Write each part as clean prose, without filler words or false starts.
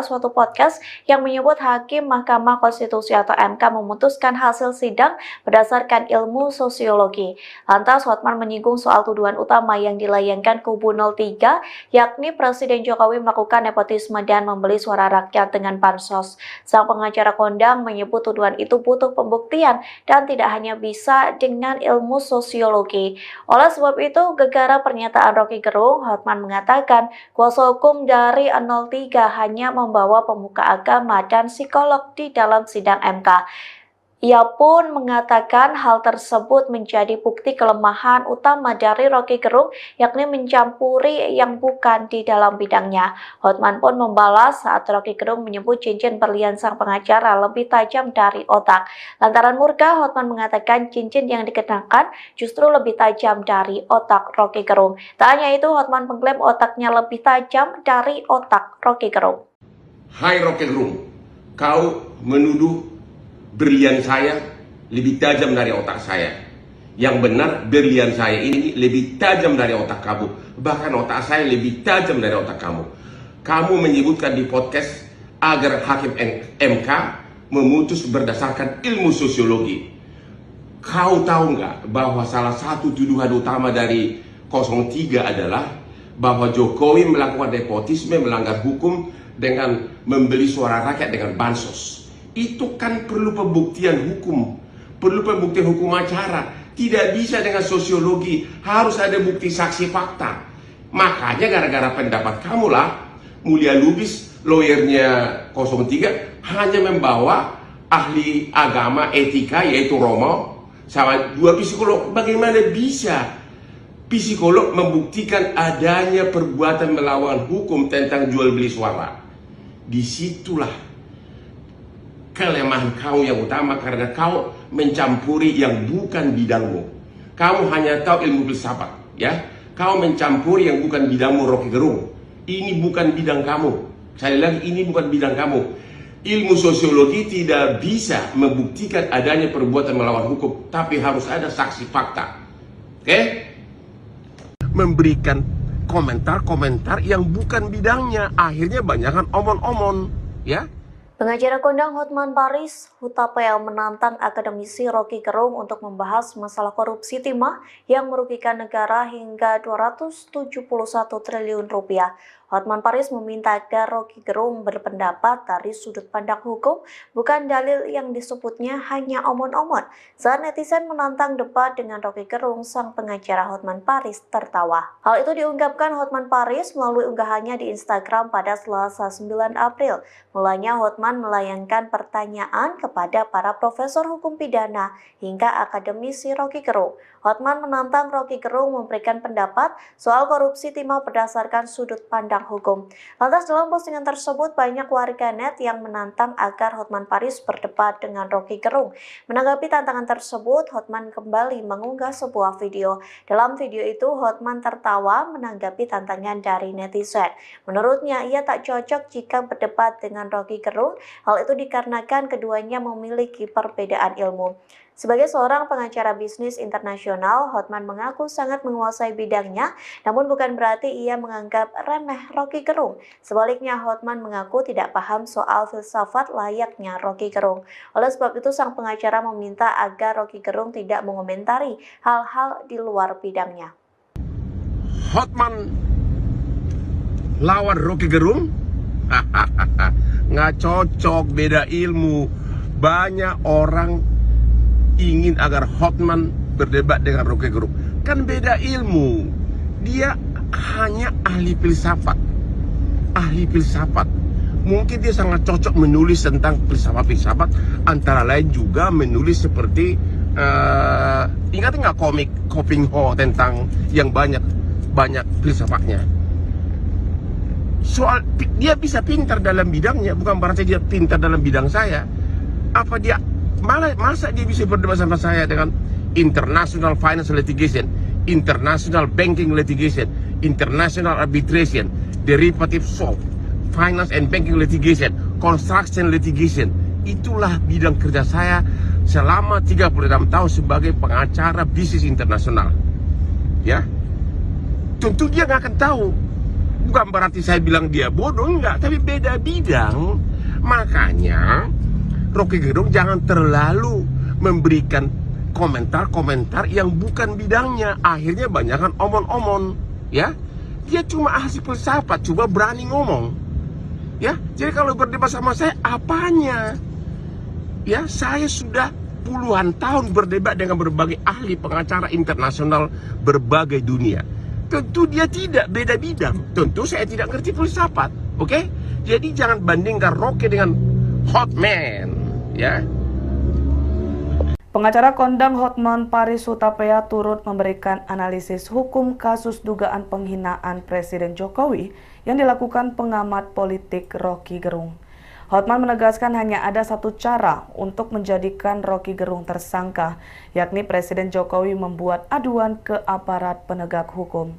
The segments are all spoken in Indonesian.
suatu podcast yang menyebut Hakim Mahkamah Konstitusi atau MK memutuskan hasil sidang berdasarkan ilmu sosiologi. Lantas Hotman menyinggung soal tuduhan utama yang dilayangkan kubu 03, yakni Presiden Jokowi melakukan nepotisme dan membeli suara rakyat dengan bansos. Sang pengacara kondang menyebut tuduhan itu butuh pembuktian dan tidak hanya bisa dengan ilmu sosiologi. Oleh sebab itu, gegara pernyataan Roky Gerung, Hotman mengatakan kuasa hukum dari 03 hanya membawa pemuka agama dan psikolog di dalam sidang MK. Ia pun mengatakan hal tersebut menjadi bukti kelemahan utama dari Roky Gerung, yakni mencampuri yang bukan di dalam bidangnya. Hotman pun membalas saat Roky Gerung menyebut cincin berlian sang pengacara lebih tajam dari otak. Lantaran murka, Hotman mengatakan cincin yang dikenakan justru lebih tajam dari otak Roky Gerung. Tak hanya itu, Hotman mengklaim otaknya lebih tajam dari otak Roky Gerung. Hai Roky Gerung, kau menuduh berlian saya lebih tajam dari otak saya. Yang benar, berlian saya ini lebih tajam dari otak kamu. Bahkan otak saya lebih tajam dari otak kamu. Kamu menyebutkan di podcast agar Hakim MK memutus berdasarkan ilmu sosiologi. Kau tahu nggak bahwa salah satu tuduhan utama dari 03 adalah bahwa Jokowi melakukan nepotisme, melanggar hukum dengan membeli suara rakyat dengan bansos. Itu kan perlu pembuktian hukum, perlu pembuktian hukum acara. Tidak bisa dengan sosiologi, harus ada bukti saksi fakta. Makanya gara-gara pendapat kamu lah, Mulia Lubis, lawyernya 03, hanya membawa ahli agama etika yaitu Romo sama dua psikolog. Bagaimana bisa psikolog membuktikan adanya perbuatan melawan hukum tentang jual beli suara? Disitulah kelemahan kau yang utama, karena kau mencampuri yang bukan bidangmu. Kamu hanya tahu ilmu filsafat, ya. Kau mencampuri yang bukan bidangmu, Roky Gerung. Ini bukan bidang kamu. Sekali lagi, ini bukan bidang kamu. Ilmu sosiologi tidak bisa membuktikan adanya perbuatan melawan hukum, tapi harus ada saksi fakta. Oke? Memberikan komentar-komentar yang bukan bidangnya, akhirnya banyakkan omon-omon, ya. Pengacara kondang Hotman Paris Hutapea menantang akademisi Roky Gerung untuk membahas masalah korupsi timah yang merugikan negara hingga 271 triliun rupiah. Hotman Paris meminta agar Roky Gerung berpendapat dari sudut pandang hukum, bukan dalil yang disebutnya hanya omon-omon. Saat netizen menantang debat dengan Roky Gerung, sang pengacara Hotman Paris tertawa. Hal itu diungkapkan Hotman Paris melalui unggahannya di Instagram pada Selasa 9 April. Mulanya Hotman melayangkan pertanyaan kepada para profesor hukum pidana hingga akademisi Roky Gerung. Hotman menantang Roky Gerung memberikan pendapat soal korupsi timah berdasarkan sudut pandang hukum. Lantas dalam postingan tersebut banyak warganet yang menantang agar Hotman Paris berdebat dengan Roky Gerung. Menanggapi tantangan tersebut, Hotman kembali mengunggah sebuah video. Dalam video itu, Hotman tertawa menanggapi tantangan dari netizen. Menurutnya, ia tak cocok jika berdebat dengan Roky Gerung. Hal itu dikarenakan keduanya memiliki perbedaan ilmu. Sebagai seorang pengacara bisnis internasional, Hotman mengaku sangat menguasai bidangnya, namun bukan berarti ia menganggap remeh Roky Gerung. Sebaliknya, Hotman mengaku tidak paham soal filsafat layaknya Roky Gerung. Oleh sebab itu, sang pengacara meminta agar Roky Gerung tidak mengomentari hal-hal di luar bidangnya. Hotman lawan Roky Gerung? Nggak cocok, beda ilmu. Banyak orang ingin agar Hotman berdebat dengan Roky Gerung. Kan beda ilmu. Dia hanya ahli filsafat. Ahli filsafat. Mungkin dia sangat cocok menulis tentang filsafat-filsafat. Antara lain juga menulis seperti ingat nggak komik Koping Ho tentang yang banyak filsafatnya. Soal dia bisa pintar dalam bidangnya, bukan berarti dia pintar dalam bidang saya. Apa dia masa dia bisa berdebat sama saya dengan international finance litigation, international banking litigation, international arbitration, derivative swap, finance and banking litigation, construction litigation. Itulah bidang kerja saya selama 36 tahun sebagai pengacara bisnis internasional. Ya, tentu dia nggak akan tahu Bukan berarti saya bilang dia bodoh, enggak, tapi beda bidang. Makanya Rocky Gerung jangan terlalu memberikan komentar-komentar yang bukan bidangnya. Akhirnya banyakkan omon-omon, ya. Dia cuma ahli filsafat, coba berani ngomong, ya. Jadi kalau berdebat sama saya, apanya? Ya, saya sudah puluhan tahun berdebat dengan berbagai ahli pengacara internasional berbagai dunia. Tentu dia tidak beda bidang. Tentu saya tidak ngerti filsafat, oke? Jadi jangan bandingkan Rocky dengan Hotman, ya. Pengacara kondang Hotman Paris Hutapea turut memberikan analisis hukum kasus dugaan penghinaan Presiden Jokowi yang dilakukan pengamat politik Rocky Gerung. Hotman menegaskan hanya ada satu cara untuk menjadikan Rocky Gerung tersangka, yakni Presiden Jokowi membuat aduan ke aparat penegak hukum.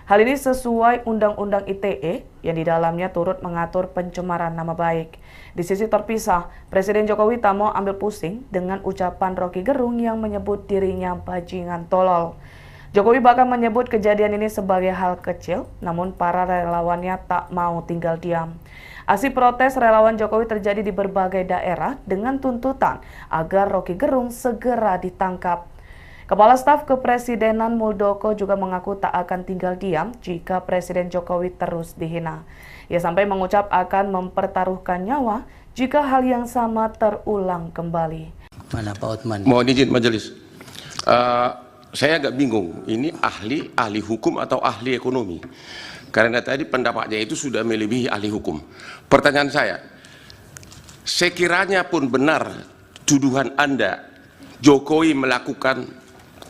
Hal ini sesuai Undang-Undang ITE yang di dalamnya turut mengatur pencemaran nama baik. Di sisi terpisah, Presiden Jokowi tak mau ambil pusing dengan ucapan Rocky Gerung yang menyebut dirinya bajingan tolol. Jokowi bahkan menyebut kejadian ini sebagai hal kecil, namun para relawannya tak mau tinggal diam. Aksi protes relawan Jokowi terjadi di berbagai daerah dengan tuntutan agar Rocky Gerung segera ditangkap. Kepala Staf Kepresidenan Muldoko juga mengaku tak akan tinggal diam jika Presiden Jokowi terus dihina. Ia sampai mengucap akan mempertaruhkan nyawa jika hal yang sama terulang kembali. Mana Pak Hotman? Mohon izin majelis. Saya agak bingung, ini ahli hukum atau ahli ekonomi? Karena tadi pendapatnya itu sudah melebihi ahli hukum. Pertanyaan saya, sekiranya pun benar tuduhan Anda, Jokowi melakukan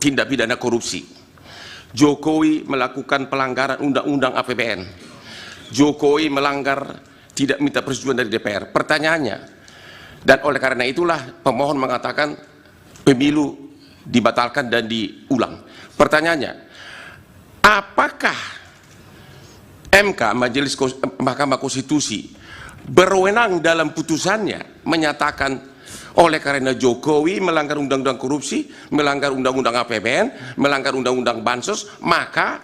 tindak pidana korupsi, Jokowi melakukan pelanggaran undang-undang APBN, Jokowi melanggar tidak minta persetujuan dari DPR. Pertanyaannya, dan oleh karena itulah pemohon mengatakan pemilu dibatalkan dan diulang. Pertanyaannya, apakah MK, Mahkamah Konstitusi, berwenang dalam putusannya menyatakan oleh karena Jokowi melanggar undang-undang korupsi, melanggar undang-undang APBN, melanggar undang-undang bansos, maka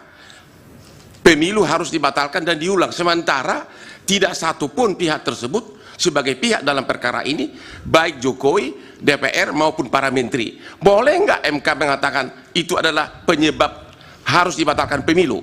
pemilu harus dibatalkan dan diulang. Sementara tidak satupun pihak tersebut sebagai pihak dalam perkara ini, baik Jokowi, DPR maupun para menteri. Boleh nggak MK mengatakan itu adalah penyebab harus dibatalkan pemilu?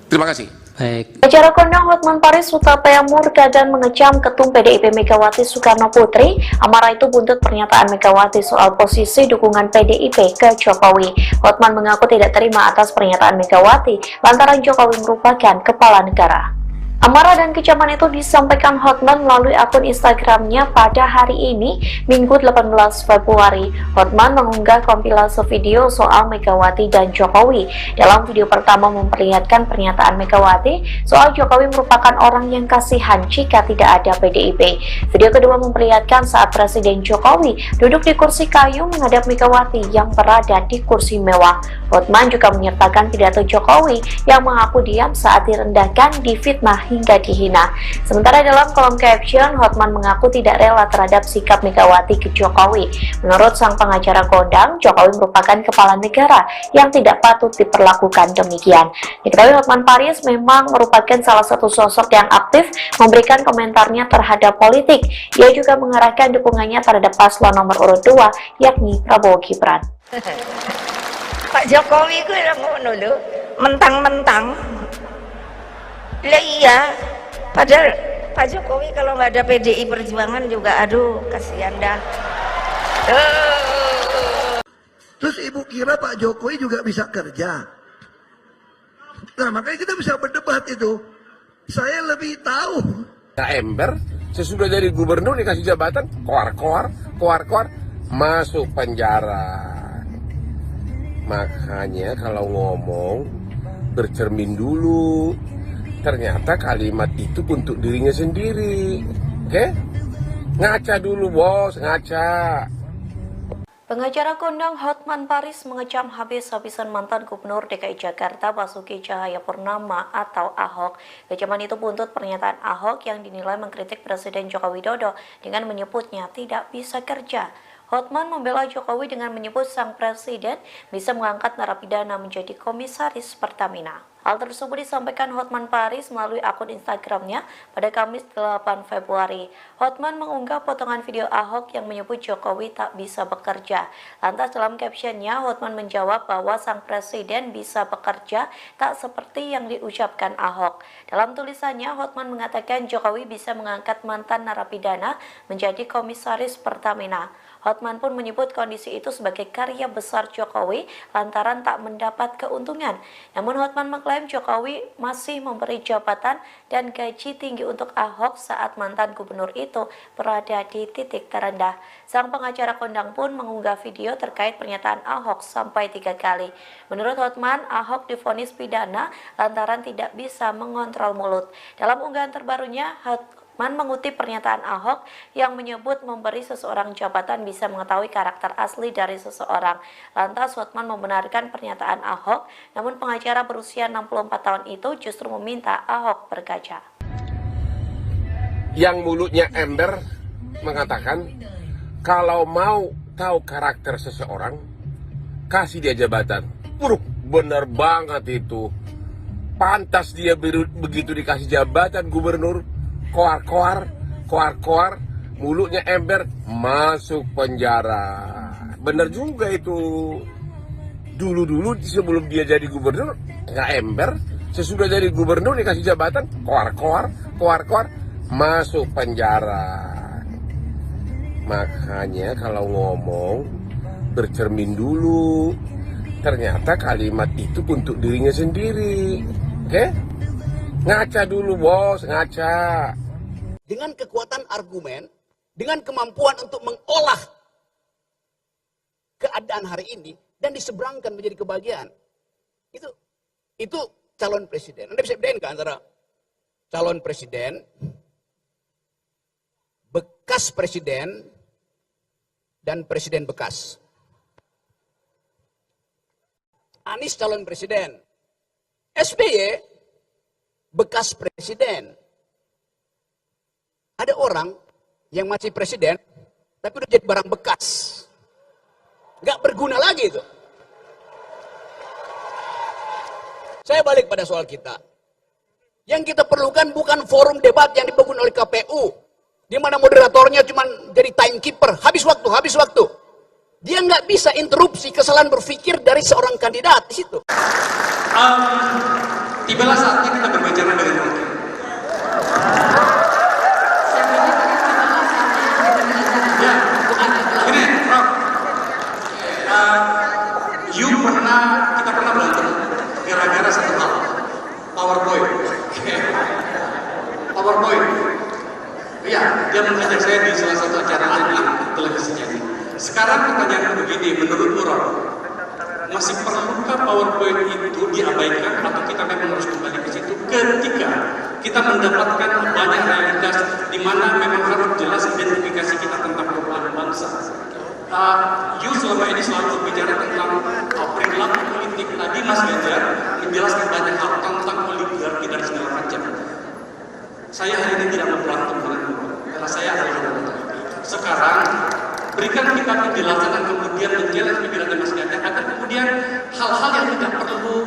Terima kasih. Baik. Acara kondang Hotman Paris Hutapea murka dan mengecam Ketum PDIP Megawati Soekarno Putri. Amarah itu buntut pernyataan Megawati soal posisi dukungan PDIP ke Jokowi. Hotman mengaku tidak terima atas pernyataan Megawati lantaran Jokowi merupakan kepala negara. Amarah dan kecaman itu disampaikan Hotman melalui akun Instagramnya pada hari ini, Minggu 18 Februari. Hotman mengunggah kompilase video soal Megawati dan Jokowi. Dalam video pertama memperlihatkan pernyataan Megawati soal Jokowi merupakan orang yang kasihan jika tidak ada PDIP. Video kedua memperlihatkan saat Presiden Jokowi duduk di kursi kayu menghadap Megawati yang berada di kursi mewah. Hotman juga menyertakan pidato Jokowi yang mengaku diam saat direndahkan, difitnah hingga dihina. Sementara dalam kolom caption, Hotman mengaku tidak rela terhadap sikap Megawati ke Jokowi. Menurut sang pengacara kondang, Jokowi merupakan kepala negara yang tidak patut diperlakukan demikian. Diketahui Hotman Paris memang merupakan salah satu sosok yang aktif memberikan komentarnya terhadap politik. Ia juga mengarahkan dukungannya terhadap paslon nomor urut 2, yakni Prabowo Gibran. Pak Jokowi ku ngono lho, mentang-mentang. Lah iya, padahal Pak Jokowi kalau nggak ada PDI Perjuangan juga, aduh kasihan dah. Terus ibu kira Pak Jokowi juga bisa kerja? Nah makanya kita bisa berdebat itu. Saya lebih tahu. Ember sesudah dari gubernur dikasih jabatan, koar, masuk penjara. Makanya kalau ngomong bercermin dulu. Ternyata kalimat itu untuk dirinya sendiri. Oke? Ngaca dulu bos, ngaca. Pengacara kondang Hotman Paris mengecam habis-habisan mantan Gubernur DKI Jakarta Basuki Cahayapurnama atau Ahok. Kecaman itu buntut pernyataan Ahok yang dinilai mengkritik Presiden Joko Widodo dengan menyebutnya tidak bisa kerja. Hotman membela Jokowi dengan menyebut sang presiden bisa mengangkat narapidana menjadi komisaris Pertamina. Hal tersebut disampaikan Hotman Paris melalui akun Instagramnya pada Kamis 8 Februari. Hotman mengunggah potongan video Ahok yang menyebut Jokowi tak bisa bekerja. Lantas dalam captionnya, Hotman menjawab bahwa sang presiden bisa bekerja tak seperti yang diucapkan Ahok. Dalam tulisannya, Hotman mengatakan Jokowi bisa mengangkat mantan narapidana menjadi komisaris Pertamina. Hotman pun menyebut kondisi itu sebagai karya besar Jokowi lantaran tak mendapat keuntungan. Namun Hotman mengklaim Jokowi masih memberi jabatan dan gaji tinggi untuk Ahok saat mantan gubernur itu berada di titik terendah. Sang pengacara kondang pun mengunggah video terkait pernyataan Ahok sampai 3 kali. Menurut Hotman, Ahok divonis pidana lantaran tidak bisa mengontrol mulut. Dalam unggahan terbarunya, Hotman mengutip pernyataan Ahok yang menyebut memberi seseorang jabatan bisa mengetahui karakter asli dari seseorang. Lantas Hotman membenarkan pernyataan Ahok, namun pengacara berusia 64 tahun itu justru meminta Ahok berkaca. Yang mulutnya ember mengatakan, kalau mau tahu karakter seseorang, kasih dia jabatan. Bener banget itu. Pantas dia begitu dikasih jabatan gubernur, koar-koar, mulutnya ember, masuk penjara. Bener juga itu. Dulu-dulu sebelum dia jadi gubernur, nggak ember. Sesudah jadi gubernur dikasih jabatan, koar-koar, masuk penjara. Makanya kalau ngomong, bercermin dulu. Ternyata kalimat itu untuk dirinya sendiri. Oke? Ngaca dulu bos, ngaca. Dengan kekuatan argumen, dengan kemampuan untuk mengolah keadaan hari ini dan diseberangkan menjadi kebahagiaan. Itu calon presiden. Anda bisa bedain kan antara calon presiden, bekas presiden, dan presiden bekas. Anies calon presiden. SBY bekas presiden. Ada orang yang masih presiden, tapi udah jadi barang bekas. Nggak berguna lagi itu. Saya balik pada soal kita. Yang kita perlukan bukan forum debat yang dibangun oleh KPU, di mana moderatornya cuma jadi timekeeper, habis waktu. Dia nggak bisa interupsi kesalahan berpikir dari seorang kandidat di situ. Tibalah saatnya kita berbicara dengan rakyat. Ya, ini, Prof. Kita pernah berantem gara-gara satu hal, PowerPoint. PowerPoint. Iya, dia mengajak saya di salah satu acara televisinya. Sekarang pertanyaan begini, menurut Prof, masih perlukah PowerPoint itu diabaikan atau kita memang harus kembali ke situ ketika kita mendapatkan banyak realitas di mana memang harus jelas identifikasi kita tentang perubahan bangsa. You selama ini selalu berbicara tentang perilaku politik. Tadi Mas Ganjar menjelaskan banyak hal tentang oligarki dan segala macam. Saya hari ini tidak mau berantem dengan karena saya adalah orang. Sekarang berikan kita penjelasan dan kemudian menjelaskan pikiran Mas Ganjar agar kemudian hal-hal yang tidak perlu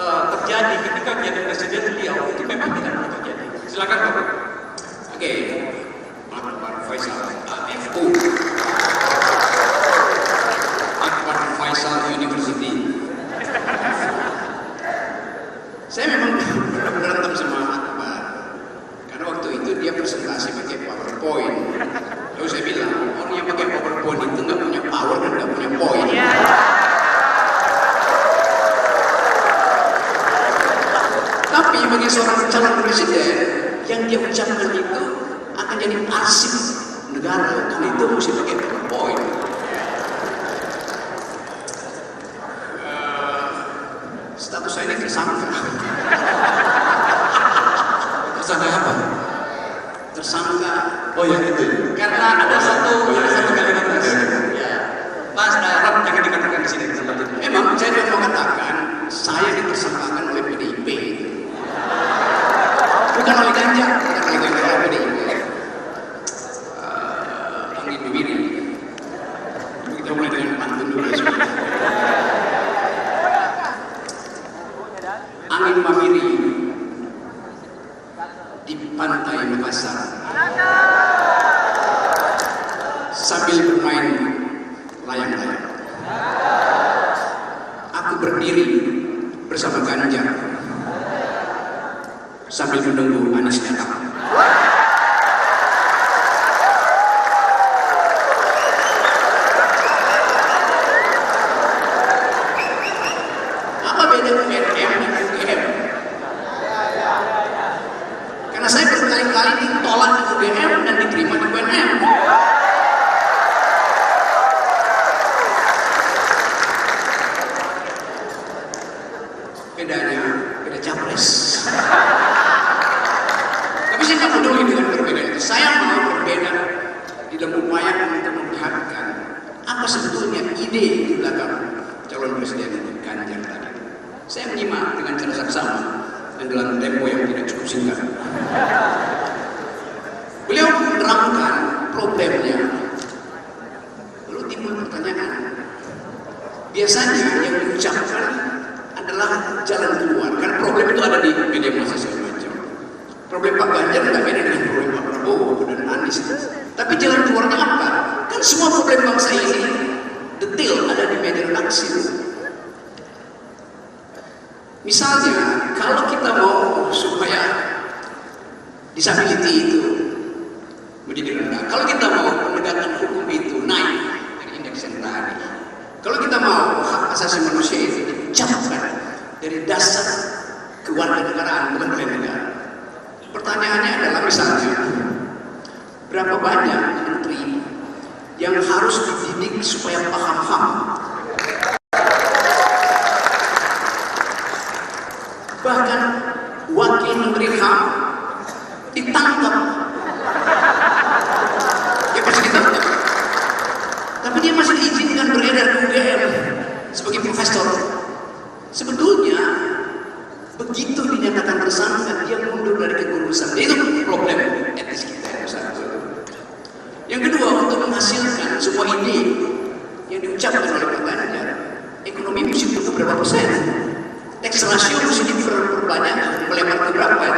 terjadi ketika menjadi presiden beliau itu memang tidak perlu terjadi. Silakan Bapak. Oke, Akbar Faisal, AFU, Akbar Faisal University. Saya memang berantem sama Akbar karena waktu itu dia presentasi pakai PowerPoint. Lalu saya bilang, orang yang pakai PowerPoint itu nggak punya power dan nggak punya poin. Tapi bagi seorang calon presiden, yang dia ucapkan itu akan jadi arsip negara. Dan itu mesti pakai PowerPoint. Status saya ini tersangka. Tersangka apa? Tersangka. Oh ya itu. Karena ada satu kalimat Mas. Ya. Mas harap jangan dikatakan di sini tempat itu. Memang saya tidak mengatakan saya ditersangkakan oleh PDIP. Bukan oleh Ganjar, oleh PDIP. Angin begini. Kita mulai dengan pantun dulu. Angin sambil bermain layang-layang. Aku berdiri bersama Ganjar sambil menunggu Anies datang. Apa beda UNM dan UGM? Karena saya berkali-kali ditolak di UGM dan diterima di UNM. Bedanya, beda capres. Tapi saya nggak peduli dengan perbedaan itu. Saya mau berbeda di dalam upaya untuk memperlihatkan apa sebetulnya ide di belakang calon presiden Ganjar tadi. Saya menyimak dengan cara saksama dan dalam tempo yang tidak cukup singkat. Beliau menerangkan problemnya. Lalu timbul pertanyaan. Biasanya yang diucapkan adalah jalan keluar. Karena problem itu ada di media massa segala macam. Problem Pak Ganjar tidak beda dengan problem Pak Prabowo dan Anies. Tapi jalan keluarnya apa? Kan semua problem bangsa ini detail ada di media redaksi. Misalnya, kalau kita mau supaya disability itu menjadi rendah, kalau kita mau penegakan hukum itu naik dari indeks yang tadi, kalau kita mau hak asasi manusia itu dicapkan dari dasar kewarganegaraan bukan oleh negara. Pertanyaannya adalah misalnya, berapa banyak menteri yang harus dididik supaya paham HAM? Bahkan wakil menteri HAM ditangkap. Ya pasti ditangkap. Tapi dia masih diizinkan beredar di UGM sebagai profesor. Sebetulnya begitu dinyatakan tersangka dia mundur dari kegurusan. Itu problem etis kita yang satu. Yang kedua, untuk menghasilkan sebuah ide yang diucapkan oleh Pak Ganjar, ekonomi mesti tumbuh berapa persen? Tax ratio mesti diperbanyak, melebar ke berapa?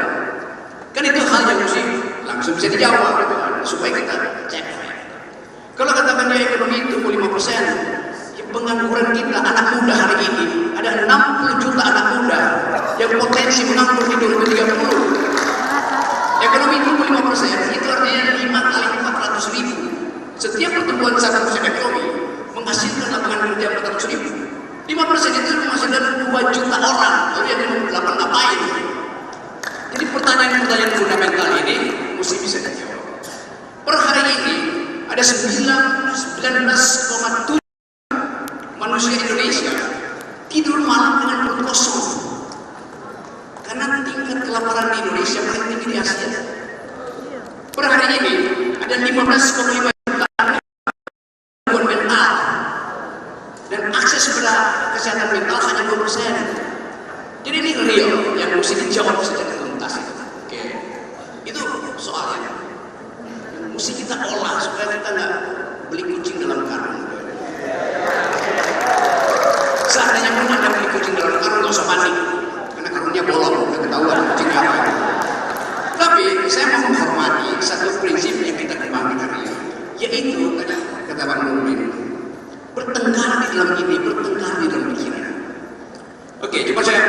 Kan itu hal yang mesti langsung bisa dijawab gitu kan, supaya kita cek. Kalau katakan dia ekonomi tumbuh 5%, ya pengangguran kita anak muda hari ini ada 60 juta anak muda yang potensi menganggur di 2030. Ekonomi tumbuh 5%, itu artinya 5 kali 400 ribu. Setiap pertumbuhan 1% ekonomi menghasilkan lapangan kerja 400 ribu. 5% itu menghasilkan 2 juta orang. Lalu yang 58 ngapain? Jadi pertanyaan-pertanyaan fundamental ini mesti bisa dijawab. Per hari ini ada 19,7 manusia Indonesia tidur malam dengan perut kosong. Karena tingkat kelaparan di Indonesia paling tinggi di Asia. Per hari ini ada 15,5 juta gangguan mental dan akses pada kesehatan mental hanya 2%. Jadi ini real yang mesti dijawab secara tuntas. Oke, itu soalnya mesti kita olah supaya kita nggak beli kucing dalam karung. Seandainya pun Anda beli kucing dalam karung, nggak usah panik, karena karungnya bolong, udah ketahuan kucingnya apa. Tapi saya mau menghormati satu prinsip yang kita kembangkan hari ini, yaitu tadi kata Pak Nurdin, bertengkar di dalam ini, bertengkar di dalam pikiran. Oke, coba saya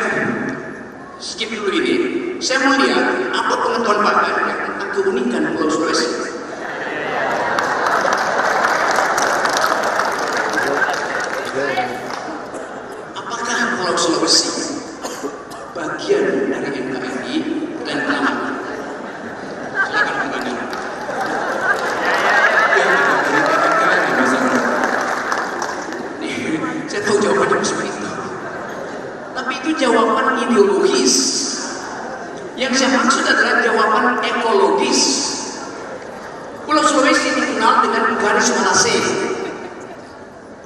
skip dulu ini. Saya mau lihat apa pengetahuan Pak Ganjar tentang keunikan Pulau Sulawesi. Apakah Pulau Sulawesi bagian dari NKRI dan tidak? Silakan Pak Ganjar. Saya tahu jawabannya seperti itu. Tapi itu jawaban ideologis. Yang saya maksud adalah jawaban ekologis. Pulau Sulawesi dikenal dengan garis Malase.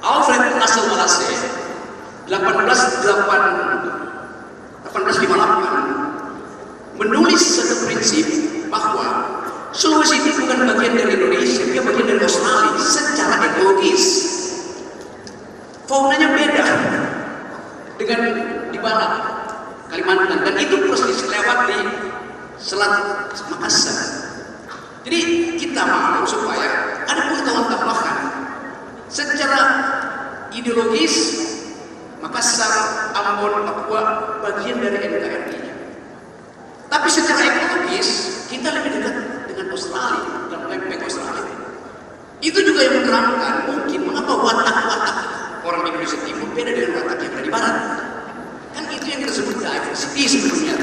Alfred Russel Malase 1858 menulis satu prinsip bahwa Sulawesi itu bukan bagian dari Indonesia, dia bagian dari Australia secara ekologis. Faunanya beda dengan di barat Kalimantan, dan itu persis lewat di Selat Makassar. Jadi kita mau supaya ada pengetahuan tambahan Secara ideologis, Makassar, Ambon, Papua bagian dari NKRI. Tapi secara ekologis, kita lebih dekat dengan Australia dan lempeng Australia. Itu juga yang menerangkan mungkin mengapa watak-watak orang Indonesia Timur beda dengan watak yang dari Barat. Kan itu yang kita sebut diversity sebelumnya,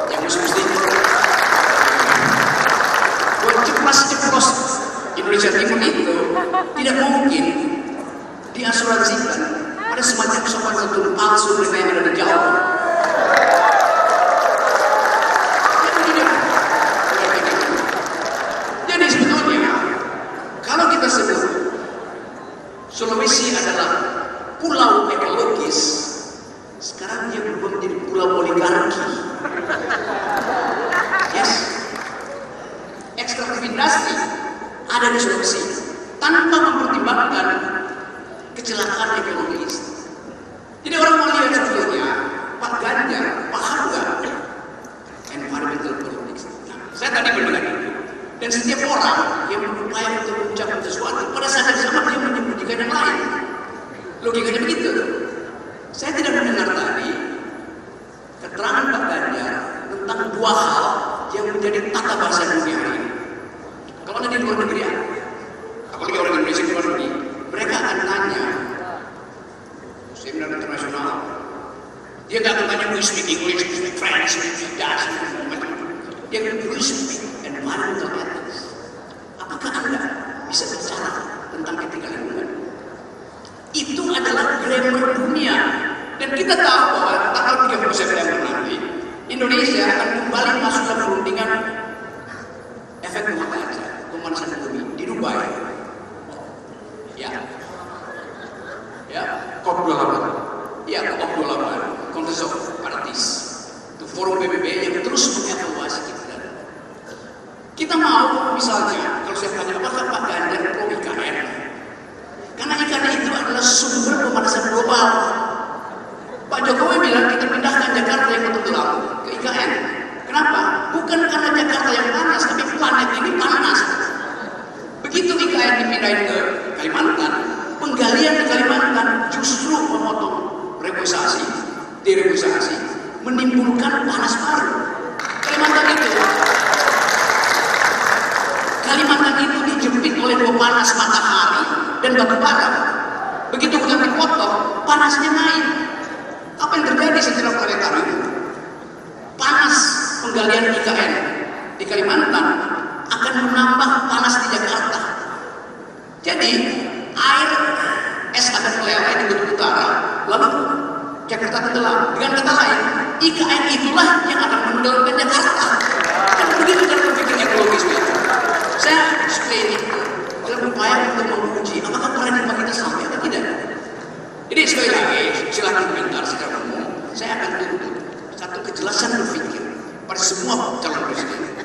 yang mesti ceplas-ceplos Indonesia Timur itu tidak mungkin diasuransikan pada semacam sopan santun palsu mereka yang ada di Jawa. Jadi sebetulnya kalau kita sebut Sulawesi adalah pulau ekologis, sekarang dia berubah menjadi pulau oligarki. Yes, ekstraktif industri ada di Sulawesi tanpa mempertimbangkan kecelakaan ekologis. Jadi orang mau lihat sebetulnya Pak Ganjar paham nggak environmental politics? Nah, saya tadi mendengar itu, dan setiap orang yang berupaya untuk mengucapkan sesuatu pada saat yang sama dia menyembunyikan yang lain. Logikanya begitu. Saya tidak mendengar tadi keterangan Pak Ganjar tentang dua hal yang menjadi tata bahasa dunia hari ini. Kalau ada di luar negeri, apalagi orang Indonesia di luar negeri, mereka akan tanya seminar internasional. Dia nggak akan tanya, "Do you speak English? Do you speak French? Do you speak Dutch?" Dia akan, "Do you speak environmental ethics?" Apakah Anda bisa bicara tentang etika lingkungan? Itu adalah grammar dunia. Dan kita tahu bahwa tanggal 30 September nanti Indonesia akan kembali masuk dalam perundingan efek rumah kaca pemanasan bumi di Dubai. Ya, COP28. Ya, COP28, Conference of Parties. Itu forum PBB yang terus mengevaluasi kita. Kita mau, misalnya, kalau saya tanya, apakah Pak Ganjar pro IKN? Karena IKN itu adalah sumber pemanasan global. Pak Jokowi bilang kita pindahkan Jakarta yang tenggelam ke IKN. Kenapa? Bukan karena Jakarta yang panas, tapi planet ini panas. Begitu IKN dipindahin ke Kalimantan, penggalian di Kalimantan justru memotong deregulasi, menimbulkan panas baru. Kalimantan itu dijepit oleh dua panas matahari dan batu bara. Begitu hutan dipotong, panasnya naik. Apa yang terjadi secara planetarium? Panas penggalian IKN di Kalimantan akan menambah panas di Jakarta. Jadi air es akan meleleh di kutub utara, lalu Jakarta tenggelam. Dengan kata lain, IKN itulah yang akan menenggelamkan Jakarta. Kan begitu cara berpikir ekologisnya. Saya explain itu dalam upaya untuk menguji apakah paradigma kita sampai atau tidak. Jadi sekali lagi, silakan komentar secara umum. Saya akan tuntut satu kejelasan berpikir pada semua calon presiden.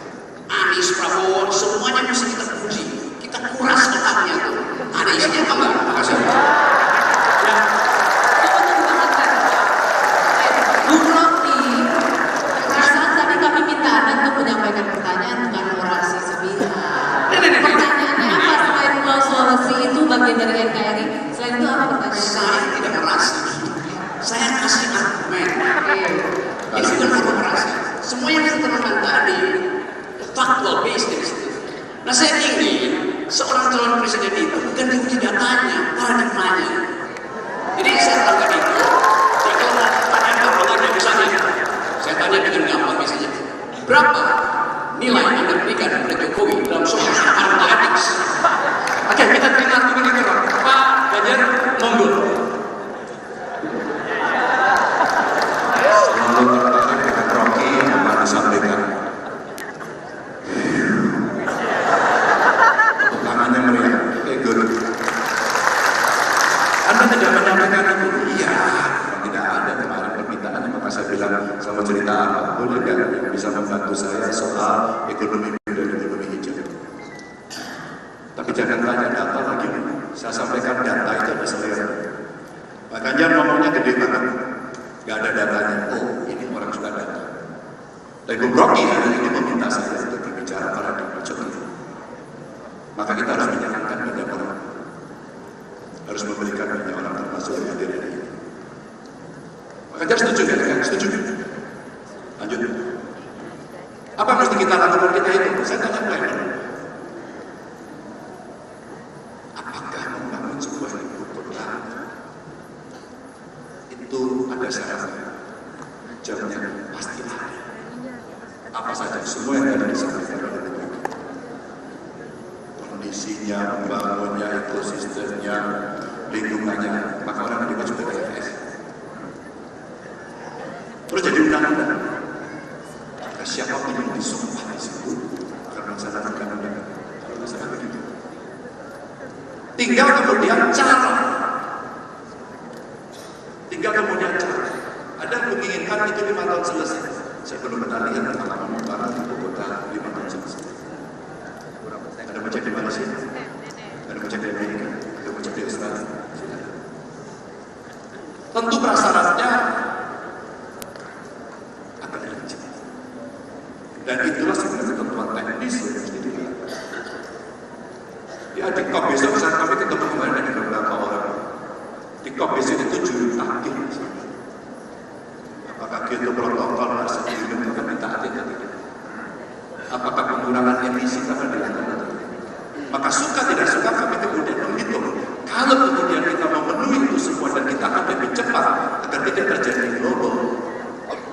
Anies, Prabowo, semuanya mesti kita uji. Kita kuras otaknya tuh. Ada isinya apa enggak? Terima kasih. Bung Rocky, perasaan tadi kami minta Anda untuk menyampaikan pertanyaan dengan orasi sepihak. Pertanyaannya apa selain Pulau Sulawesi itu bagian dari NKRI? Selain itu apa pertanyaannya? Saya tidak merasa. Saya kasih argumen. Ini bukan korporasi. Semua yang saya terangkan tadi factual based dari situ. Nah, saya ingin seorang calon presiden itu bukan diuji datanya, paradigmanya. Jadi saya terangkan itu. Jadi kalau pertanyaan misalnya, saya tanya dengan gampang misalnya, berapa nilai yang Anda berikan kepada Jokowi dalam soal environmental ethics? Oke, kita dengar dulu nih, Pak Ganjar, monggo. Sampaikan tangannya meriah, good. Anda tidak menyampaikan itu? Iya, tidak ada kemarin permintaannya, maka saya bilang sama cerita apa boleh kan yang bisa membantu saya soal ekonomi dan ekonomi hijau. Tapi jangan tanya data lagi. Saya sampaikan data itu ada selera. Pak Ganjar ngomongnya gede banget, nggak ada datanya. Oh, ini orang suka data. Dan Bung Rocky hari ini meminta saya untuk berbicara paradigma Jokowi. Maka kita harus menyenangkan pada orang. Harus ada syaratnya. Jamnya pasti ada. Apa saja, semua yang ada disampaikan oleh negara. Kondisinya, pembangunnya, ekosistemnya, lingkungannya, maka orang terlibat juga TFS. Terus jadi undang-undang. Maka siapapun yang disumpah di situ akan melaksanakan undang-undang. Kalau masalah begitu. Tinggal kemudian cara. Ada yang menginginkan itu 5 tahun selesai. Saya belum pernah lihat pengalaman pembangunan ibu kota 5 tahun selesai. Ada macam di Malaysia, ada macam di Amerika, ada macam di Australia. Tentu prasyaratnya akan dilanjut. Dan itulah sebenarnya ketentuan teknis yang mesti dilakukan. Ya di COP besok saat kami ketemu kemarin dengan beberapa orang. Di COP besok itu juru takdir. Apakah Kyoto Protokol harus dilakukan ditaati atau tidak? Apakah pengurangan emisi akan dilakukan? Maka suka tidak suka kami kemudian menghitung. Kalau kemudian kita memenuhi itu semua dan kita akan lebih cepat agar tidak terjadi global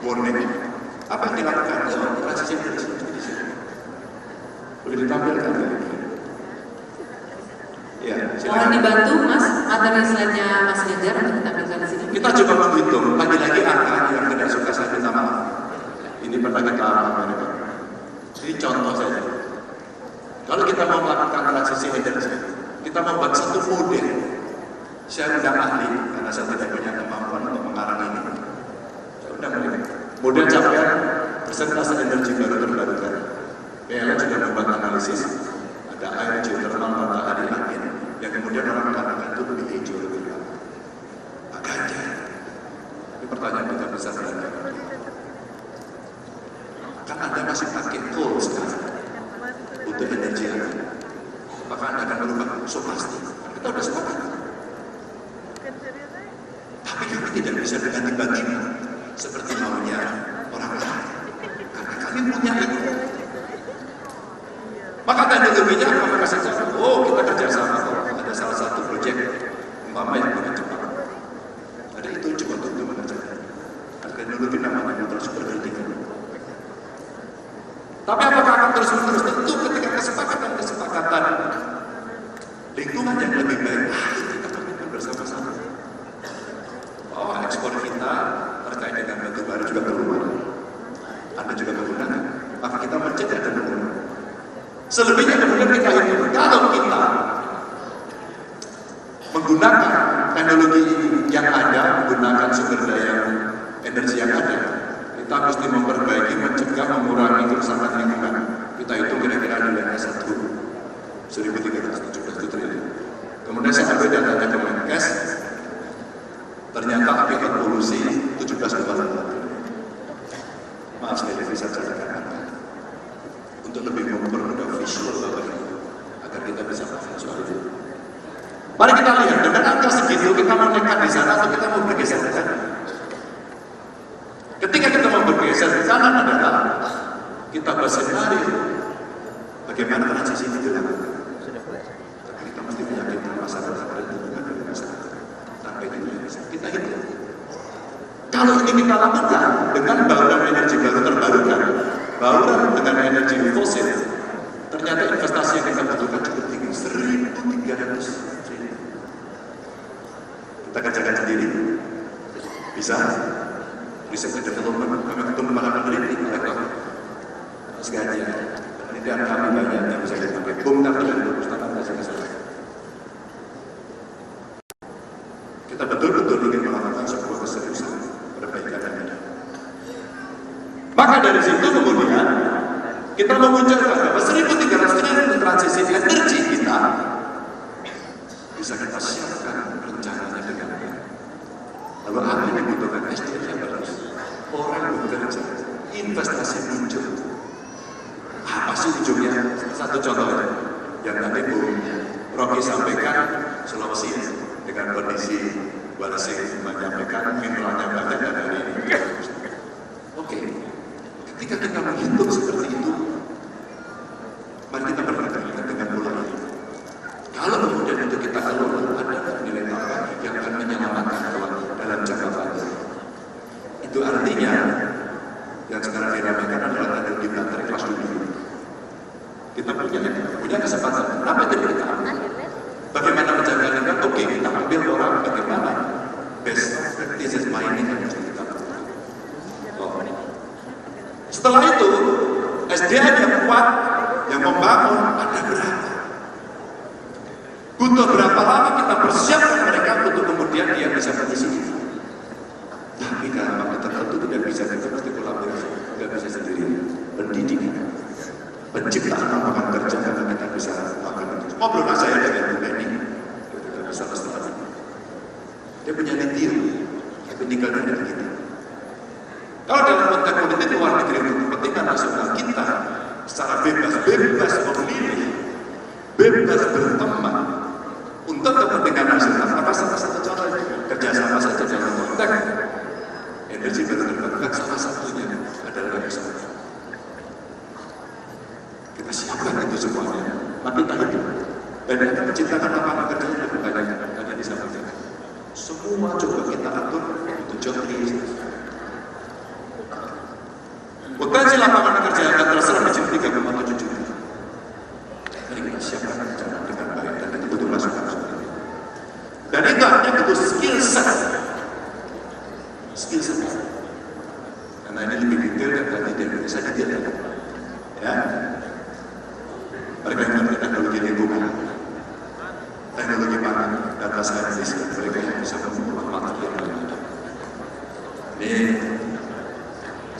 warming. Apa yang dilakukan? Ya, transisi dari sini di sini. Boleh ditampilkan? Ya, Mohon dibantu Mas, materi slide-nya Mas Nejar untuk ditampilkan di sini. kita coba menghitung, lagi-lagi angka yang tidak suka saya minta maaf. Ini pernah kita alami. Ini contoh saja. Kalau kita mau melakukan transisi energi, kita membuat satu model. Saya undang ahli, karena saya tidak punya kemampuan untuk mengarang ini. Saya undang ahli. Model capaian persentase energi baru terbarukan. PLN sudah membuat analisis. Ada air, geothermal, matahari, angin. Yang kemudian orang mengatakan itu lebih hijau, lebih gelap. Makanya, ini pertanyaan kita besar berada. Kan Anda masih pakai coal sekarang untuk energi Anda. Apakah Anda akan berubah? So pasti. Kita sudah sepakat. Tapi kami tidak bisa diganti-ganti seperti maunya orang lain. Karena kami punya itu. Maka teknologinya apakah saja? Oh, kita kerjasama. Ada salah satu proyek umpama yang paling cepat. Ada itu coba untuk mana saja. Ada teknologi namanya motor super vertical. Tapi apakah akan terus-menerus? Tentu ketika kesepakatan lingkungan yang lebih baik, kita komitmen bersama-sama. Oh, ekspor kita terkait dengan batu bara juga keluar. Anda juga menggunakan. Maka kita mencegah dan menggunakan. Selebihnya kemudian kita hitung. Kalau kita menggunakan teknologi yang ada, menggunakan sumber daya energi yang ada, kita mesti memperbaiki, mencegah, mengurangi kerusakan lingkungan. Kita hitung kira-kira nilainya 1.317 triliun. Kemudian saya ambil datanya ke Menkes, ternyata akibat polusi 17,8 triliun. Maaf saya tidak bisa carikan untuk lebih mempermudah visual Bapak Ibu, agar kita bisa paham soal itu. Mari kita lihat, dengan angka segitu kita mau nekat di sana atau kita mau bergeser ke sana? Ketika kita mau bergeser ke sana adalah kita bersenari bagaimana transisi ini dilakukan. Tapi kita mesti meyakinkan masyarakat dan hubungan dengan masyarakat sampai di Indonesia. Kita hitung. Kalau ini kita lakukan dengan bauran energi baru terbarukan, bauran dengan energi fosil, ternyata investasi yang kita butuhkan cukup tinggi, 1.300 triliun. Kita kerjakan sendiri, bisa. Research and development, kami ketemu para peneliti, mereka segaja. Penelitian kami banyak yang bisa dipakai. Bung tapi dan perpustakaan nasional. Kita betul-betul ingin melakukan sebuah keseriusan perbaikan yang ada. Maka dari situ kemudian kita memunculkan bahwa 1.300 triliun transisi energi kita bisa kita siapkan rencananya dengan baik. Lalu apa yang dibutuhkan? SDM yang bagus, orang bekerja, investasi muncul. Apa sih ujungnya? Satu contoh yang tadi Bu Rocky sampaikan, Sulawesi dengan kondisi Balasik menyampaikan mineralnya banyak dan hari ini. Oke, ketika kita menghitung seperti itu, mari kita berkaitan dengan pola ini. Kalau kemudian itu kita kelola, ada nilai tambah yang akan menyelamatkan dalam jangka panjang. apa yang jadi kita ambil? Bagaimana menjaga lingkungan? Oke, kita ambil orang bagaimana best practices mining yang harus kita lakukan. Setelah itu, SDM yang kuat, yang membangun, ada berapa? Butuh berapa lama kita persiapkan mereka untuk kemudian dia bisa mengisi kita. Tapi karena waktu tertentu tidak bisa, kita pasti kolaborasi, tidak bisa sendiri. Pendidikan, penciptaan lapangan kerja karena kita bisa lakukan itu. Ngobrol saya dengan Bu Beni, kita bisa pasti. Dia punya nitir, tapi tinggalnya dengan kita. Kalau dalam konteks politik luar negeri untuk kepentingan nasional kita secara bebas memilih, bebas berteman untuk kepentingan nasional, maka salah satu contoh kerjasama saja dalam konteks energi terbarukan salah satunya adalah bersama. Kita siapkan itu semuanya, maka kita hidup dan kita menciptakan lapangan kerja yang lebih banyak tadi disampaikan. Semua coba kita atur untuk job creation. Potensi lapangan kerja akan terserap menjadi 3,7 juta. Mari kita siapkan dengan baik dan itu butuh masukan. Dan itu artinya butuh skill set. Karena ini lebih detail dan tadi di Indonesia detail. Ya. Mereka yang mengerti teknologi lingkungan, teknologi pangan, data saintis, mereka yang bisa membuat material yang ada. Ini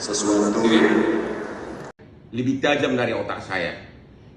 sesuatu lebih tajam dari otak saya.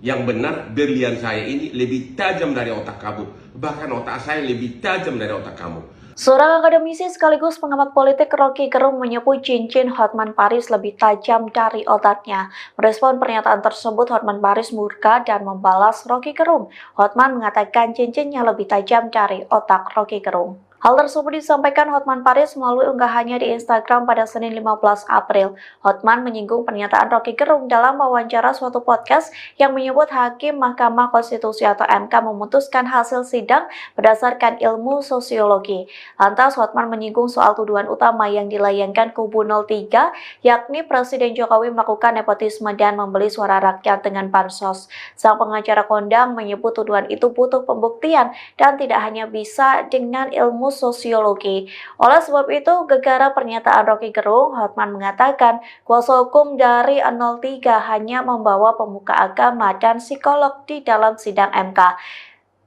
Yang benar, berlian saya ini lebih tajam dari otak kamu. Bahkan otak saya lebih tajam dari otak kamu. Seorang akademisi sekaligus pengamat politik Rocky Gerung menyebut cincin Hotman Paris lebih tajam dari otaknya. Merespon pernyataan tersebut, Hotman Paris murka dan membalas Rocky Gerung. Hotman mengatakan cincinnya lebih tajam dari otak Rocky Gerung. Hal tersebut disampaikan Hotman Paris melalui unggahannya di Instagram pada Senin 15 April. Hotman menyinggung pernyataan Rocky Gerung dalam wawancara suatu podcast yang menyebut Hakim Mahkamah Konstitusi atau MK memutuskan hasil sidang berdasarkan ilmu sosiologi. Lantas Hotman menyinggung soal tuduhan utama yang dilayangkan kubu 03, yakni Presiden Jokowi melakukan nepotisme dan membeli suara rakyat dengan bansos. Sang pengacara kondang menyebut tuduhan itu butuh pembuktian dan tidak hanya bisa dengan ilmu sosiologi. Oleh sebab itu, gegara pernyataan Rocky Gerung, Hotman mengatakan kuasa hukum dari 03 hanya membawa pemuka agama dan psikolog di dalam sidang MK.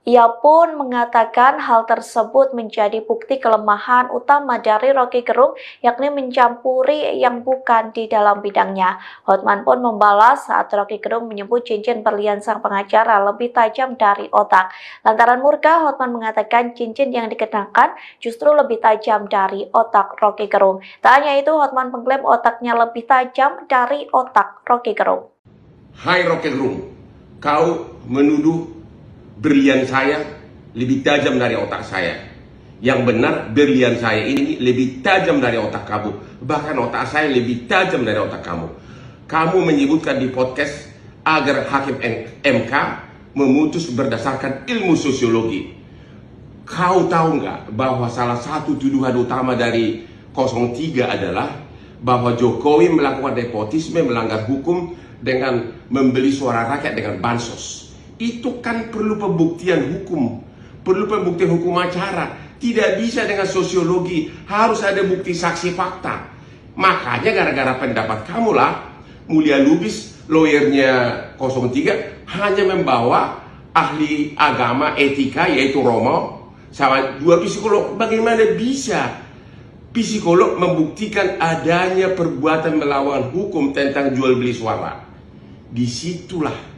Ia pun mengatakan hal tersebut menjadi bukti kelemahan utama dari Rocky Gerung, yakni mencampuri yang bukan di dalam bidangnya. Hotman pun membalas saat Rocky Gerung menyebut cincin berlian sang pengacara lebih tajam dari otak. Lantaran murka, Hotman mengatakan cincin yang dikenakan justru lebih tajam dari otak Rocky Gerung. Tak hanya itu, Hotman mengklaim otaknya lebih tajam dari otak Rocky Gerung. Hai Rocky Gerung, kau menuduh berlian saya lebih tajam dari otak saya. Yang benar, berlian saya ini lebih tajam dari otak kamu. Bahkan otak saya lebih tajam dari otak kamu. Kamu menyebutkan di podcast agar Hakim MK memutus berdasarkan ilmu sosiologi. Kau tahu nggak bahwa salah satu tuduhan utama dari 03 adalah bahwa Jokowi melakukan nepotisme, melanggar hukum dengan membeli suara rakyat dengan bansos. Itu kan perlu pembuktian hukum, perlu pembuktian hukum acara. Tidak bisa dengan sosiologi, harus ada bukti saksi fakta. Makanya gara-gara pendapat kamulah, Mulia Lubis, lawyernya 03, hanya membawa ahli agama etika yaitu Romo, sama 2 psikolog. Bagaimana bisa psikolog membuktikan adanya perbuatan melawan hukum tentang jual beli suara? Disitulah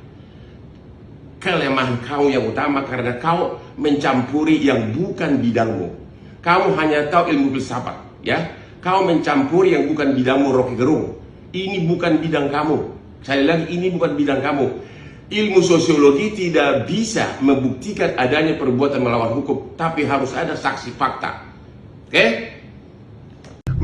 kelemahan kau yang utama, karena kau mencampuri yang bukan bidangmu. Kamu hanya tahu ilmu filsafat, ya. Kau mencampuri yang bukan bidangmu, Rocky Gerung. Ini bukan bidang kamu. Sekali lagi, ini bukan bidang kamu. Ilmu sosiologi tidak bisa membuktikan adanya perbuatan melawan hukum, tapi harus ada saksi fakta. Oke?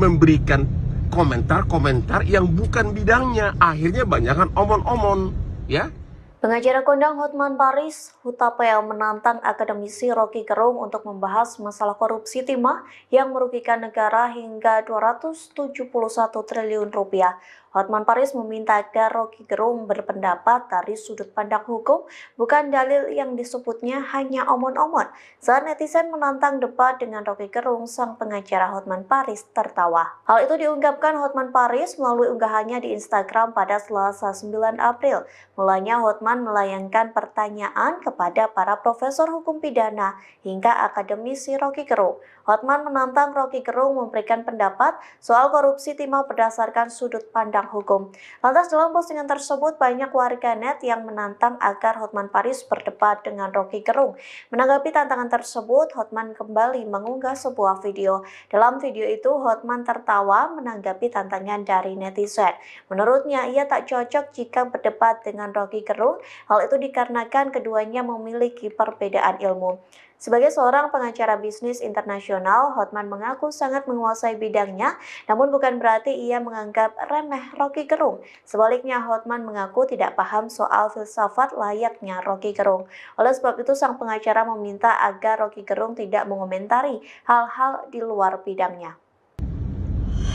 Memberikan komentar-komentar yang bukan bidangnya, akhirnya banyakkan omon-omon, ya. Pengacara kondang Hotman Paris Hutapea menantang akademisi Rocky Gerung untuk membahas masalah korupsi timah yang merugikan negara hingga 271 triliun rupiah. Hotman Paris meminta agar Roky Gerung berpendapat dari sudut pandang hukum, bukan dalil yang disebutnya hanya omon-omon. Saat netizen menantang debat dengan Roky Gerung, sang pengacara Hotman Paris tertawa. Hal itu diungkapkan Hotman Paris melalui unggahannya di Instagram pada Selasa 9 April. Mulanya Hotman melayangkan pertanyaan kepada para profesor hukum pidana hingga akademisi Roky Gerung. Hotman menantang Roky Gerung memberikan pendapat soal korupsi timah berdasarkan sudut pandang hukum. Lantas dalam postingan tersebut banyak warganet yang menantang agar Hotman Paris berdebat dengan Roky Gerung. Menanggapi tantangan tersebut, Hotman kembali mengunggah sebuah video. Dalam video itu, Hotman tertawa menanggapi tantangan dari netizen. Menurutnya, ia tak cocok jika berdebat dengan Roky Gerung. Hal itu dikarenakan keduanya memiliki perbedaan ilmu. Sebagai seorang pengacara bisnis internasional, Hotman mengaku sangat menguasai bidangnya, namun bukan berarti ia menganggap remeh Roky Gerung. Sebaliknya, Hotman mengaku tidak paham soal filsafat layaknya Roky Gerung. Oleh sebab itu, sang pengacara meminta agar Roky Gerung tidak mengomentari hal-hal di luar bidangnya.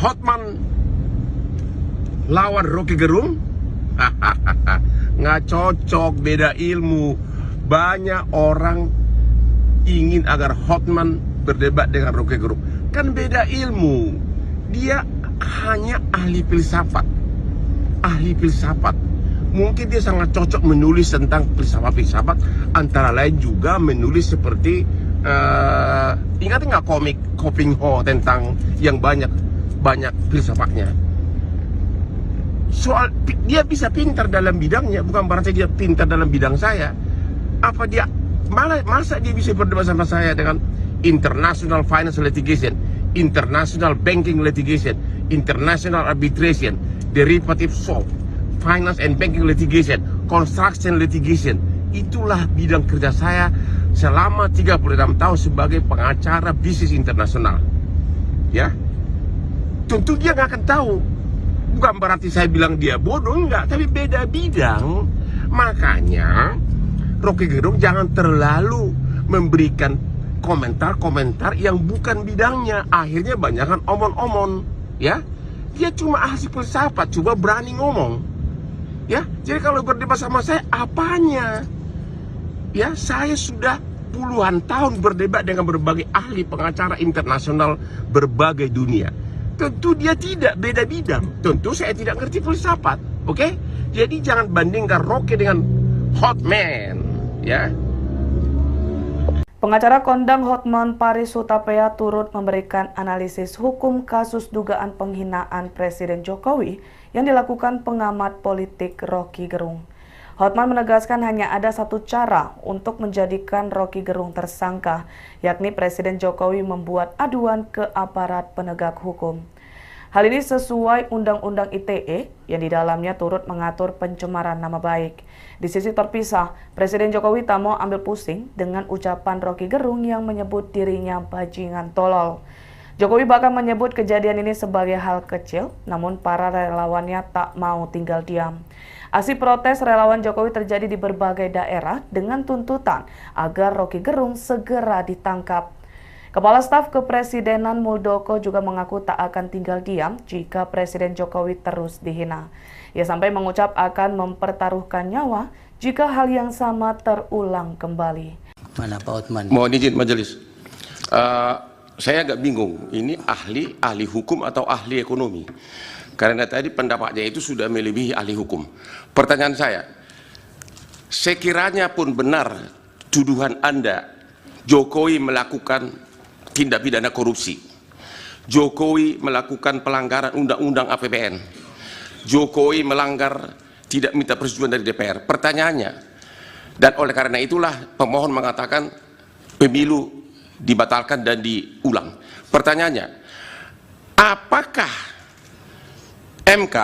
Hotman lawan Roky Gerung? Nggak cocok, beda ilmu. Banyak orang ingin agar Hotman berdebat dengan Roky Gerung. Kan beda ilmu. Dia hanya ahli filsafat. Ahli filsafat. Mungkin dia sangat cocok menulis tentang filsafat-filsafat. Antara lain juga menulis seperti ingat nggak komik Koping Ho tentang yang banyak filsafatnya. Soal dia bisa pintar dalam bidangnya, bukan berarti dia pintar dalam bidang saya. Apa dia masa dia bisa berdebat sama saya dengan international financial litigation, international banking litigation, international arbitration, derivative swap, finance and banking litigation, construction litigation. Itulah bidang kerja saya selama 36 tahun sebagai pengacara bisnis internasional. Ya, tentu dia nggak akan tahu. Bukan berarti saya bilang dia bodoh, enggak, tapi beda bidang. Makanya Roky Gerung jangan terlalu memberikan komentar-komentar yang bukan bidangnya. Akhirnya banyakkan omon-omon, ya. Dia cuma ahli filsafat, coba berani ngomong, ya. Jadi kalau berdebat sama saya, apanya? Ya, saya sudah puluhan tahun berdebat dengan berbagai ahli pengacara internasional berbagai dunia. Tentu dia tidak beda bidang. Tentu saya tidak ngerti filsafat, oke? Jadi jangan bandingkan Roky dengan Hotman, ya. Pengacara kondang Hotman Paris Hutapea turut memberikan analisis hukum kasus dugaan penghinaan Presiden Jokowi yang dilakukan pengamat politik Roky Gerung. Hotman menegaskan hanya ada satu cara untuk menjadikan Roky Gerung tersangka, yakni Presiden Jokowi membuat aduan ke aparat penegak hukum. Hal ini sesuai Undang-Undang ITE yang di dalamnya turut mengatur pencemaran nama baik. Di sisi terpisah, Presiden Jokowi tak mau ambil pusing dengan ucapan Roky Gerung yang menyebut dirinya bajingan tolol. Jokowi bahkan menyebut kejadian ini sebagai hal kecil, namun para relawannya tak mau tinggal diam. Aksi protes relawan Jokowi terjadi di berbagai daerah dengan tuntutan agar Roky Gerung segera ditangkap. Kepala Staf Kepresidenan Muldoko juga mengaku tak akan tinggal diam jika Presiden Jokowi terus dihina. Ia sampai mengucap akan mempertaruhkan nyawa jika hal yang sama terulang kembali. Mana Pak Hotman? Mohon izin majelis. Saya agak bingung, ini ahli hukum atau ahli ekonomi? Karena tadi pendapatnya itu sudah melebihi ahli hukum. Pertanyaan saya, sekiranya pun benar tuduhan Anda, Jokowi melakukan tindak pidana korupsi, Jokowi melakukan pelanggaran undang-undang APBN, Jokowi melanggar tidak minta persetujuan dari DPR. Pertanyaannya, dan oleh karena itulah pemohon mengatakan pemilu dibatalkan dan diulang. Pertanyaannya, apakah MK,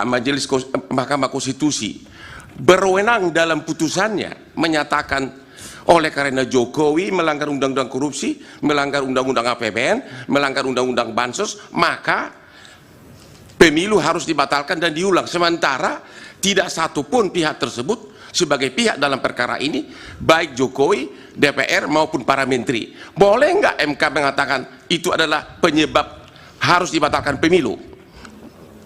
Mahkamah Konstitusi, berwenang dalam putusannya menyatakan oleh karena Jokowi melanggar undang-undang korupsi, melanggar undang-undang APBN, melanggar undang-undang Bansos, maka pemilu harus dibatalkan dan diulang. Sementara tidak satupun pihak tersebut sebagai pihak dalam perkara ini, baik Jokowi, DPR maupun para menteri. Boleh nggak MK mengatakan itu adalah penyebab harus dibatalkan pemilu?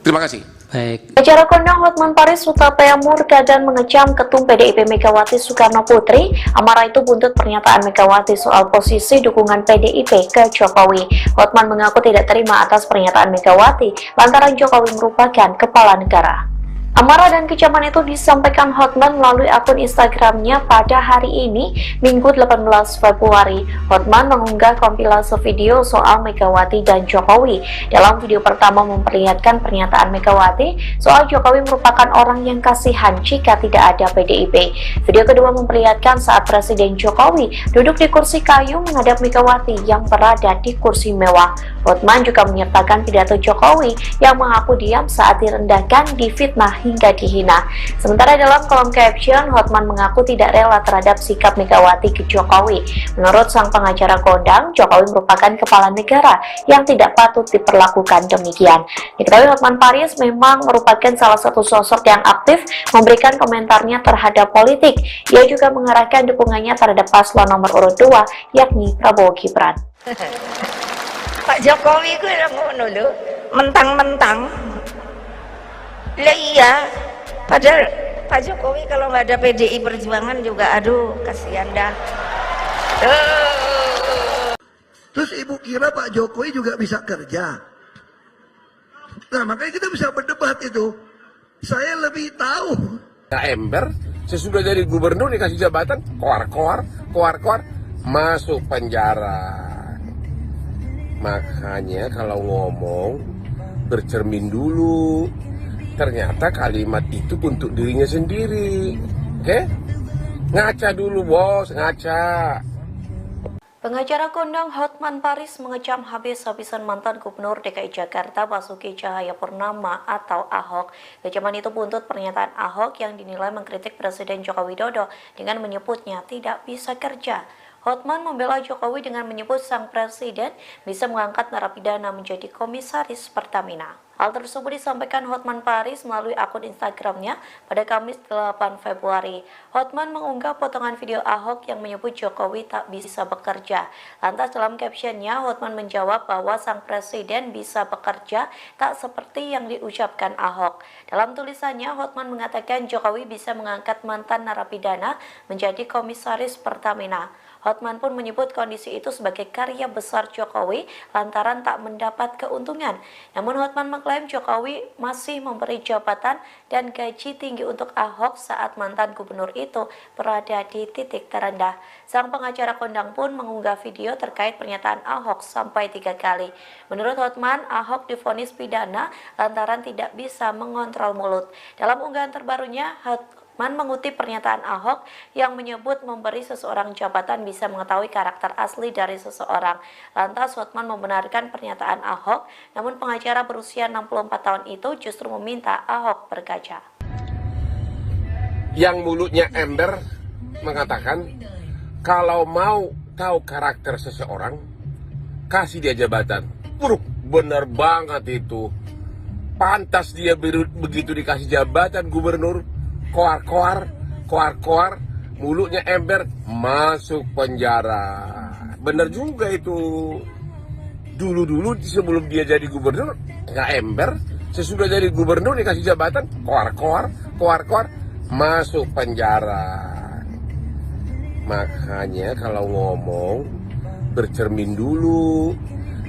Terima kasih. Baik. Acara kondang Hotman Paris Hutapea murka dan mengecam Ketum PDIP Megawati Soekarno Putri. Amarah itu buntut pernyataan Megawati soal posisi dukungan PDIP ke Jokowi. Hotman mengaku tidak terima atas pernyataan Megawati lantaran Jokowi merupakan kepala negara. Amarah dan kecaman itu disampaikan Hotman melalui akun Instagramnya pada hari ini, Minggu 18 Februari. Hotman mengunggah kompilasi video soal Megawati dan Jokowi. Dalam video pertama memperlihatkan pernyataan Megawati soal Jokowi merupakan orang yang kasihan jika tidak ada PDIP. Video kedua memperlihatkan saat Presiden Jokowi duduk di kursi kayu menghadap Megawati yang berada di kursi mewah. Hotman juga menyertakan pidato Jokowi yang mengaku diam saat direndahkan, difitnah hingga dihina. Sementara dalam kolom caption, Hotman mengaku tidak rela terhadap sikap Megawati ke Jokowi. Menurut sang pengacara kondang, Jokowi merupakan kepala negara yang tidak patut diperlakukan demikian. Diketahui Hotman Paris memang merupakan salah satu sosok yang aktif memberikan komentarnya terhadap politik. Ia juga mengarahkan dukungannya terhadap paslon nomor urut 2, yakni Prabowo Gibran. Pak Jokowi ku ngono lho, mentang-mentang. Lah iya, padahal Pak Jokowi kalau nggak ada PDI Perjuangan juga, aduh kasihan dah. Terus ibu kira Pak Jokowi juga bisa kerja? Nah makanya kita bisa berdebat itu. Saya lebih tahu. Ember sesudah jadi gubernur dikasih jabatan, koar, masuk penjara. Makanya kalau ngomong bercermin dulu. Ternyata kalimat itu untuk dirinya sendiri. Oke? Ngaca dulu bos, ngaca. Pengacara kondang Hotman Paris mengecam habis-habisan mantan Gubernur DKI Jakarta Basuki Cahayapurnama atau Ahok. Kecaman itu buntut pernyataan Ahok yang dinilai mengkritik Presiden Joko Widodo dengan menyebutnya tidak bisa kerja. Hotman membela Jokowi dengan menyebut sang presiden bisa mengangkat narapidana menjadi komisaris Pertamina. Hal tersebut disampaikan Hotman Paris melalui akun Instagramnya pada Kamis 8 Februari. Hotman mengunggah potongan video Ahok yang menyebut Jokowi tak bisa bekerja. Lantas dalam captionnya, Hotman menjawab bahwa sang presiden bisa bekerja tak seperti yang diucapkan Ahok. Dalam tulisannya, Hotman mengatakan Jokowi bisa mengangkat mantan narapidana menjadi komisaris Pertamina. Hotman pun menyebut kondisi itu sebagai karya besar Jokowi lantaran tak mendapat keuntungan. Namun Hotman mengklaim Jokowi masih memberi jabatan dan gaji tinggi untuk Ahok saat mantan gubernur itu berada di titik terendah. Sang pengacara kondang pun mengunggah video terkait pernyataan Ahok sampai 3 kali. Menurut Hotman, Ahok divonis pidana lantaran tidak bisa mengontrol mulut. Dalam unggahan terbarunya, Hotman mengutip pernyataan Ahok yang menyebut memberi seseorang jabatan bisa mengetahui karakter asli dari seseorang. Lantas Hotman membenarkan pernyataan Ahok, namun pengacara berusia 64 tahun itu justru meminta Ahok berkaca. Yang mulutnya ember mengatakan, kalau mau tahu karakter seseorang, kasih dia jabatan. Bener banget itu. Pantas dia begitu dikasih jabatan gubernur, koar, mulutnya ember, masuk penjara. Bener juga itu. Dulu sebelum dia jadi gubernur nggak ember, sesudah jadi gubernur dikasih jabatan, koar, masuk penjara. Makanya kalau ngomong bercermin dulu.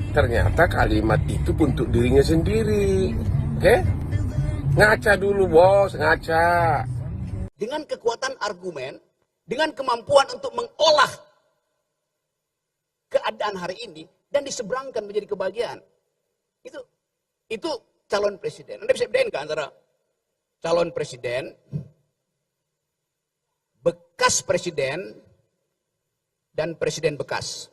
Ternyata kalimat itu untuk dirinya sendiri. Oke? Ngaca dulu bos, ngaca. Dengan kekuatan argumen, dengan kemampuan untuk mengolah keadaan hari ini dan diseberangkan menjadi kebahagiaan. Itu calon presiden. Anda bisa bedain kan antara calon presiden, bekas presiden, dan presiden bekas.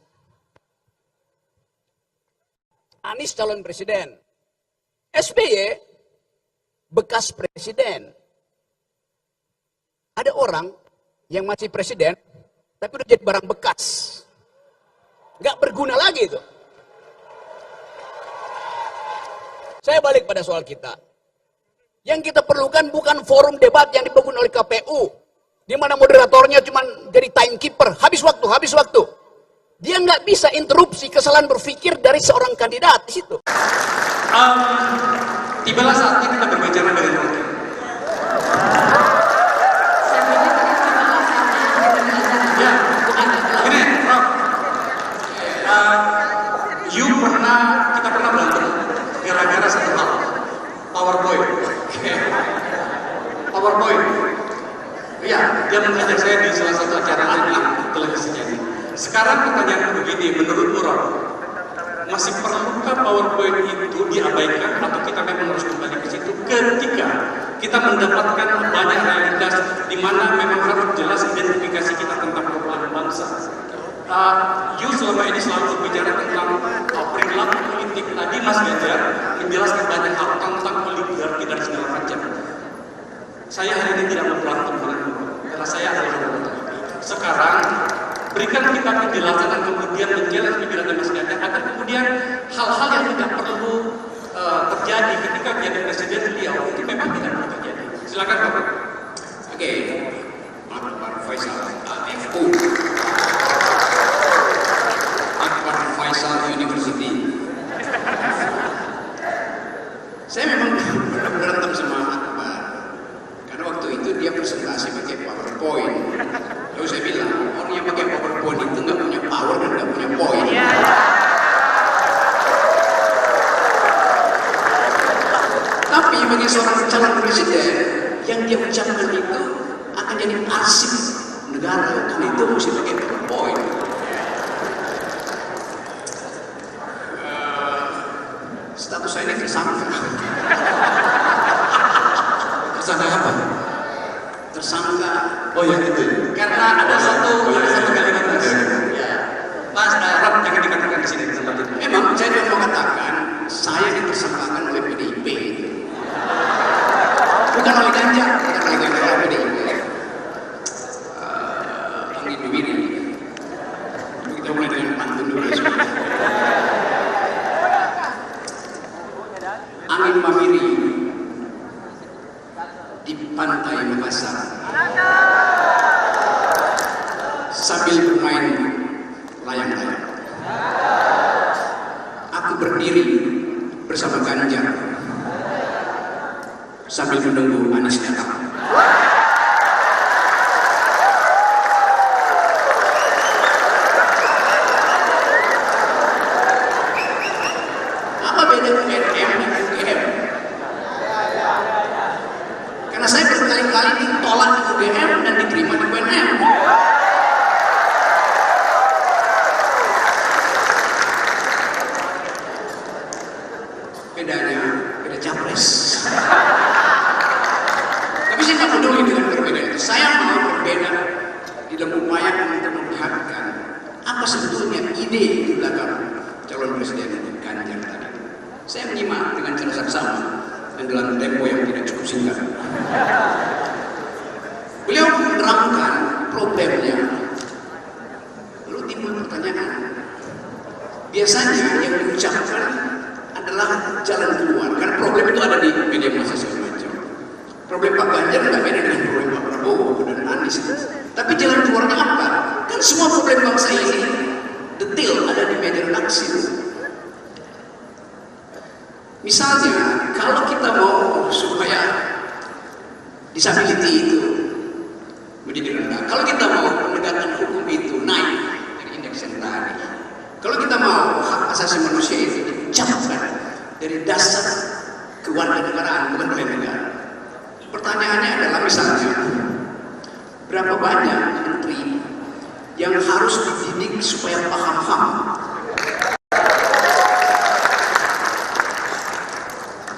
Anies calon presiden, SBY bekas presiden. Ada orang yang masih presiden, tapi udah jadi barang bekas. Nggak berguna lagi itu. Saya balik pada soal kita. Yang kita perlukan bukan forum debat yang dibangun oleh KPU, di mana moderatornya cuma jadi timekeeper, habis waktu. Dia nggak bisa interupsi kesalahan berpikir dari seorang kandidat di situ. Tibalah saatnya kita berbicara dengan Rocky. Saya pikir tadi tibalah saatnya kita berbicara. Ya, Bukan gini, Rock. Kita pernah berantem gara-gara satu hal, PowerPoint. PowerPoint. Iya, dia mengajak saya di salah satu acara televisinya ini. Sekarang pertanyaan begini, menurut Rock, masih perlukah PowerPoint itu diabaikan atau kita memang harus kembali ke situ ketika kita mendapatkan banyak realitas di mana memang harus jelas identifikasi kita tentang perubahan bangsa. You selama ini selalu berbicara tentang perilaku politik. Tadi Mas Ganjar menjelaskan banyak hal tentang oligarki dan segala macam. Saya hari ini tidak mau berantem dengan karena saya adalah orang. Sekarang berikan kita penjelasan dan kemudian menjelaskan pikiran Mas Ganjar agar kemudian hal-hal yang tidak perlu terjadi ketika menjadi presiden beliau itu memang tidak perlu terjadi. Silakan Pak. Oke, Akbar Faisal, AFU, Akbar Faisal University. Saya memang berantem sama Akbar karena waktu itu dia presentasi pakai PowerPoint. Lalu saya bilang, orang yang pakai PowerPoint itu nggak punya power dan nggak punya poin. Tapi bagi seorang calon presiden, yang dia ucapkan itu akan jadi arsip negara, kan itu mesti pakai PowerPoint. Status saya ini tersangka. Tersangka apa? Tersangka. Oh ya itu. Karena ada satu kalimat Mas. Ya, Mas Rob jangan dikatakan di sini. Memang saya juga mau katakan saya ditersangkakan oleh PDIP, bukan oleh Ganjar, oleh PDIP. Angin Mamiri. Kita mulai dengan pantun dulu. Angin Mamiri di pantai Makassar. Sambil bermain layang-layang, aku berdiri bersama Ganjar sambil menunggu Anies datang. Apa beda UNM dan UGM? Karena saya berkali-kali ditolak di UGM dan diterima di UNM. Beda capres. Tapi saya tidak peduli dengan perbedaan itu. Saya mau berbeda di dalam upaya untuk memperlihatkan apa sebetulnya ide di belakang calon presiden Ganjar tadi. Saya menyimak dengan cara saksama dan dalam tempo yang tidak cukup singkat. Beliau menerangkan problemnya. Lalu timbul pertanyaan. Biasanya yang diucapkan adalah jalan keluar. Karena problem itu ada di media massa segala macam. Problem Pak Ganjar tidak beda dengan problem Pak Prabowo dan Anies. Tapi jalan keluarnya apa? Kan semua problem bangsa ini detail ada di media redaksi. Misalnya, kalau kita mau supaya disability itu menjadi rendah, kalau kita mau penegakan hukum itu naik dari indeks yang tadi, kalau kita mau hak asasi manusia itu diucapkan dari dasar kewarganegaraan bukan oleh negara. Pertanyaannya adalah misalnya berapa banyak menteri yang harus dididik supaya paham HAM?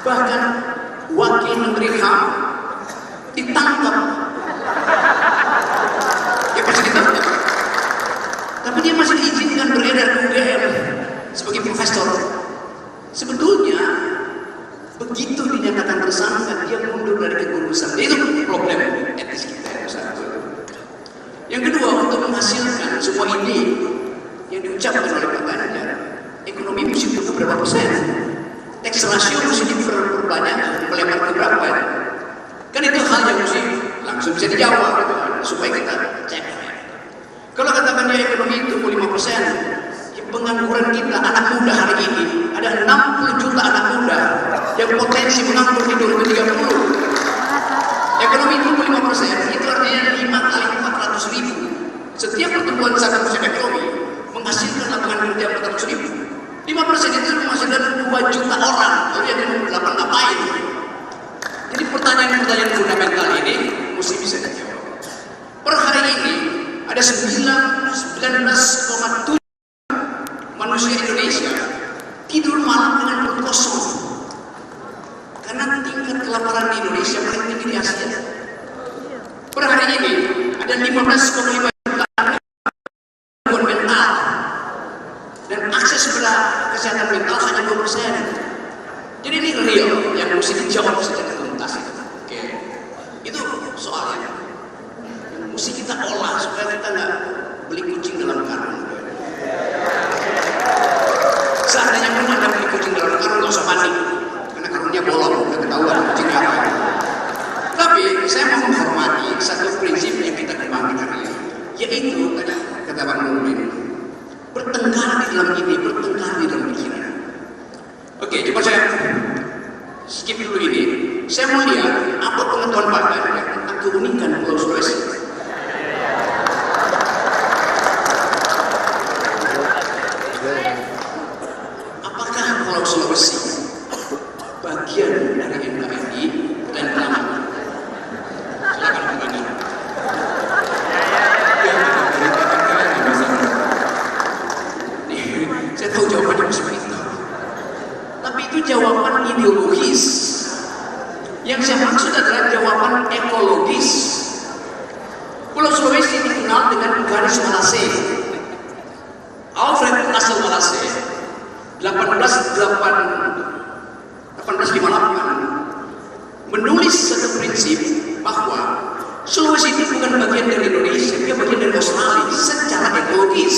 Bahkan wakil menteri HAM ditangkap. Ya pasti ditangkap. Tapi dia masih diizinkan beredar ke UGM sebagai profesor. Sebetulnya begitu dinyatakan tersangka dia mundur dari kegurusan. Itu problem etis kita yang satu. Yang kedua, untuk menghasilkan semua ide yang diucapkan oleh Pak Ganjar, ekonomi mesti tumbuh berapa persen? Tax ratio mesti diperbanyak, melebar ke berapa? Kan itu hal yang mesti langsung bisa dijawab supaya kita cek. Kalau katakan dia ekonomi tumbuh 5%, pengangguran kita anak muda hari ini ada 60 juta anak muda yang potensi menganggur di 2030. Ekonomi tumbuh 5%, itu artinya 5 kali 400.000. Setiap pertumbuhan 1% ekonomi menghasilkan lapangan kerja 400.000. 5% itu menghasilkan 2 juta orang. Lalu yang 58 ngapain? Jadi pertanyaan-pertanyaan fundamental ini mesti bisa dijawab. Per hari ini ada 19,7 manusia Indonesia tidur malam dengan perut kosong. Karena tingkat kelaparan di Indonesia paling tinggi di Asia. Per hari ini ada 15,5 juta gangguan mental dan akses pada kesehatan mental hanya 2%. Jadi ini real yang mesti dijawab secara tuntas. Oke, itu soalnya yang mesti kita olah supaya kita nggak beli kucing dalam karung. Seandainya pun Anda beli kucing dalam karung, nggak usah panik. Karungnya bolong, udah ketahuan kucingnya apa. Tapi saya mau menghormati satu prinsip yang kita kembangkan ini, yaitu tadi kata Bang Nurdin, bertengkar di dalam ini, bertengkar di dalam pikiran. Oke, coba saya skip dulu ini. Saya mau lihat apa pengetahuan Pak Ganjar tentang keunikan Pulau Sulawesi. Apakah Pulau Sulawesi bagian dari NKRI dan Kalimantan? Silakan Pak Ganjar. Saya tahu jawabannya seperti itu. Tapi itu jawaban ideologis. Yang saya maksud adalah jawaban ekologis. Pulau Sulawesi dikenal dengan garis Walase. Alfred Russel Wallace 1858 menulis satu prinsip bahwa Sulawesi itu bukan bagian dari Indonesia, dia bagian dari Australia secara ekologis.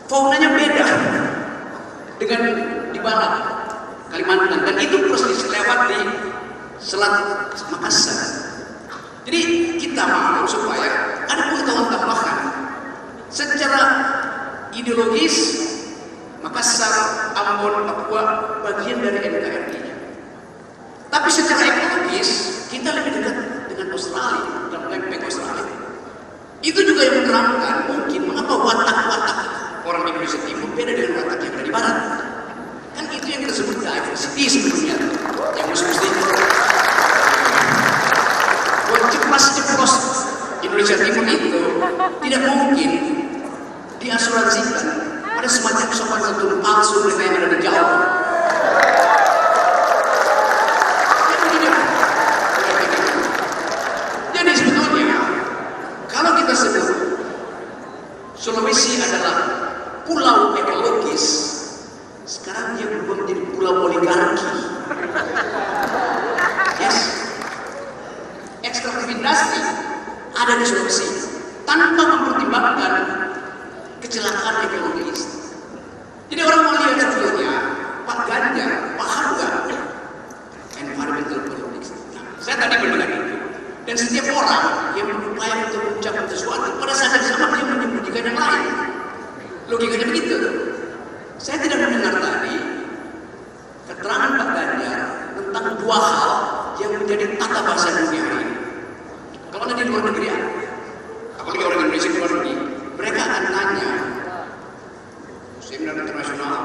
Faunanya beda dengan di barat Kalimantan, dan itu persis lewat di Selat Makassar. Jadi kita mau supaya ada pengetahuan tambahan secara ideologis. Makassar, Ambon, Papua bagian dari NKRI. Tapi secara ekologis kita lebih dekat dengan Australia, dalam lempeng Australia. Itu juga yang menerangkan mungkin mengapa watak-watak orang Indonesia Timur beda dengan watak yang dari Barat. Kan itu yang kita sebut diversity sebelumnya, yang mesti ceplos Indonesia Timur itu tidak mungkin diasuransikan ada semacam sopan santun palsu mereka yang ada di Jawa. Jadi sebetulnya kalau kita sebut Sulawesi adalah pulau ekologis, sekarang dia berubah menjadi pulau oligarki. Yes, ekstraktif industri ada di Sulawesi tanpa mempertimbangkan kecelakaan ekologis. Jadi orang mau lihat sebetulnya Pak Ganjar paham nggak environmental politics? Nah, saya tadi mendengar itu, dan setiap orang yang berupaya untuk mengucapkan sesuatu pada saat yang sama dia menyembunyikan yang lain. Logikanya begitu. Saya tidak mendengar tadi keterangan Pak Ganjar tentang dua hal yang menjadi tata bahasa dunia ini. Kalau nanti di luar negeri, apalagi orang Indonesia di luar negeri, mereka akan tanya seminar internasional.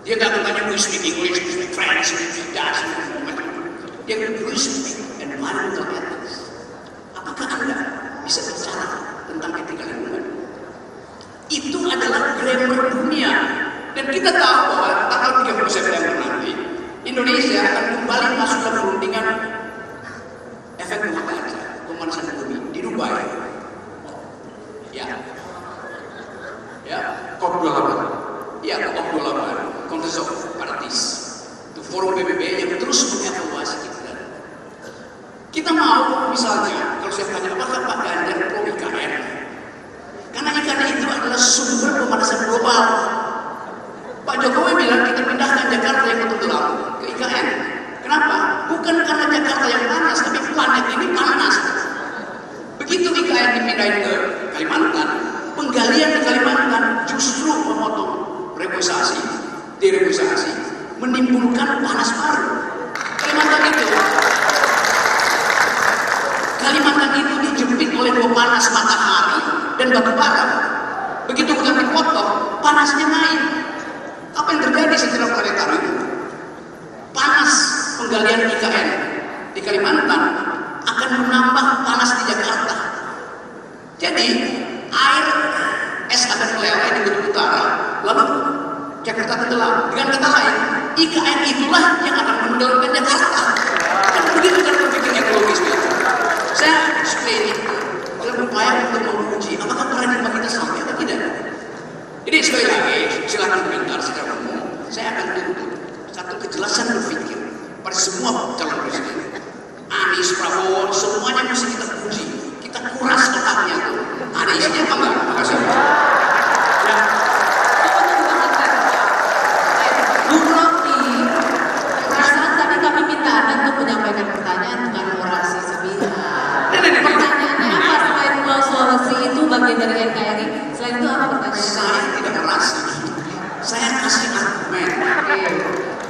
Dia nggak akan tanya, we speak English, we speak French, we speak Dutch, dia akan we speak environmental ethics. Apakah Anda bisa bicara tentang etika lingkungan? Itu adalah grammar dunia. Dan kita tahu bahwa tanggal 30 September nanti Indonesia akan kembali masuk ke perundingan efek rumah kaca pemanasan bumi di Dubai. Ya, COP28. Ya, COP28, Conference of Parties. Itu forum PBB yang terus mengevaluasi kita. Kita mau misalnya, kalau saya tanya apakah Pak Ganjar pro IKN? Karena IKN itu adalah sumber pemanasan global. Pak Jokowi bilang kita pindahkan Jakarta yang tenggelam ke IKN. Kenapa? Bukan karena Jakarta yang panas, tapi planet ini panas. Begitu IKN dipindahin ke Kalimantan, penggalian di Kalimantan justru memotong deforestation, menimbulkan panas baru. Kalimantan itu dijepit oleh dua panas matahari dan batu bara. Begitu hutan dipotong, panasnya naik. Apa yang terjadi setelah planetari itu? Panas penggalian IKN di Kalimantan akan menambah panas di Jakarta. Jadi air es akan meleleh di kutub utara, lalu Jakarta tenggelam. Dengan kata lain, IKN itulah yang akan menenggelamkan Jakarta. Kan begitu kan berpikir ekologis ya. Saya explain itu dalam upaya untuk menguji apakah paradigma kita sampai atau tidak. Jadi sekali lagi, silakan komentar secara umum. Saya akan tuntut satu kejelasan berpikir pada semua calon presiden. Anies, Prabowo, semuanya mesti kita uji. Kita kuras otaknya tuh. Ada isinya apa enggak? Terima kasih. Bung Rocky, perasaan tadi kami minta Anda untuk menyampaikan pertanyaan dengan orasi sebidang. Pertanyaannya apa selain Pulau Sulawesi itu bagian dari NKRI? Selain itu apa pertanyaan? Saya tidak merasa. Saya kasih argumen.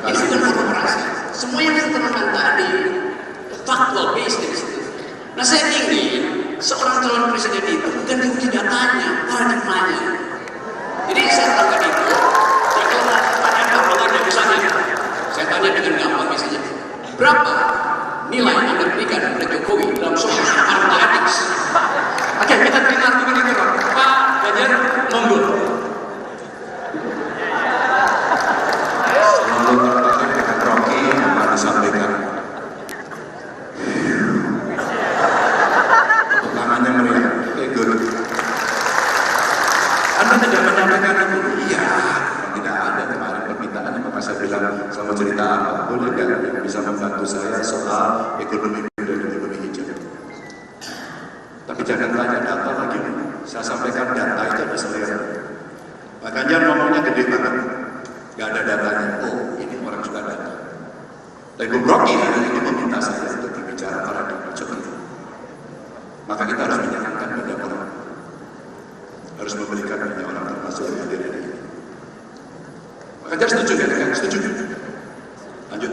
Ini bukan merasa. Semua yang saya terangkan tadi factual based dari situ. Nah, saya ingin seorang calon presiden itu bukan diuji datanya, paradigmanya. Jadi saya terangkan itu. Ya kalau pertanyaan gampang misalnya, saya tanya dengan gampang misalnya, berapa nilai yang Anda berikan kepada Jokowi dalam soal analytics? Oke, kita terima argumen itu, Pak Ganjar, monggo. Rocky dapat disampaikan. Tangannya meriah. Good. Anda tidak menyampaikan itu? Iya. Tidak ada kemarin permintaannya, maka saya bilang sama cerita apa? Boleh nggak yang bisa membantu saya soal ekonomi muda dan ekonomi hijau? Tapi jangan tanya data lagi. Saya sampaikan data itu ada selera. Pak Ganjar ngomongnya gede banget. Nggak ada datanya. Oh, ini orang suka data. Tapi Bung Rocky hari ini meminta saya untuk berbicara paradigma Jokowi. Maka kita harus menyenangkan banyak orang. Harus memberikan banyak orang termasuk yang hadir hari ini. Pak Ganjar setuju nggak? Setuju. Lanjut.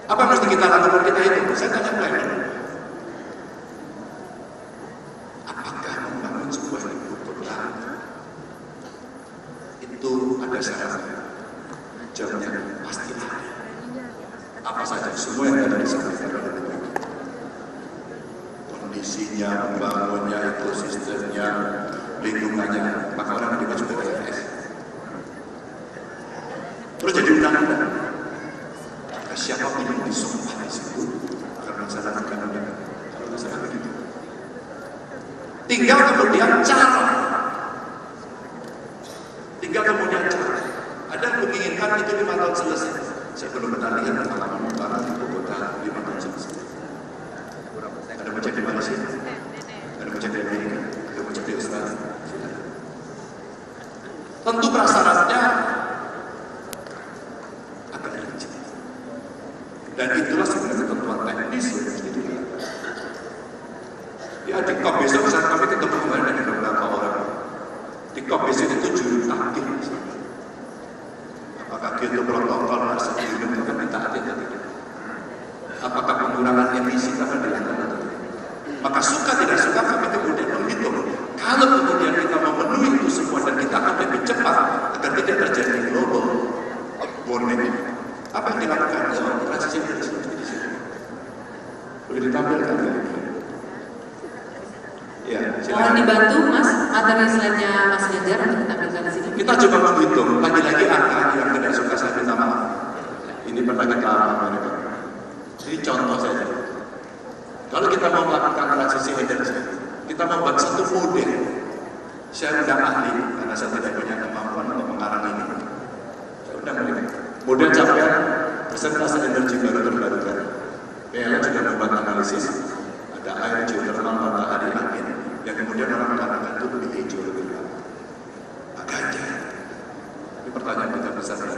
Apa yang mesti kita lakukan kita itu? Saya tanya plan. Apakah membangun sebuah ibu kota itu ada syaratnya? Jawabnya pasti ada. Apa saja? Semua yang ada disampaikan oleh Bung. Kondisinya, pembangunnya, ekosistemnya, lingkungannya, maka orang juga juga TFS. Terus jadi undang-undang. Maka siapapun yang disumpah di situ akan melaksanakan undang-undang. Kalau misalnya begitu. Tinggal kemudian cara. Ada yang menginginkan itu 5 tahun selesai. Saya belum pernah lihat pengalaman membangun ibu kota 5 tahun selesai. Ada macam di Malaysia, ada macam di Amerika, ada macam di Australia. Tentu prasyaratnya akan rinci. Dan itulah sebenarnya ketentuan teknis yang mesti dilihat. Ya di COP besok saat kami ketemu kemarin dengan beberapa orang. Di COP besok itu juru takdir. Apakah itu protokol masa hidup akan ditaati atau tidak? Apakah pengurangan emisi akan dilakukan atau tidak? Maka suka tidak suka kami kemudian menghitung. Kalau kemudian kita memenuhi itu semua dan kita akan lebih cepat agar tidak terjadi global warming, apa yang dilakukan? Transisi dari sini di sini. Boleh ditampilkan ya? Ya, Mohon dibantu Mas, materi slide-nya Mas Ganjar untuk ditampilkan di sini. kita coba menghitung, lagi-lagi angka yang tidak suka saya minta maaf. Ini pernah kita alami. Ini contoh saja. Kalau kita mau melakukan transisi energi, kita membuat satu model. Saya undang ahli, karena saya tidak punya kemampuan untuk mengarang ini. Saya undang mereka. Model capaian persentase energi baru terbarukan. PLN juga membuat analisis. Ada air, geothermal, matahari, angin. Yang kemudian orang mengatakan itu lebih hijau, lebih gelap. Pak Ganjar. Ini pertanyaan kita besar dan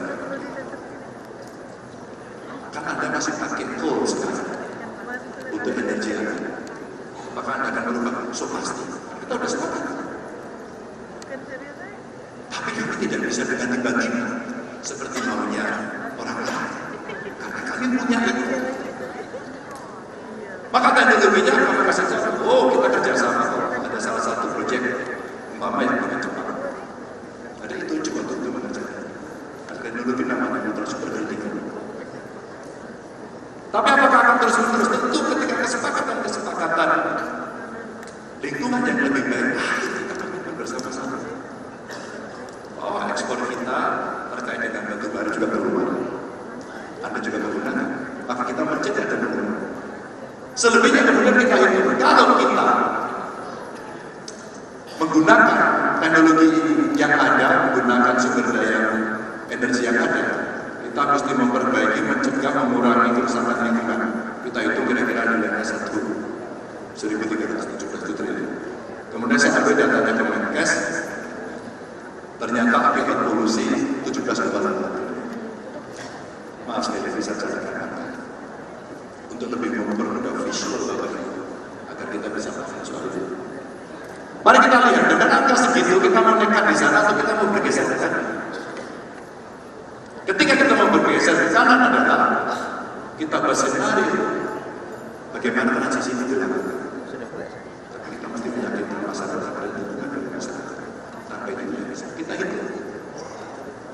kan Anda masih pakai coal sekarang untuk energi angin. Apakah Anda akan merubah? So pasti. Kita sudah sepakat. Tapi kami tidak bisa dengan tiba-tiba seperti maunya saking punya itu. Maka teknologinya apa saja? Oh, kita kerjasama. Ada salah satu proyek umpama yang paling cepat. Ada itu coba untuk mengerjakan. Ada teknologi namanya motor super vertical. Tapi apakah akan terus-menerus? Tentu ketika kesepakatan lingkungan yang lebih baik, kita komitmen bersama-sama. Bahwa ekspor kita terkait dengan batu bara juga keluar. Anda juga menggunakan, maka kita mencegah dan menggunakan. Selebihnya kemudian kita hitung, kalau kita menggunakan teknologi yang ada, menggunakan sumber daya energi yang ada, kita mesti memperbaiki, mencegah, mengurangi kerusakan lingkungan. Kita hitung kira-kira nilainya 1.317 triliun. Kemudian saya ambil datanya Kemenkes, ternyata akibat polusi 17,8 triliun. Maaf sekali bisa carikan untuk lebih mempermudah visual Bapak Ibu, agar kita bisa paham soal itu. Mari kita lihat dengan angka segitu kita mau nekat di sana atau kita mau bergeser ke sana. Ketika kita mau bergeser ke sana adalah kita bersenario bagaimana transisi itu dilakukan. Tapi kita mesti meyakinkan masyarakat dan hubungan dengan masyarakat sampai itu bisa kita hitung.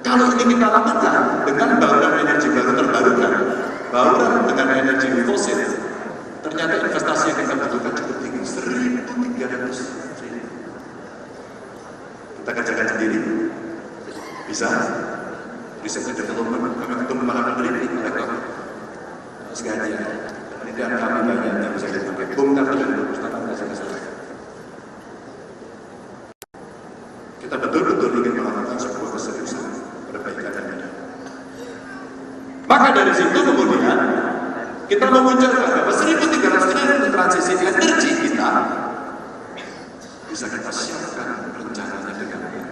Kalau ini kita lakukan dengan bauran energi baru terbarukan, bauran dengan energi fosil, ternyata investasi yang kita butuhkan cukup tinggi, 1.300 triliun. Kita kerjakan sendiri, bisa. Research and development, kami ketemu malah peneliti, mereka sengaja. Penelitian kami banyak yang bisa dipakai. Bongkar dengan perpustakaan kasih kesalahan. Kita betul-betul ingin melakukan sebuah keseriusan perbaikan energi. Maka dari situ kemudian kita memunculkan bahwa 1.300 triliun transisi energi kita bisa kita siapkan rencananya dengan baik.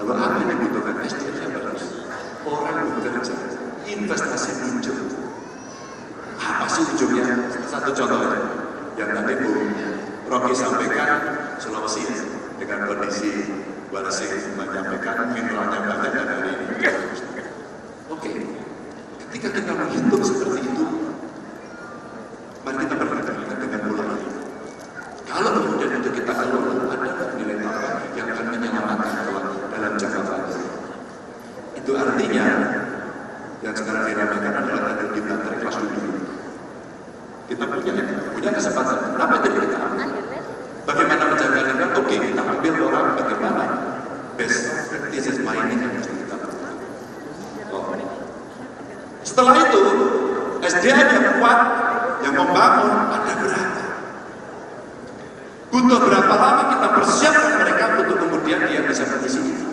Lalu apa yang dibutuhkan? SDM yang bagus, orang bekerja, investasi muncul. Apa sih ujungnya? Satu contoh aja yang tadi Bu Rocky sampaikan, Sulawesi dengan kondisi Walsing menyampaikan mineralnya banyak dan hari ini. Oke, ketika kita menghitung seperti itu, mari kita berkaitan dengan pola ini. Kalau kemudian itu kita kelola, ada nilai tambah yang akan menyelamatkan dalam jangka panjang. Itu artinya yang sekarang diramaikan adalah teknologi baterai kelas dunia. Kita punya kesempatan. Kenapa tidak kita ambil? Bagaimana menjaga lingkungan? Oke, kita ambil orang bagaimana best practices mining yang harus kita lakukan. Setelah itu, SDM yang kuat, yang membangun, ada berapa? Butuh berapa lama kita persiapkan mereka untuk kemudian dia bisa mengisi itu.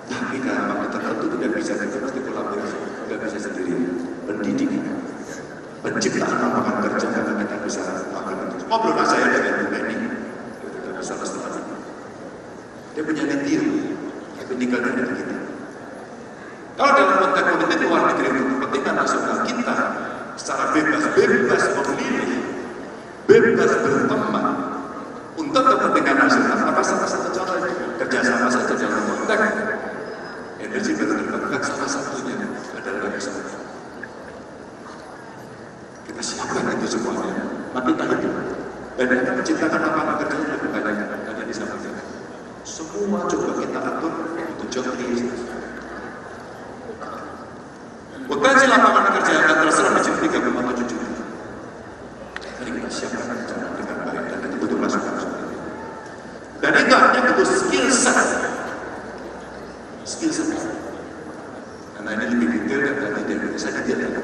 Tapi karena waktu tertentu tidak bisa, kita mesti kolaborasi, tidak bisa sendiri. Pendidikan, penciptaan lapangan kerja karena kita bisa melakukan itu. Ngobrol saya dengan Bu Benny, kita bisa lestari. Dia punya lithium, tapi nikelnya dari kita. Kalau dalam konteks politik luar negeri untuk kepentingan nasional kita secara bebas memilih, bebas berteman untuk kepentingan nasional, maka salah satu contoh kerjasama saja dalam konteks energi baru terbarukan salah satunya adalah kesehatan. Kita siapkan itu semuanya, maka kita hidup dan kita menciptakan lapangan kerja yang lebih banyak tadi disampaikan. Semua coba kita atur untuk job creation. Potensi lapangan kerja akan terserap menjadi 3,7 juta. Jadi kita siapkan rencana dengan baik dan itu butuh masukan. Dan itu artinya butuh skill set. Karena ini lebih detail dan tadi dia bisa detail.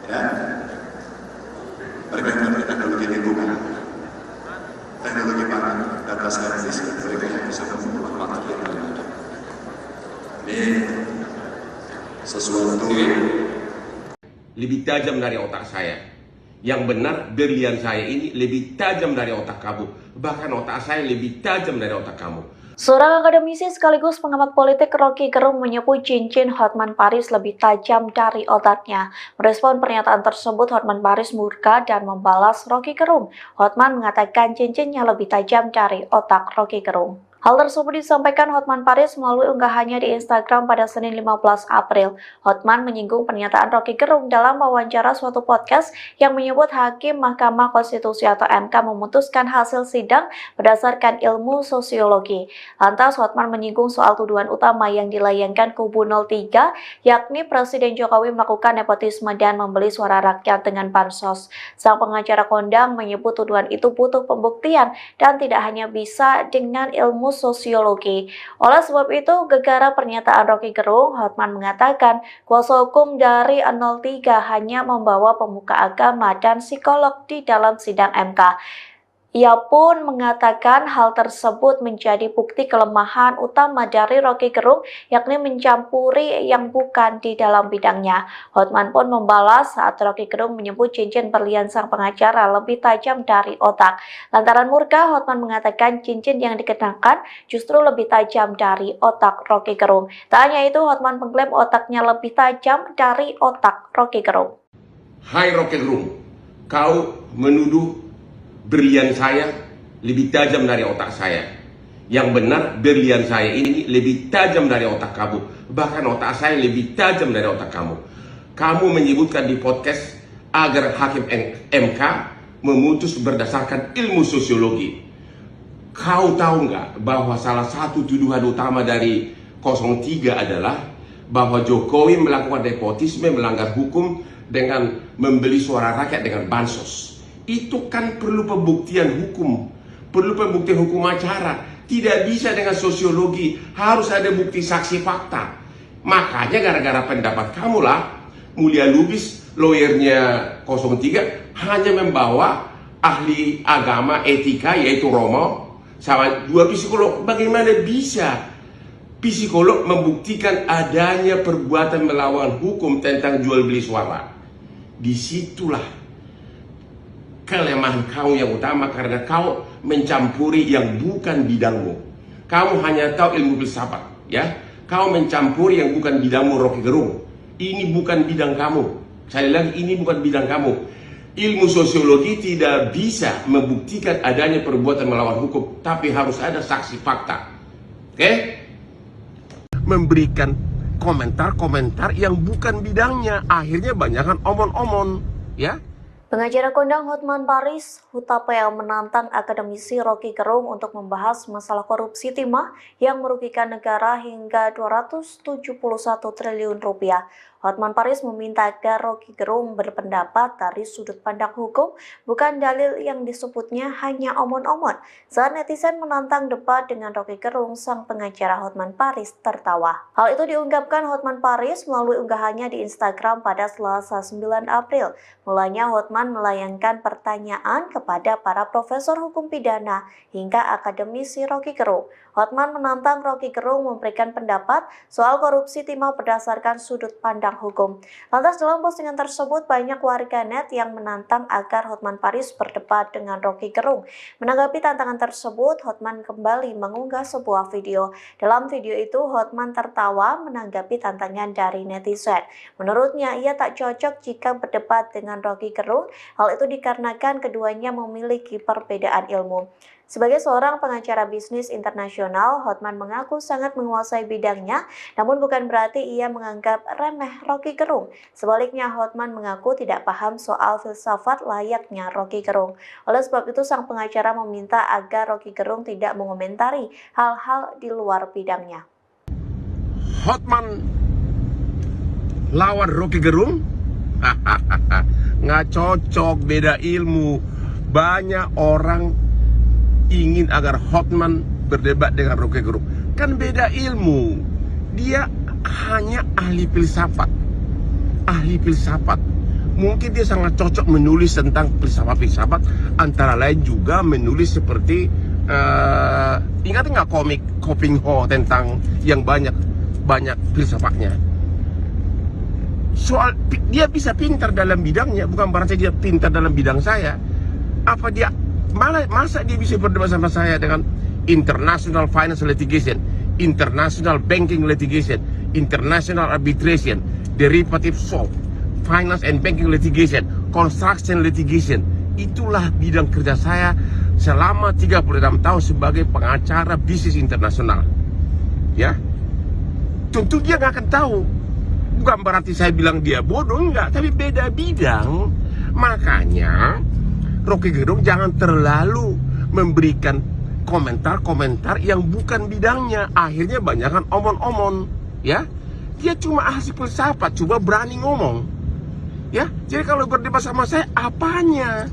Ya, mereka yang mengerti teknologi lingkungan, teknologi pangan, data saintis, dan mereka yang bisa mengolah material yang ada. Ini sesuatu lebih tajam dari otak saya. Yang benar, berlian saya ini lebih tajam dari otak kamu. Bahkan otak saya lebih tajam dari otak kamu. Seorang akademisi sekaligus pengamat politik Rocky Gerung menyebut cincin Hotman Paris lebih tajam dari otaknya. Merespon pernyataan tersebut, Hotman Paris murka dan membalas Rocky Gerung. Hotman mengatakan cincinnya lebih tajam dari otak Rocky Gerung. Hal tersebut disampaikan Hotman Paris melalui unggahannya di Instagram pada Senin 15 April. Hotman menyinggung pernyataan Roky Gerung dalam wawancara suatu podcast yang menyebut Hakim Mahkamah Konstitusi atau MK memutuskan hasil sidang berdasarkan ilmu sosiologi. Lantas Hotman menyinggung soal tuduhan utama yang dilayangkan kubu 03, yakni Presiden Jokowi melakukan nepotisme dan membeli suara rakyat dengan bansos. Sang pengacara kondang menyebut tuduhan itu butuh pembuktian dan tidak hanya bisa dengan ilmu sosiologi. Oleh sebab itu, gegara pernyataan Roky Gerung, Hotman mengatakan kuasa hukum dari 03 hanya membawa pemuka agama dan psikolog di dalam sidang MK. Ia pun mengatakan hal tersebut menjadi bukti kelemahan utama dari Roky Gerung, yakni mencampuri yang bukan di dalam bidangnya. Hotman pun membalas saat Roky Gerung menyebut cincin berlian sang pengacara lebih tajam dari otak. Lantaran murka, Hotman mengatakan cincin yang dikenakan justru lebih tajam dari otak Roky Gerung. Tak hanya itu, Hotman mengklaim otaknya lebih tajam dari otak Roky Gerung. Hai Roky Gerung, kau menuduh berlian saya lebih tajam dari otak saya. Yang benar, berlian saya ini lebih tajam dari otak kamu. Bahkan otak saya lebih tajam dari otak kamu. Kamu menyebutkan di podcast agar Hakim MK memutus berdasarkan ilmu sosiologi. Kau tahu nggak bahwa salah satu tuduhan utama dari 03 adalah bahwa Jokowi melakukan nepotisme, melanggar hukum dengan membeli suara rakyat dengan bansos. Itu kan perlu pembuktian hukum, perlu pembuktian hukum acara. Tidak bisa dengan sosiologi, harus ada bukti saksi fakta. Makanya gara-gara pendapat kamulah, Mulia Lubis, lawyernya 03, hanya membawa ahli agama etika yaitu Romo, sama 2 psikolog. Bagaimana bisa psikolog membuktikan adanya perbuatan melawan hukum tentang jual beli suara? Disitulah kelemahan kau yang utama, karena kau mencampuri yang bukan bidangmu. Kamu hanya tahu ilmu filsafat, ya. Kau mencampuri yang bukan bidangmu, Roky Gerung. Ini bukan bidang kamu. Sekali lagi, ini bukan bidang kamu. Ilmu sosiologi tidak bisa membuktikan adanya perbuatan melawan hukum, tapi harus ada saksi fakta. Oke? Memberikan komentar-komentar yang bukan bidangnya, akhirnya banyakkan omon-omon, ya. Pengacara kondang Hotman Paris Hutapea menantang akademisi Roky Gerung untuk membahas masalah korupsi timah yang merugikan negara hingga 271 triliun rupiah. Hotman Paris meminta agar Roky Gerung berpendapat dari sudut pandang hukum, bukan dalil yang disebutnya hanya omon-omon. Saat netizen menantang debat dengan Roky Gerung, sang pengacara Hotman Paris tertawa. Hal itu diungkapkan Hotman Paris melalui unggahannya di Instagram pada Selasa 9 April. Mulanya Hotman melayangkan pertanyaan kepada para profesor hukum pidana hingga akademisi Roky Gerung. Hotman menantang Roky Gerung memberikan pendapat soal korupsi timah berdasarkan sudut pandang hukum. Lantas dalam postingan tersebut banyak warganet yang menantang agar Hotman Paris berdebat dengan Roky Gerung. Menanggapi tantangan tersebut, Hotman kembali mengunggah sebuah video. Dalam video itu, Hotman tertawa menanggapi tantangan dari netizen. Menurutnya, ia tak cocok jika berdebat dengan Roky Gerung. Hal itu dikarenakan keduanya memiliki perbedaan ilmu. Sebagai seorang pengacara bisnis internasional, Hotman mengaku sangat menguasai bidangnya, namun bukan berarti ia menganggap remeh Roky Gerung. Sebaliknya, Hotman mengaku tidak paham soal filsafat layaknya Roky Gerung. Oleh sebab itu, sang pengacara meminta agar Roky Gerung tidak mengomentari hal-hal di luar bidangnya. Hotman lawan Roky Gerung? Nggak cocok, beda ilmu. Banyak orang ingin agar Hotman berdebat dengan Roky Gerung. Kan beda ilmu. Dia hanya ahli filsafat. Ahli filsafat. Mungkin dia sangat cocok menulis tentang filsafat-filsafat. Antara lain juga menulis seperti ingat nggak komik Koping Ho tentang yang banyak filsafatnya. Soal dia bisa pintar dalam bidangnya, bukan berarti dia pintar dalam bidang saya. Apa dia masa dia bisa berdebat sama saya dengan international finance litigation, international banking litigation, international arbitration, derivative swap, finance and banking litigation, construction litigation. Itulah bidang kerja saya. selama 36 tahun sebagai pengacara bisnis internasional. Ya, tentu dia nggak akan tahu. Bukan berarti saya bilang dia bodoh, enggak, tapi beda bidang. Makanya Rocky Gerung jangan terlalu memberikan komentar-komentar yang bukan bidangnya. Akhirnya banyakkan omon-omon, ya. Dia cuma ahli filsafat, coba berani ngomong. Ya, jadi kalau berdebat sama saya, apanya?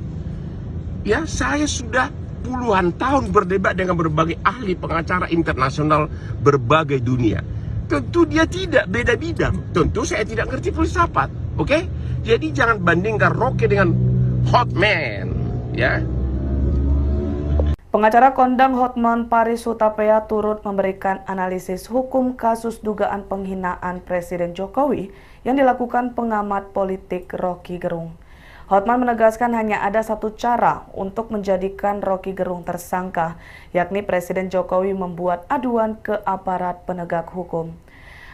Ya, saya sudah puluhan tahun berdebat dengan berbagai ahli pengacara internasional berbagai dunia. Tentu dia tidak beda bidang. Tentu saya tidak ngerti filsafat, oke? Jadi jangan bandingkan Rocky dengan Hotman, ya. Pengacara kondang Hotman Paris Hutapea turut memberikan analisis hukum kasus dugaan penghinaan Presiden Jokowi yang dilakukan pengamat politik Rocky Gerung. Hotman menegaskan hanya ada satu cara untuk menjadikan Rocky Gerung tersangka, yakni Presiden Jokowi membuat aduan ke aparat penegak hukum.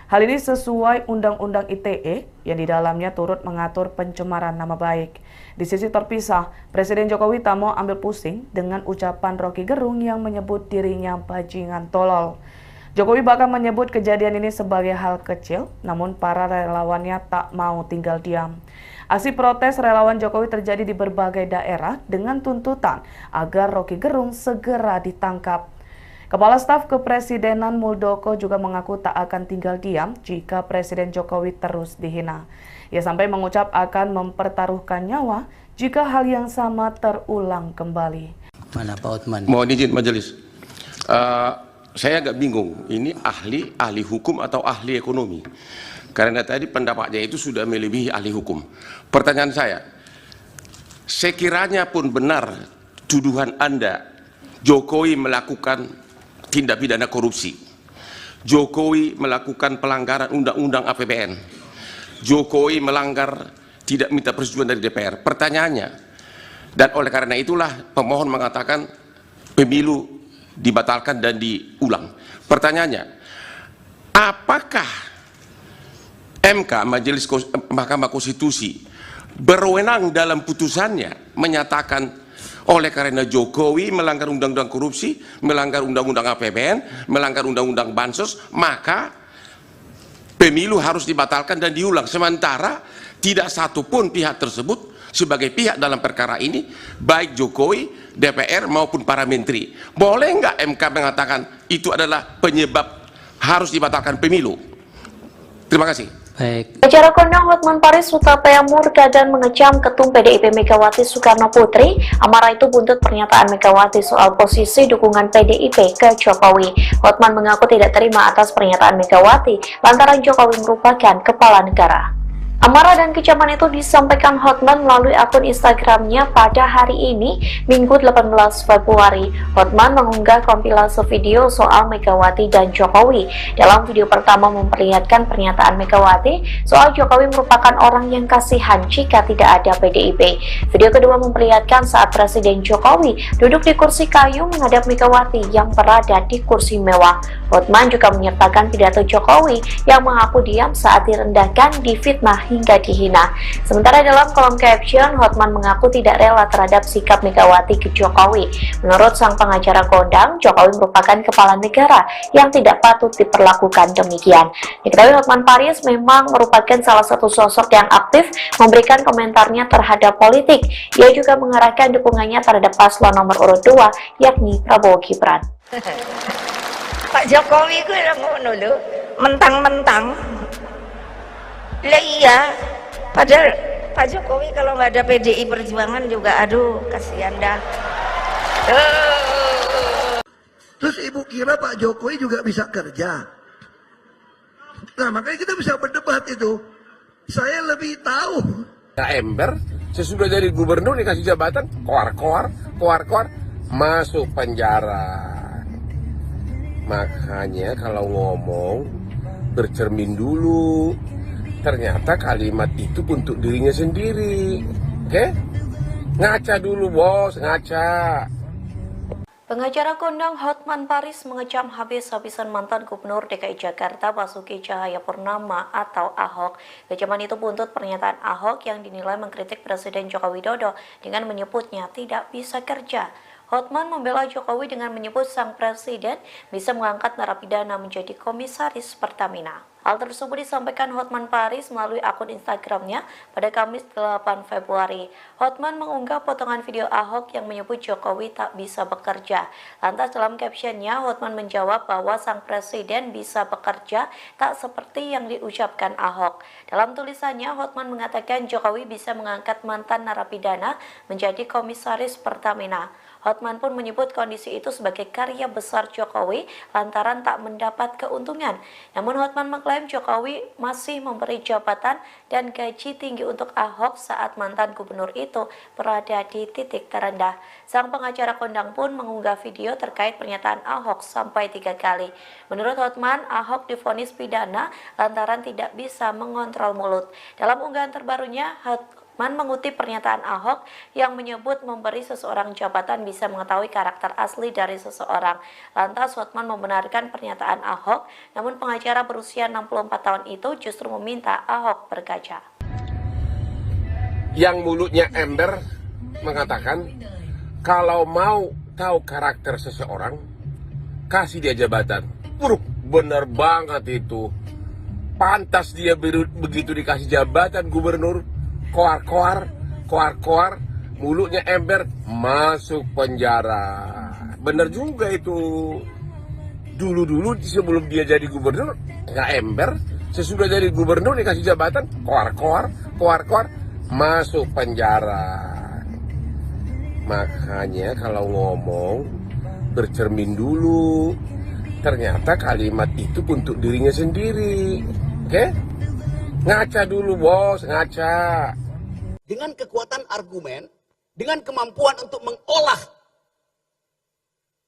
Hal ini sesuai Undang-Undang ITE yang di dalamnya turut mengatur pencemaran nama baik. Di sisi terpisah, Presiden Jokowi tak mau ambil pusing dengan ucapan Rocky Gerung yang menyebut dirinya bajingan tolol. Jokowi bahkan menyebut kejadian ini sebagai hal kecil, namun para relawannya tak mau tinggal diam. Aksi protes relawan Jokowi terjadi di berbagai daerah dengan tuntutan agar Rocky Gerung segera ditangkap. Kepala Staf Kepresidenan Muldoko juga mengaku tak akan tinggal diam jika Presiden Jokowi terus dihina. Ia sampai mengucap akan mempertaruhkan nyawa jika hal yang sama terulang kembali. Mana Pak Hotman? Mohon izin majelis. Saya agak bingung, ini ahli hukum atau ahli ekonomi? Karena tadi pendapatnya itu sudah melebihi ahli hukum. Pertanyaan saya, sekiranya pun benar tuduhan Anda, Jokowi melakukan tindak pidana korupsi, Jokowi melakukan pelanggaran undang-undang APBN, Jokowi melanggar tidak minta persetujuan dari DPR. Pertanyaannya, dan oleh karena itulah pemohon mengatakan pemilu dibatalkan dan diulang. Pertanyaannya, apakah MK, Mahkamah Konstitusi, berwenang dalam putusannya menyatakan oleh karena Jokowi melanggar undang-undang korupsi, melanggar undang-undang APBN, melanggar undang-undang bansos, maka pemilu harus dibatalkan dan diulang. Sementara tidak satupun pihak tersebut sebagai pihak dalam perkara ini, baik Jokowi, DPR maupun para menteri. Boleh nggak MK mengatakan itu adalah penyebab harus dibatalkan pemilu? Terima kasih. Baik. Acara kondang Hotman Paris Hutapea murka dan mengecam Ketum PDIP Megawati Soekarno Putri. Amarah itu buntut pernyataan Megawati soal posisi dukungan PDIP ke Jokowi. Hotman mengaku tidak terima atas pernyataan Megawati lantaran Jokowi merupakan kepala negara. Amarah dan kecaman itu disampaikan Hotman melalui akun Instagramnya pada hari ini, Minggu 18 Februari. Hotman mengunggah kompilasi video soal Megawati dan Jokowi. Dalam video pertama memperlihatkan pernyataan Megawati soal Jokowi merupakan orang yang kasihan jika tidak ada PDIP. Video kedua memperlihatkan saat Presiden Jokowi duduk di kursi kayu menghadap Megawati yang berada di kursi mewah. Hotman juga menyertakan pidato Jokowi yang mengaku diam saat direndahkan, difitnah hingga dihina. Sementara dalam kolom caption, Hotman mengaku tidak rela terhadap sikap Megawati ke Jokowi. Menurut sang pengacara kondang, Jokowi merupakan kepala negara yang tidak patut diperlakukan demikian. Diketahui Hotman Paris memang merupakan salah satu sosok yang aktif memberikan komentarnya terhadap politik. Ia juga mengarahkan dukungannya terhadap paslon nomor urut 2, yakni Prabowo Gibran. Pak Jokowi ku ngono lho, mentang-mentang. Lah iya, padahal Pak Jokowi kalau nggak ada PDI Perjuangan juga, aduh kasihan dah. Terus ibu kira Pak Jokowi juga bisa kerja? Nah makanya kita bisa berdebat itu. Saya lebih tahu. Ember sesudah jadi gubernur dikasih jabatan, koar, masuk penjara. Makanya kalau ngomong bercermin dulu. Ternyata kalimat itu untuk dirinya sendiri. Oke? Ngaca dulu bos, ngaca. Pengacara kondang Hotman Paris mengecam habis-habisan mantan Gubernur DKI Jakarta Basuki Cahayapurnama atau Ahok. Kecaman itu buntut pernyataan Ahok yang dinilai mengkritik Presiden Joko Widodo dengan menyebutnya tidak bisa kerja. Hotman membela Jokowi dengan menyebut sang presiden bisa mengangkat narapidana menjadi komisaris Pertamina. Hal tersebut disampaikan Hotman Paris melalui akun Instagramnya pada Kamis 8 Februari. Hotman mengunggah potongan video Ahok yang menyebut Jokowi tak bisa bekerja. Lantas dalam captionnya, Hotman menjawab bahwa sang presiden bisa bekerja tak seperti yang diucapkan Ahok. Dalam tulisannya, Hotman mengatakan Jokowi bisa mengangkat mantan narapidana menjadi komisaris Pertamina. Hotman pun menyebut kondisi itu sebagai karya besar Jokowi lantaran tak mendapat keuntungan. Namun Hotman mengklaim Jokowi masih memberi jabatan dan gaji tinggi untuk Ahok saat mantan gubernur itu berada di titik terendah. Sang pengacara kondang pun mengunggah video terkait pernyataan Ahok sampai 3 kali. Menurut Hotman, Ahok divonis pidana lantaran tidak bisa mengontrol mulut. Dalam unggahan terbarunya, Hotman mengutip pernyataan Ahok yang menyebut memberi seseorang jabatan bisa mengetahui karakter asli dari seseorang. Lantas Hotman membenarkan pernyataan Ahok, namun pengacara berusia 64 tahun itu justru meminta Ahok berkaca. Yang mulutnya ember mengatakan, kalau mau tahu karakter seseorang, kasih dia jabatan. Bener banget itu. Pantas dia begitu dikasih jabatan gubernur, koar-koar, mulutnya ember, masuk penjara. Bener juga itu. Dulu-dulu sebelum dia jadi gubernur, nggak ember. Sesudah jadi gubernur dikasih jabatan, koar-koar, masuk penjara. Makanya kalau ngomong, bercermin dulu. Ternyata kalimat itu untuk dirinya sendiri. Oke? Ngaca dulu bos, ngaca. Dengan kekuatan argumen, dengan kemampuan untuk mengolah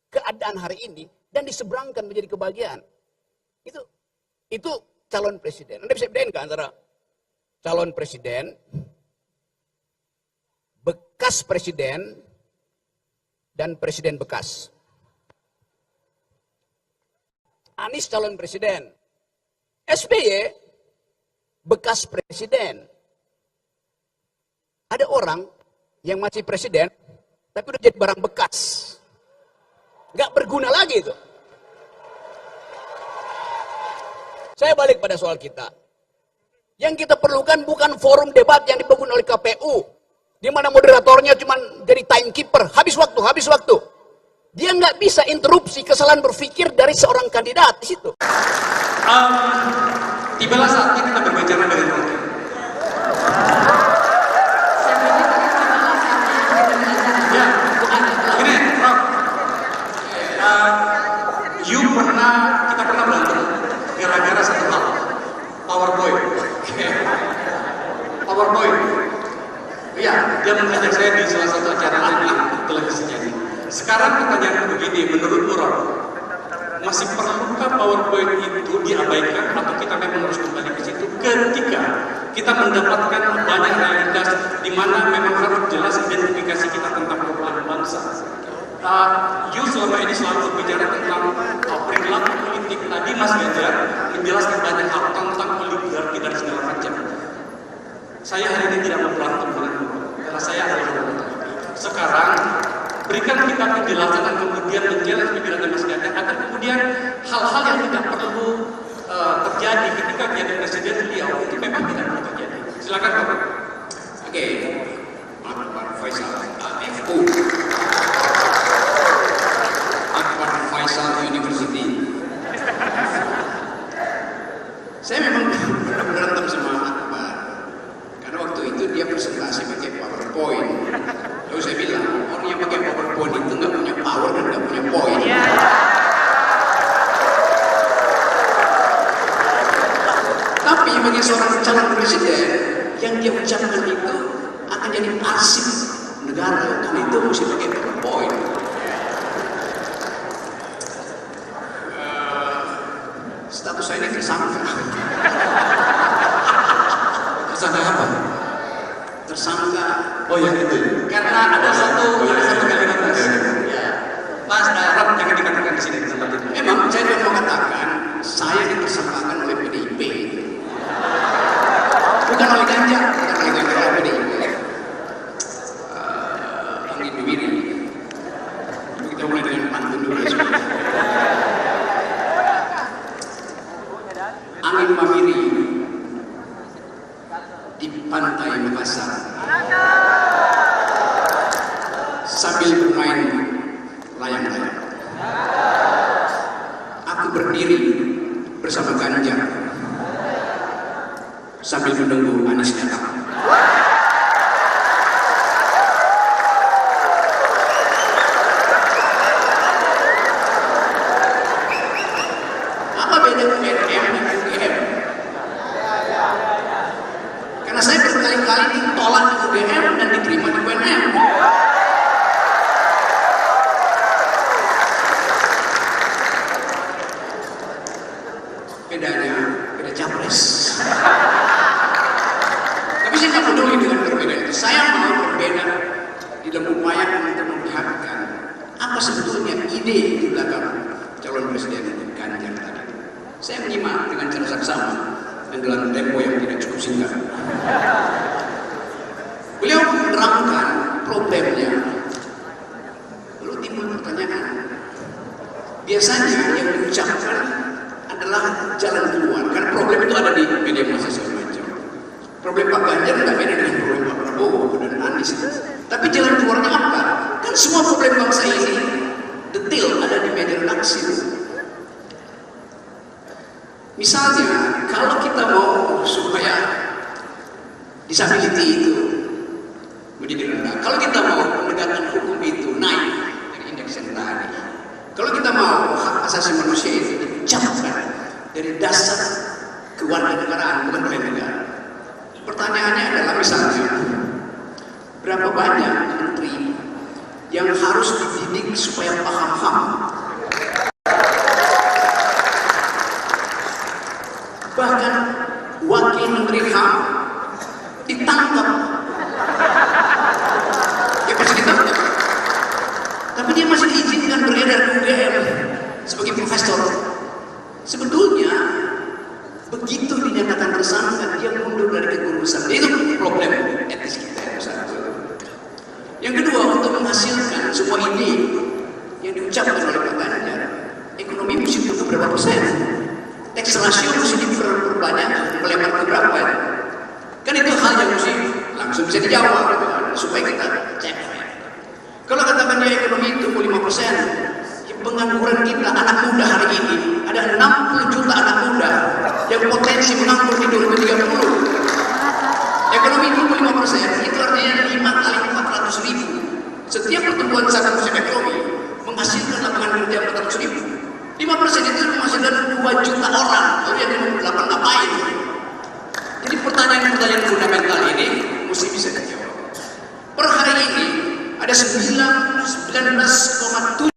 keadaan hari ini dan diseberangkan menjadi kebahagiaan. Itu calon presiden. Anda bisa bedain kan antara calon presiden, bekas presiden, dan presiden bekas. Anies calon presiden, SBY bekas presiden. Ada orang yang masih presiden, tapi udah jadi barang bekas. Nggak berguna lagi itu. Saya balik pada soal kita. Yang kita perlukan bukan forum debat yang dibangun oleh KPU, di mana moderatornya cuma jadi timekeeper, habis waktu. Dia nggak bisa interupsi kesalahan berpikir dari seorang kandidat di situ. Tibalah saatnya kita berbicara dengan Rocky. Ya, gini, Rock. Kita pernah berantem gara-gara satu hal, PowerPoint. PowerPoint. Iya, dia mengajak saya di salah satu acara televisinya. Sekarang pertanyaan begini, menurut Ron, masih perlukah PowerPoint itu diabaikan atau kita memang harus kembali ke situ ketika kita mendapatkan banyak realitas di mana memang harus jelas identifikasi kita tentang perubahan bangsa. You selama ini selalu berbicara tentang perilaku politik. Tadi Mas Ganjar menjelaskan banyak hal tentang oligarki dan segala macam. Saya hari ini tidak mau berantem dengan karena saya adalah anggota. Sekarang berikan kita penjelasan dan kemudian menjelaskan pikiran Mas Ganjar agar kemudian hal-hal yang tidak perlu terjadi ketika menjadi presiden beliau itu memang tidak perlu terjadi. Silakan Bapak. Oke, Akbar Faisal, AFU, Akbar Faisal University. Saya memang pernah berantem sama Akbar karena waktu itu dia presentasi pakai PowerPoint. Lalu saya bilang, orang yang pakai PowerPoint itu nggak punya power dan nggak punya poin. Tapi bagi seorang calon presiden, yang dia ucapkan itu akan jadi arsip negara. Dan itu mesti pakai PowerPoint. Status saya ini tersangka. Tersangka apa? Tersangka. Oh ya itu. Karena ada satu kalimat Mas. Ya. Mas Arab jangan dikatakan di sini tempat itu. Memang saya sudah mengatakan saya ditersangkakan oleh PDIP. Bukan oleh Ganjar, oleh PDIP. Angin Wiri. Mamiri di pantai Makassar sambil bermain layang-layang. Aku berdiri bersama Ganjar sambil menunggu Anies datang. Apa beda UNM dan UGM? Karena saya berkali-kali ditolak di UGM dan diterima di UNM. Bedanya, beda capres. Tapi saya nggak peduli dengan perbedaan itu. Saya mau berbeda di dalam upaya untuk memperlihatkan apa sebetulnya ide di belakang calon presiden Ganjar tadi. Saya menyimak dengan cara saksama dan dalam tempo yang tidak cukup singkat. Beliau menerangkan problemnya. Lalu timbul pertanyaan. Biasanya yang diucapkan adalah jalan keluar. Karena problem itu ada di media massa segala macam. Problem Pak Ganjar tidak beda dengan problem Pak Prabowo dan Anies. Tapi jalan keluarnya apa? Kan semua problem bangsa ini detail ada di media redaksi. Misalnya, kalau kita mau supaya disability itu menjadi rendah, kalau kita mau penegakan hukum itu naik dari indeks yang tadi, kalau kita mau hak asasi manusia itu dicapkan dari dasar kewarganegaraan bukan oleh negara. Pertanyaannya adalah misalnya, berapa banyak menteri yang harus dididik supaya paham HAM? Bahkan wakil menteri HAM ditangkap. Ya pasti ditangkap. Tapi dia masih diizinkan beredar di UGM sebagai profesor. Sebetulnya begitu dinyatakan tersangka dia mundur dari kegurusan. Itu problem etis kita yang satu. Yang kedua, untuk menghasilkan semua ini yang diucapkan oleh Pak Ganjar, ekonomi mesti tumbuh berapa persen? Tax ratio mesti diperbanyak, melebar ke berapa? Kan itu hal yang mesti langsung bisa dijawab gitu, supaya kita cek. Kalau katakan dia ekonomi tumbuh 5%, pengangguran kita anak muda hari ini ada 60 juta anak muda yang potensi menganggur di 2030. Ekonomi tumbuh 5%, itu artinya 5 kali 400.000. Setiap pertumbuhan 1% ekonomi menghasilkan lapangan kerja 400.000. 5% itu menghasilkan 2 juta orang. Lalu yang 58 ngapain? Jadi pertanyaan-pertanyaan fundamental ini mesti bisa dijawab. Per hari ini ada 19,7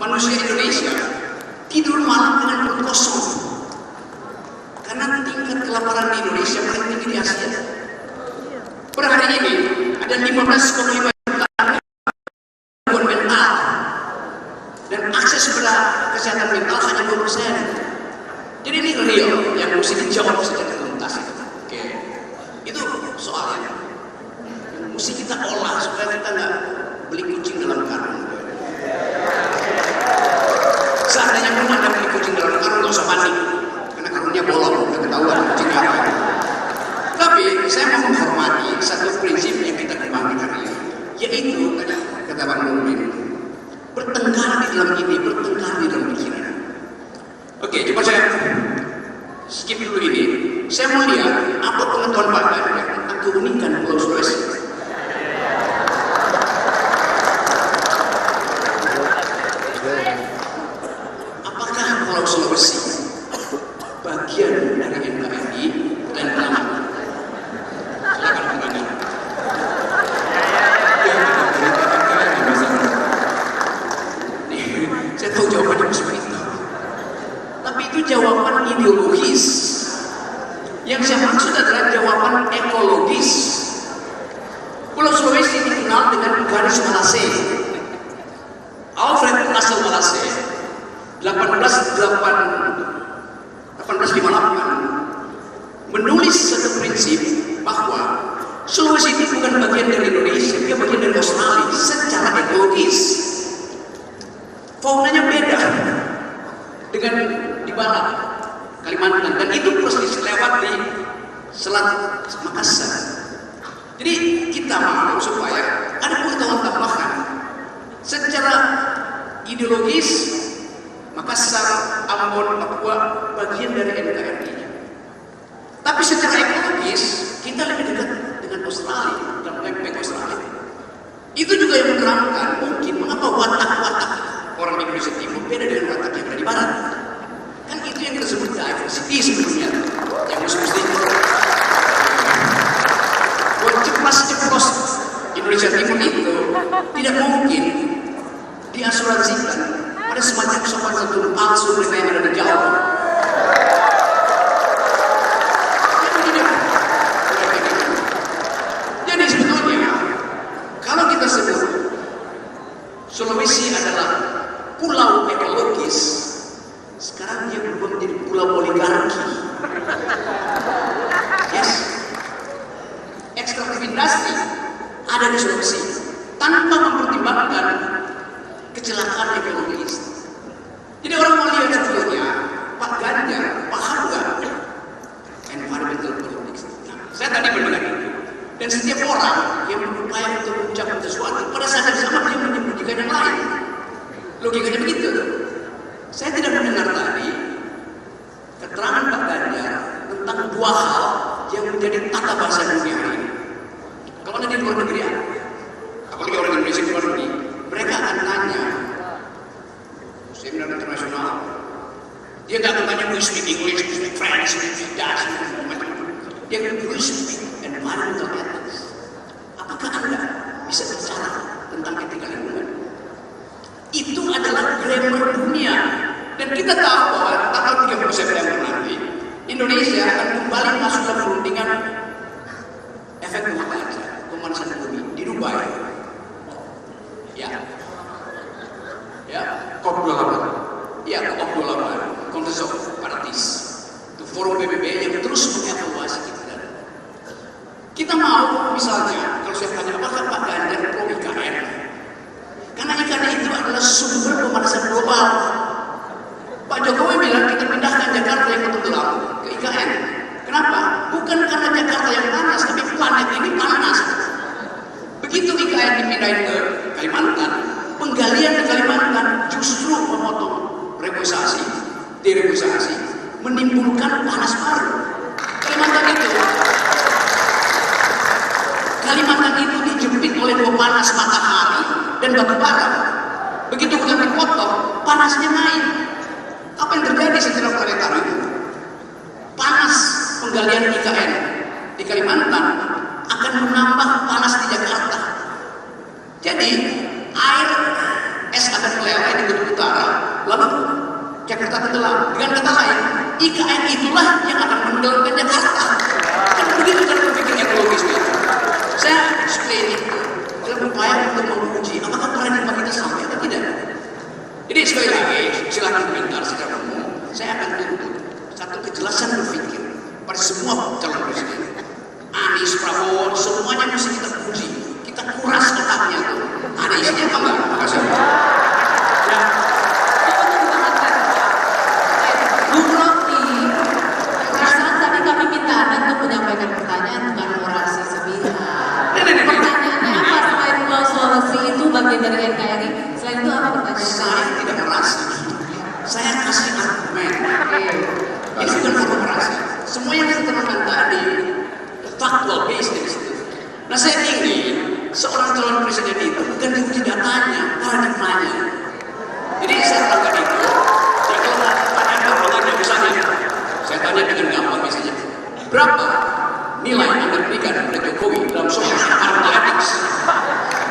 manusia Indonesia tidur malam dengan perut kosong karena tingkat kelaparan di Indonesia paling tinggi di Asia. Per hari ini ada 15,5 juta gangguan mental dan akses pada kesehatan mental hanya 2%. Jadi ini real yang mesti dijawab secara tuntas. Oke, itu soalnya mesti kita olah supaya kita nggak beli kucing dalam karung. Seandainya pun Anda beli kucing dalam karung, nggak usah panik, karena karungnya bolong, udah ketahuan kucingnya apa. Tapi saya mau menghormati satu prinsip yang kita kembangkan hari ini, yaitu tadi kata Bang Nurdin, bertengkar di dalam ini, bertengkar di dalam pikiran. Oke, coba saya skip dulu ini. Saya mau lihat apa pengetahuan Pak Ganjar tentang keunikan Pulau Sulawesi. Pulau Sulawesi bagian dari NKRI dan Taman. Silakan kembali. Saya tahu jawabannya seperti itu. Tapi itu jawaban ideologis. Yang saya maksud adalah jawaban ekologis. Pulau Sulawesi dikenal dengan garis Malase. Alfred Russel Malase 1858 menulis satu prinsip bahwa Sulawesi itu bukan bagian dari Indonesia, dia bagian dari Australia secara ekologis. Faunanya beda dengan di barat. Kalimantan, dan itu persis lewat di Selat Makassar. Jadi kita mau supaya ada pengetahuan tambahan secara ideologis. Makassar, Ambon, Papua bagian dari NKRI. Tapi secara ekologis kita lebih dekat dengan Australia, dan lempeng Australia. Itu juga yang menerangkan mungkin mengapa watak-watak orang Indonesia Timur beda dengan watak yang ada di Barat. Kan itu yang kita sebut diversity sebelumnya, yang mesti buat ceplos Indonesia Timur itu tidak mungkin diasuransikan pada semacam sopan santun palsu mereka yang ada di Jawa. Jadi sebetulnya kalau kita sebut Sulawesi adalah pulau ekologis, sekarang dia berubah menjadi pulau oligarki. Yes, ekstraktif industri ada di Sulawesi tanpa mempertimbangkan kecelakaan ekologis. Jadi orang mau lihat sebetulnya Pak Ganjar paham nggak environmental politics? Nah, saya tadi mendengar itu, dan setiap orang yang berupaya untuk mencapai sesuatu pada saat yang sama dia menyembunyikan yang lain. Logikanya begitu. Saya tidak mendengar tadi keterangan Pak Ganjar tentang dua hal yang menjadi tata bahasa dunia hari ini. Kalau ada di luar negeri, apalagi orang Indonesia di luar negeri, mereka akan tanya seminar internasional. Dia nggak akan tanya, do you speak English, do you speak French, do you speak Dutch, dia akan, do you speak environmental ethics? Apakah Anda bisa bicara tentang etika lingkungan? Itu adalah grammar dunia. Dan kita tahu bahwa tanggal 30 September nanti Indonesia akan kembali masuk ke perundingan efek rumah kaca pemanasan bumi di Dubai. Ya, COP28. Ya, COP28, Conference of Parties. Itu forum PBB yang terus mengevaluasi kita. Kita mau, misalnya, kalau saya tanya, apakah Pak Ganjar pro IKN? Karena IKN itu adalah sumber pemanasan global. Pak Jokowi bilang kita pindahkan Jakarta yang tenggelam ke IKN. Kenapa? Bukan karena Jakarta yang panas, tapi planet ini panas. Begitu IKN dipindahin ke Kalimantan, penggalian di Kalimantan justru memotong deregulasi, menimbulkan panas baru. Kalimantan itu dijepit oleh dua panas matahari dan batu bara. Begitu kita dipotong, panasnya naik. Apa yang terjadi secara planetar itu? Panas penggalian IKN di Kalimantan akan menambah panas di Jakarta. Jadi air es akan meleleh di kutub utara, lalu Jakarta tenggelam. Dengan kata lain, IKN itulah yang akan menenggelamkan Jakarta. Kan begitu kan berpikir ekologis itu. Saya explain itu dalam upaya untuk menguji apakah paradigma kita sampai atau tidak. Jadi sekali lagi, silakan komentar secara umum. Saya akan tuntut satu kejelasan berpikir pada semua calon presiden. Anies, Prabowo, semuanya mesti kita uji. Kita kuras otaknya tuh. Ada isinya apa enggak? Terima kasih. Bung Rocky, perasaan tadi kami minta Anda untuk menyampaikan pertanyaan dengan orasi sepihak. Pertanyaannya apa selain Pulau Sulawesi itu bagian dari NKRI? Selain itu apa pertanyaannya? Saya tidak merasa. Saya kasih argumen. Ini bukan forum merasa. Semua yang saya terangkan tadi faktual based dari situ. Nah, saya ingin seorang calon presiden itu bukan diuji datanya, paradigmanya. Jadi saya terangkan itu. Jadi kalau pertanyaan misalnya, saya tanya dengan gampang misalnya, berapa nilai yang diberikan oleh Jokowi dalam soal ethics?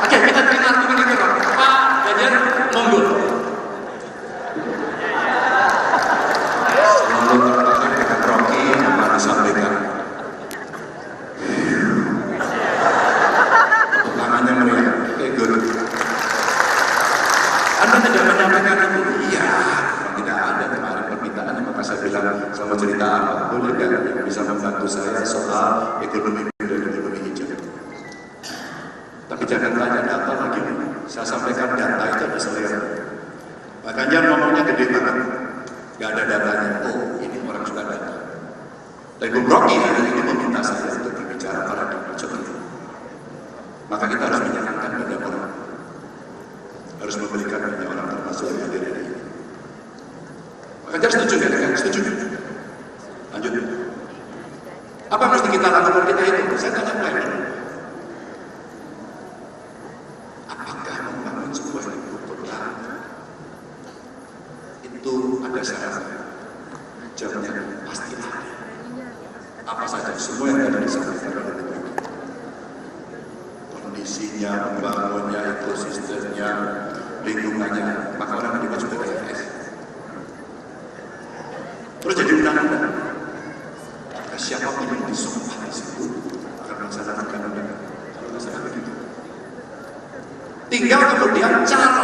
Oke, kita terima argumen itu, Pak Ganjar, monggo. Sampaikan tangannya meriah, good. Anda tidak menyampaikan itu? Iya, tidak ada kemarin permintaan, maka saya bilang sama cerita apa boleh kan yang bisa membantu saya soal ekonomi muda dan ekonomi hijau. Tapi jangan tanya data lagi, saya sampaikan data itu ada selera. Pak Ganjar ngomongnya gede banget, nggak ada datanya. Oh, ini orang suka Tapi Bung Rocky hari ini meminta saya untuk berbicara paradigma Jokowi. Maka kita harus menyenangkan banyak orang, harus memberikan banyak orang termasuk yang hadir hari ini. Maka Ganjar setuju nggak dengan setuju? Lanjut. Apa yang mesti kita lakukan kita itu? Saya tanya plan. Apakah membangun sebuah ibu kota itu ada syaratnya? Jawabnya pasti ada. Apa saja? Semua yang ada di sana. Kondisinya, pembangunnya, ekosistemnya, lingkungannya, maka orang menjadi juga TFS. Terus jadi undang-undang. Siapapun yang disumpah di situ akan melaksanakan undang-undang. Kalau nggak salah begitu. Tinggal kemudian cara.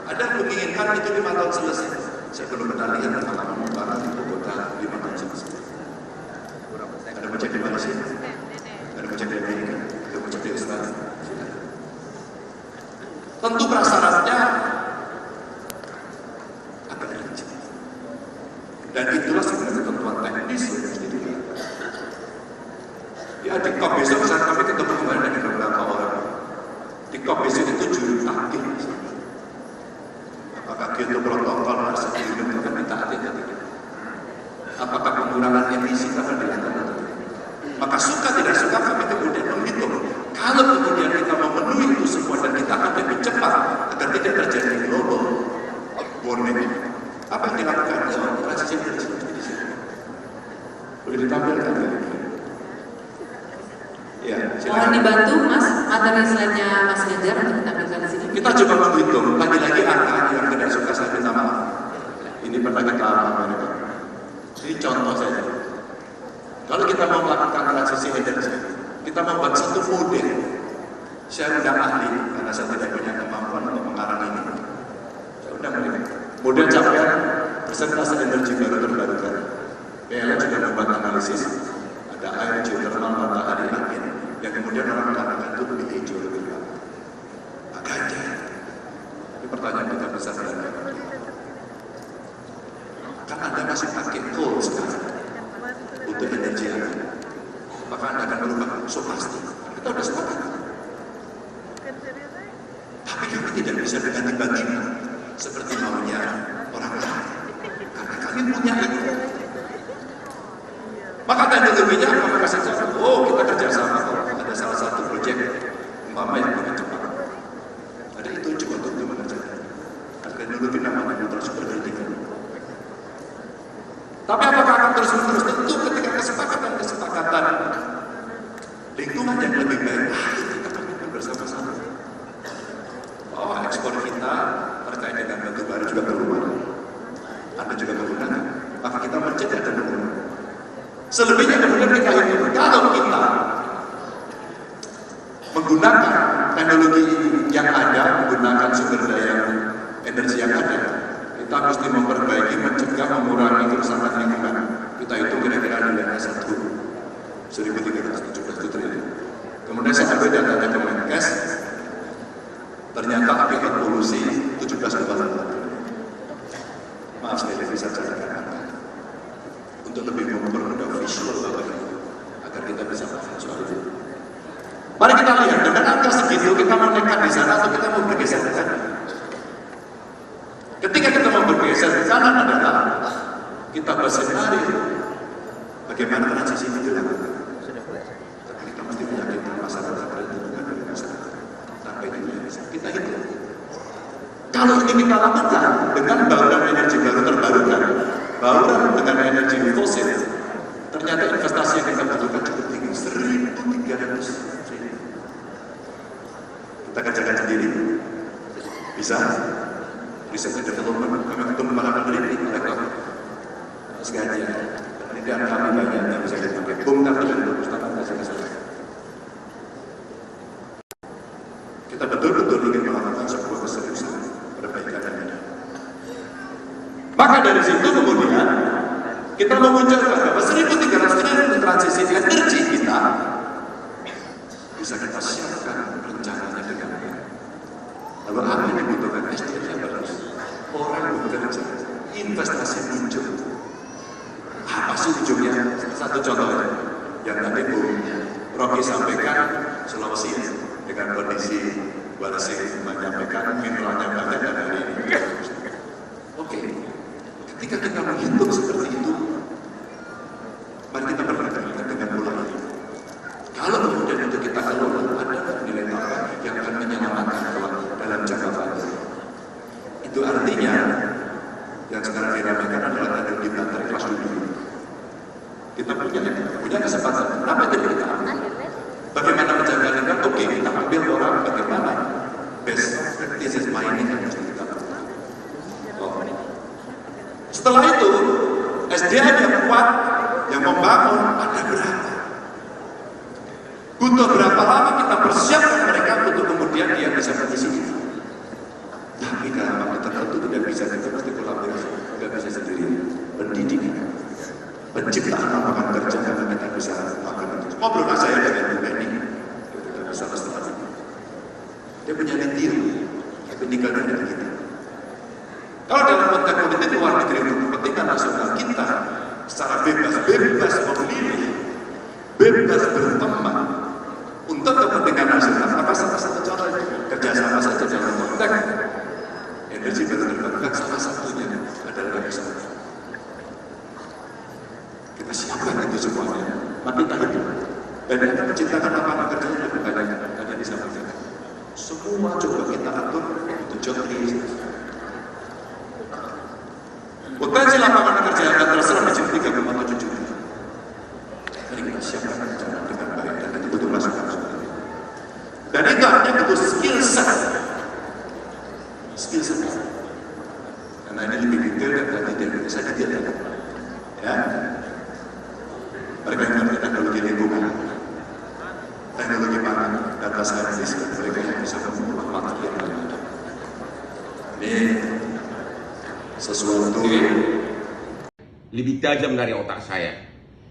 Ada yang menginginkan itu 5 tahun selesai. Saya belum pernah lihat pengalaman membangun ibu kota 5 tahun selesai. Ada macam di Malaysia, ada macam di Amerika, ada macam di Australia. Tentu prasyaratnya akan rinci. Dan itulah sebenarnya ketentuan teknis yang mesti dilihat. Ya di COP besok saat kami ketemu kemarin dengan beberapa orang. Di COP besok itu juru takdir. Apakah Kyoto Protokol harus diundur akan ditaati atau tidak? Apakah pengurangan emisi akan dilakukan? Maka suka tidak suka kami kemudian menghitung. Kalau kemudian kita memenuhi itu semua dan kita akan lebih cepat agar tidak terjadi global warming. Apa yang dilakukan? Transisi energi di sini. Boleh ditampilkan? Ya, Mohon dibantu Mas, materi slide-nya Mas Ganjar untuk ditampilkan di sini. kita coba menghitung lagi-lagi angka yang tidak suka saya minta maaf. Ini pernah kita alami. Ini contoh saja. Kalau kita mau melakukan transisi energi, kita membuat satu model. Saya undang ahli karena saya tidak punya kemampuan untuk mengarang ini. Saya undang mereka. Model capaian persentase energi baru terbarukan. PLN sudah membuat analisis. Ada air, geothermal, matahari, angin. Yang kemudian orang mengatakan itu lebih hijau, lebih bagus. Makanya, ini pertanyaan kita besar dan kan Anda masih pakai coal sekarang untuk energi angin. Apakah Anda akan berubah? So pasti. Kita sudah sepakat. Tapi kami tidak bisa diganti-ganti seperti maunya orang lain. Karena kami punya itu. Maka teknologinya apakah saja? Oh, kita kerjasama. Ada salah satu proyek umpama yang paling cepat. Ada itu coba untuk gimana saja. Ada teknologi namanya super vertical. Tapi apakah akan terus-menerus? Tentu ketika kesepakatan lingkungan yang lebih baik, kita komitmen bersama-sama. Oh, ekspor kita terkait dengan batu bara juga berubah. Anda juga menggunakan. Maka kita mencegah dan menggunakan. Selebihnya kemudian kita hitung. Kalau kita menggunakan teknologi yang ada, menggunakan sumber daya energi yang ada, kita mesti memperbaiki, mencegah, mengurangi kerusakan lingkungan. Kita itu kira-kira nilainya 1.317 triliun. Kemudian saya ambil datanya Kemenkes, ternyata akibat polusi 17,8 triliun. Maaf saya tidak bisa carikan angka untuk lebih mempermudah visual Bapak Ibu agar kita bisa paham soal itu. Mari kita lihat dengan angka segitu kita mau nekat di sana atau kita mau bergeser ke sana. Ketika kita mau bergeser ke sana adalah kita bersenario bagaimana transisi ini dilakukan. Tapi kita mesti meyakinkan masyarakat dan lingkungan dari masyarakat sampai di Indonesia. Kita hitung. Kalau ini kita lakukan dengan bauran energi baru terbarukan, bauran dengan energi fosil, ternyata investasi yang kita butuhkan cukup tinggi, 1.300 triliun. Kita kerjakan sendiri, bisa. Research and development, kami ketemu para peneliti, mereka sekali penelitian kami banyak yang bisa dipakai. Bung tapi dan perpustakaan kasih. Kita betul-betul ingin melakukan sebuah keseriusan perbaikan energi. Maka dari situ kemudian kita memunculkan bahwa 1.300 triliun transisi energi kita bisa kita siapkan rencananya dengan baik. Lalu apa yang dibutuhkan? SDM yang bagus, orang bekerja, investasi muncul. Rocky sampaikan Sulawesi dengan kondisi Walasi menyampaikan mineralnya banyak dan hari ini. Oke, ketika kita menghitung seperti itu, mari kita berkata dengan pola ini. Kalau kemudian itu kita kelola, ada nilai tambah yang akan menyelamatkan dalam jangka panjang. Itu artinya yang sekarang diramaikan adalah tadi di baterai kelas dulu. Kita punya kesempatan. Kenapa tidak kita ambil? Bagaimana menjaga lingkungan? Oke, kita ambil orang bagaimana best practices mining yang harus kita lakukan. Setelah itu, SDM yang kuat, yang membangun, ada berapa? Butuh berapa lama kita persiapkan mereka untuk kemudian dia bisa mengisi itu. Tapi dalam waktu tertentu tidak bisa, kita pasti kolaborasi, tidak bisa sendiri. Pendidikan, penciptaan lapangan kerja karena kita bisa lakukan itu. Ngobrol saya dengan Bu Beni, kita bisa setelah itu. Dia punya netir, tapi tinggalnya dengan kita. Kalau dalam konteks politik luar negeri untuk kepentingan nasional kita secara bebas memilih, bebas berteman untuk kepentingan nasional, maka salah satu cara kerjasama saja dalam konteks energi baru terbarukan salah satunya adalah bersama. Kita siapkan itu semuanya, maka kita hidup dan kita menciptakan lapangan kerja yang lebih banyak ada di sana. Semua coba kita atur untuk job creation. Potensi lapangan kerja akan terserap menjadi 3,7 juta. Mari kita siapkan dengan baik dan itu butuh masukan. Dan itu artinya butuh skill set. Karena ini lebih detail dan tadi dia bisa detail. Ya, mereka yang mengerti teknologi lingkungan, teknologi pangan, data saintis, mereka yang bisa membuat materi yang ada. Ini sesuatu lebih tajam dari otak saya.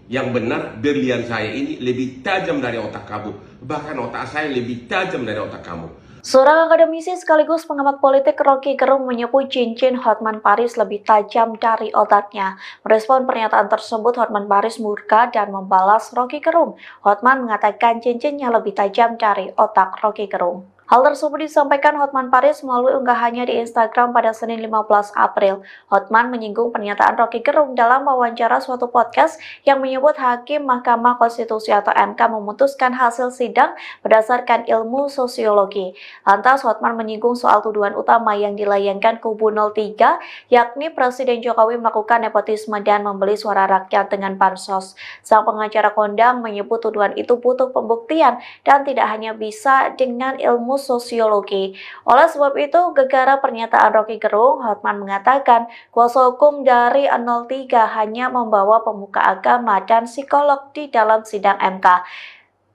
Yang benar, berlian saya ini lebih tajam dari otak kamu. Bahkan otak saya lebih tajam dari otak kamu. Seorang akademisi sekaligus pengamat politik Rocky Gerung menyebut cincin Hotman Paris lebih tajam dari otaknya. Merespon pernyataan tersebut, Hotman Paris murka dan membalas Rocky Gerung. Hotman mengatakan cincinnya lebih tajam dari otak Rocky Gerung. Hal tersebut disampaikan Hotman Paris melalui unggahannya di Instagram pada Senin 15 April. Hotman menyinggung pernyataan Rocky Gerung dalam wawancara suatu podcast yang menyebut Hakim Mahkamah Konstitusi atau MK memutuskan hasil sidang berdasarkan ilmu sosiologi. Lantas Hotman menyinggung soal tuduhan utama yang dilayangkan kubu 03, yakni Presiden Jokowi melakukan nepotisme dan membeli suara rakyat dengan bansos. Sang pengacara kondang menyebut tuduhan itu butuh pembuktian dan tidak hanya bisa dengan ilmu sosiologi. Oleh sebab itu, gegara pernyataan Rocky Gerung, Hotman mengatakan kuasa hukum dari 03 hanya membawa pemuka agama dan psikolog di dalam sidang MK.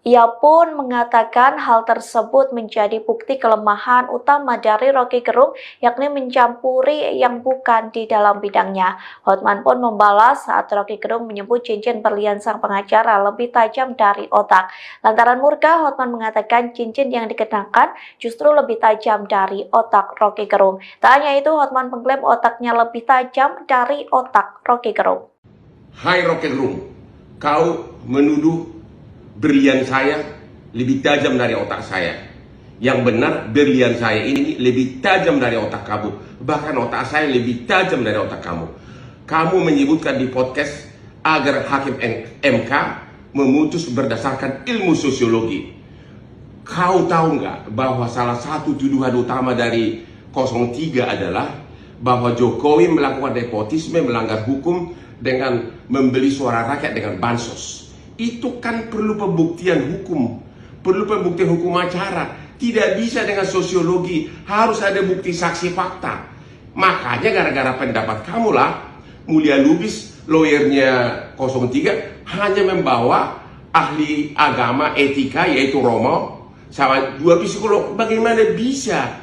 Ia pun mengatakan hal tersebut menjadi bukti kelemahan utama dari Rocky Gerung, yakni mencampuri yang bukan di dalam bidangnya. Hotman pun membalas saat Rocky Gerung menyebut cincin berlian sang pengacara lebih tajam dari otak. Lantaran murka, Hotman mengatakan cincin yang dikenakan justru lebih tajam dari otak Rocky Gerung. Tak hanya itu, Hotman mengklaim otaknya lebih tajam dari otak Rocky Gerung. Hai Rocky Gerung, kau menuduh berlian saya lebih tajam dari otak saya. Yang benar, berlian saya ini lebih tajam dari otak kamu. Bahkan otak saya lebih tajam dari otak kamu. Kamu menyebutkan di podcast agar Hakim MK memutus berdasarkan ilmu sosiologi. Kau tahu nggak bahwa salah satu tuduhan utama dari 03 adalah bahwa Jokowi melakukan nepotisme, melanggar hukum dengan membeli suara rakyat dengan bansos. Itu kan perlu pembuktian hukum, perlu pembuktian hukum acara. Tidak bisa dengan sosiologi, harus ada bukti saksi fakta. Makanya gara-gara pendapat kamulah, Mulia Lubis, lawyernya 03, hanya membawa ahli agama etika yaitu Romo, sama 2 psikolog. Bagaimana bisa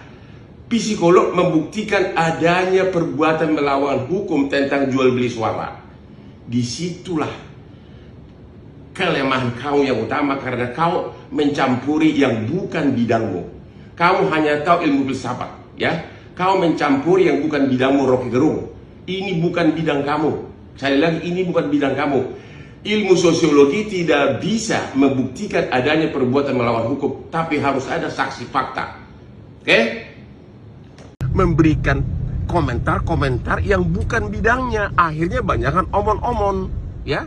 psikolog membuktikan adanya perbuatan melawan hukum tentang jual beli suara? Disitulah kelemahan kau yang utama, karena kau mencampuri yang bukan bidangmu. Kamu hanya tahu ilmu filsafat, ya. Kau mencampuri yang bukan bidangmu, Rocky Gerung. Ini bukan bidang kamu. Sekali lagi, ini bukan bidang kamu. ilmu sosiologi tidak bisa membuktikan adanya perbuatan melawan hukum, tapi harus ada saksi fakta. Oke? Memberikan komentar-komentar yang bukan bidangnya, akhirnya banyakkan omon-omon, ya.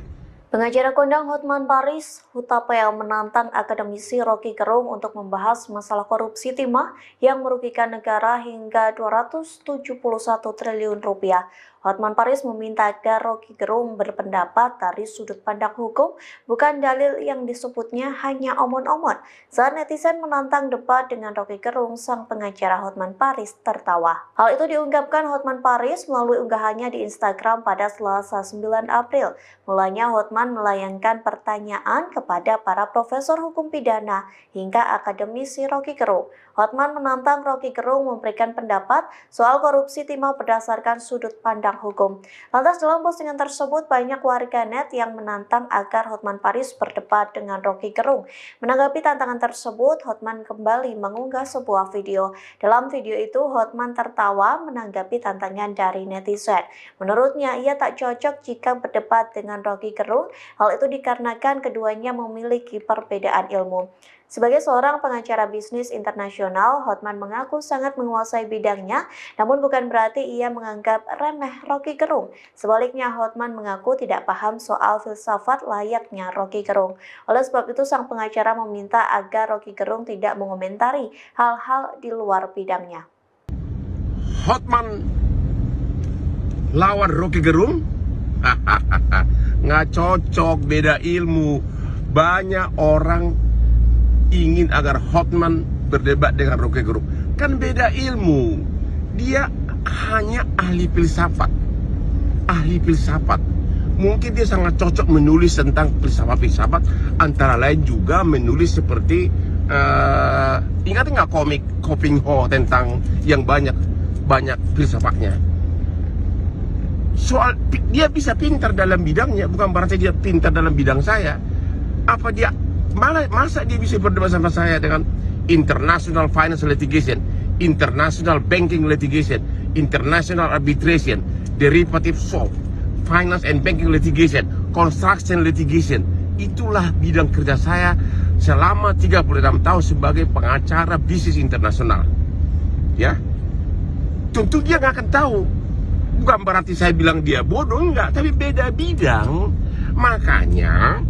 Pengacara kondang Hotman Paris Hutapea menantang akademisi Rocky Gerung untuk membahas masalah korupsi timah yang merugikan negara hingga 271 triliun rupiah. Hotman Paris meminta agar Rocky Gerung berpendapat dari sudut pandang hukum, bukan dalil yang disebutnya hanya omon-omon. Saat netizen menantang debat dengan Rocky Gerung, sang pengacara Hotman Paris tertawa. Hal itu diungkapkan Hotman Paris melalui unggahannya di Instagram pada Selasa 9 April. Mulanya Hotman melayangkan pertanyaan kepada para profesor hukum pidana hingga akademisi Rocky Gerung. Hotman menantang Rocky Gerung memberikan pendapat soal korupsi timah berdasarkan sudut pandang hukum. Lantas dalam postingan tersebut banyak warganet yang menantang agar Hotman Paris berdebat dengan Rocky Gerung. Menanggapi tantangan tersebut, Hotman kembali mengunggah sebuah video. Dalam video itu, Hotman tertawa menanggapi tantangan dari netizen. Menurutnya, ia tak cocok jika berdebat dengan Rocky Gerung. Hal itu dikarenakan keduanya memiliki perbedaan ilmu. Sebagai seorang pengacara bisnis internasional, Hotman mengaku sangat menguasai bidangnya, namun bukan berarti ia menganggap remeh Rocky Gerung. Sebaliknya, Hotman mengaku tidak paham soal filsafat layaknya Rocky Gerung. Oleh sebab itu, sang pengacara meminta agar Rocky Gerung tidak mengomentari hal-hal di luar bidangnya. Hotman lawan Rocky Gerung? Nggak cocok, beda ilmu. Banyak orang ingin agar Hotman berdebat dengan Rocky Gerung. Kan beda ilmu. Dia hanya ahli filsafat. Ahli filsafat. Mungkin dia sangat cocok menulis tentang filsafat-filsafat. Antara lain juga menulis seperti ingat nggak komik Koping Ho tentang yang banyak filsafatnya. Soal dia bisa pintar dalam bidangnya, bukan berarti dia pintar dalam bidang saya. Apa dia masa dia bisa berdebat sama saya dengan international financial litigation, international banking litigation, international arbitration, derivative swap, finance and banking litigation, construction litigation. Itulah bidang kerja saya selama 36 tahun sebagai pengacara bisnis internasional. Ya, tentu dia nggak akan tahu. Bukan berarti saya bilang dia bodoh, enggak, tapi beda bidang. Makanya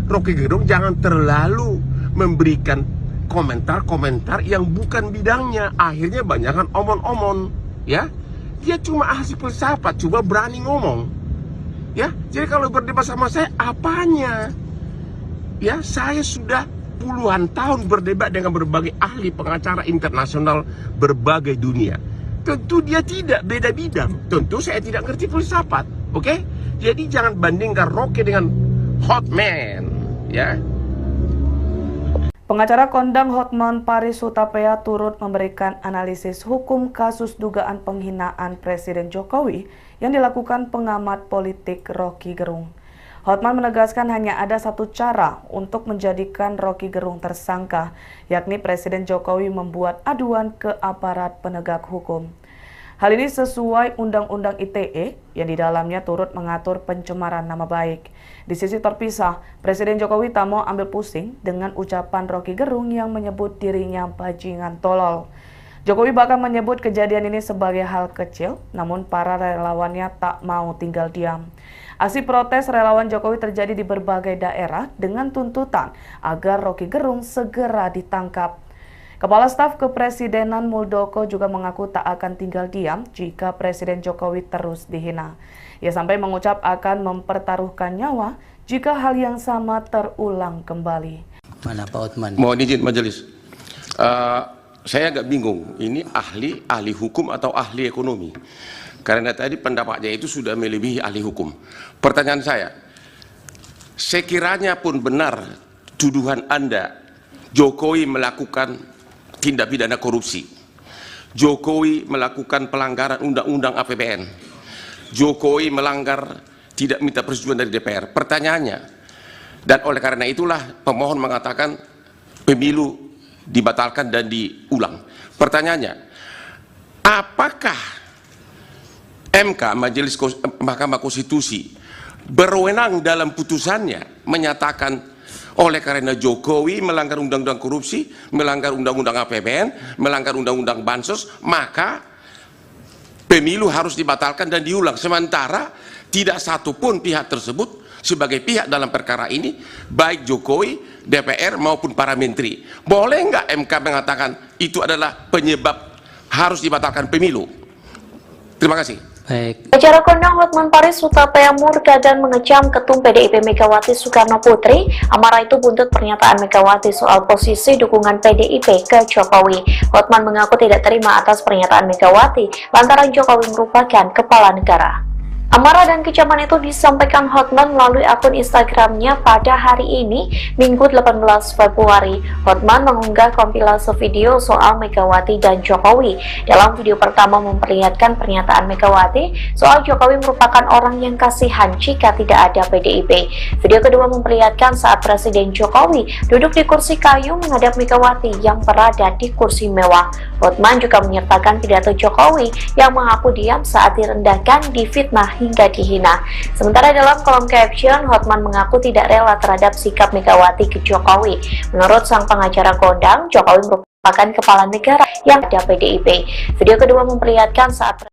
Rocky Gerung jangan terlalu memberikan komentar-komentar yang bukan bidangnya. Akhirnya banyakkan omon-omon, ya. Dia cuma ahli filsafat, coba berani ngomong. Ya, jadi kalau berdebat sama saya, apanya? Ya, saya sudah puluhan tahun berdebat dengan berbagai ahli pengacara internasional berbagai dunia. Tentu dia tidak beda bidang. Tentu saya tidak ngerti filsafat, oke? Jadi jangan bandingkan Rocky dengan Hotman, ya. Pengacara kondang Hotman Paris Hutapea turut memberikan analisis hukum kasus dugaan penghinaan Presiden Jokowi yang dilakukan pengamat politik Rocky Gerung. Hotman menegaskan hanya ada satu cara untuk menjadikan Rocky Gerung tersangka, yakni Presiden Jokowi membuat aduan ke aparat penegak hukum. Hal ini sesuai Undang-Undang ITE yang di dalamnya turut mengatur pencemaran nama baik. Di sisi terpisah, Presiden Jokowi tak mau ambil pusing dengan ucapan Rocky Gerung yang menyebut dirinya bajingan tolol. Jokowi bahkan menyebut kejadian ini sebagai hal kecil, namun para relawannya tak mau tinggal diam. Aksi protes relawan Jokowi terjadi di berbagai daerah dengan tuntutan agar Rocky Gerung segera ditangkap. Kepala Staf Kepresidenan Muldoko juga mengaku tak akan tinggal diam jika Presiden Jokowi terus dihina. Ia sampai mengucap akan mempertaruhkan nyawa jika hal yang sama terulang kembali. Mana Pak Hotman? Mohon izin majelis. Saya agak bingung, ini ahli hukum atau ahli ekonomi? Karena tadi pendapatnya itu sudah melebihi ahli hukum. Pertanyaan saya, sekiranya pun benar tuduhan Anda, Jokowi melakukan tindak pidana korupsi, Jokowi melakukan pelanggaran undang-undang APBN, Jokowi melanggar tidak minta persetujuan dari DPR. Pertanyaannya, dan oleh karena itulah pemohon mengatakan pemilu dibatalkan dan diulang. Pertanyaannya, apakah MK, Mahkamah Konstitusi, berwenang dalam putusannya menyatakan oleh karena Jokowi melanggar undang-undang korupsi, melanggar undang-undang APBN, melanggar undang-undang bansos, maka pemilu harus dibatalkan dan diulang. Sementara tidak satupun pihak tersebut sebagai pihak dalam perkara ini, baik Jokowi, DPR maupun para menteri. Boleh nggak MK mengatakan itu adalah penyebab harus dibatalkan pemilu? Terima kasih. Baik. Acara kondang Hotman Paris Hutapea murka dan mengecam Ketum PDIP Megawati Soekarno Putri. Amarah itu buntut pernyataan Megawati soal posisi dukungan PDIP ke Jokowi. Hotman mengaku tidak terima atas pernyataan Megawati lantaran Jokowi merupakan kepala negara. Amarah dan kecaman itu disampaikan Hotman melalui akun Instagramnya pada hari ini, Minggu 18 Februari. Hotman mengunggah kompilasi video soal Megawati dan Jokowi. Dalam video pertama memperlihatkan pernyataan Megawati soal Jokowi merupakan orang yang kasihan jika tidak ada PDIP. Video kedua memperlihatkan saat Presiden Jokowi duduk di kursi kayu menghadap Megawati yang berada di kursi mewah. Hotman juga menyertakan pidato Jokowi yang mengaku diam saat direndahkan, difitnah hingga dihina. Sementara dalam kolom caption, Hotman mengaku tidak rela terhadap sikap Megawati ke Jokowi. Menurut sang pengacara kondang, Jokowi merupakan kepala negara yang ada PDIP. Video kedua memperlihatkan saat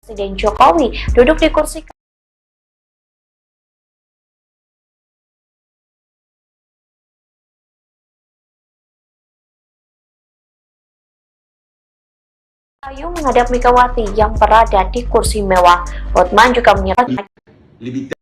Presiden Jokowi duduk di kursi kayu menghadap Megawati yang berada di kursi mewah. Hotman juga menyatakan Lebih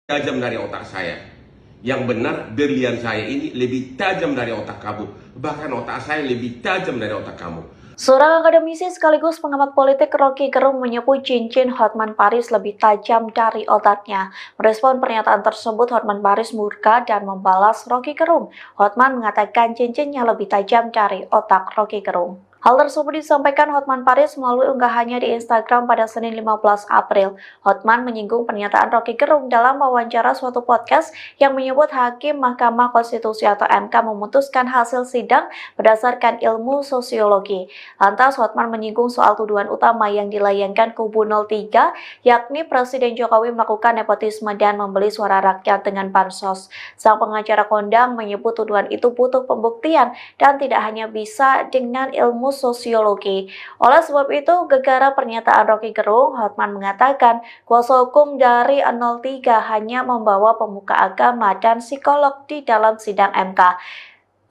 tajam dari otak saya. Yang benar, berlian saya ini lebih tajam dari otak kamu. Bahkan otak saya lebih tajam dari otak kamu. seorang akademisi sekaligus pengamat politik Rocky Gerung menyebut cincin Hotman Paris lebih tajam dari otaknya. Merespon pernyataan tersebut, Hotman Paris murka dan membalas Rocky Gerung. Hotman mengatakan cincinnya lebih tajam dari otak Rocky Gerung. Hal tersebut disampaikan Hotman Paris melalui unggahannya di Instagram pada Senin 15 April. Hotman menyinggung pernyataan Rocky Gerung dalam wawancara suatu podcast yang menyebut Hakim Mahkamah Konstitusi atau MK memutuskan hasil sidang berdasarkan ilmu sosiologi. Lantas Hotman menyinggung soal tuduhan utama yang dilayangkan kubu 03, yakni Presiden Jokowi melakukan nepotisme dan membeli suara rakyat dengan bansos. Sang pengacara kondang menyebut tuduhan itu butuh pembuktian dan tidak hanya bisa dengan ilmu sosiologi. Oleh sebab itu, gegara pernyataan Rocky Gerung, Hotman mengatakan kuasa hukum dari 03 hanya membawa pemuka agama dan psikolog di dalam sidang MK.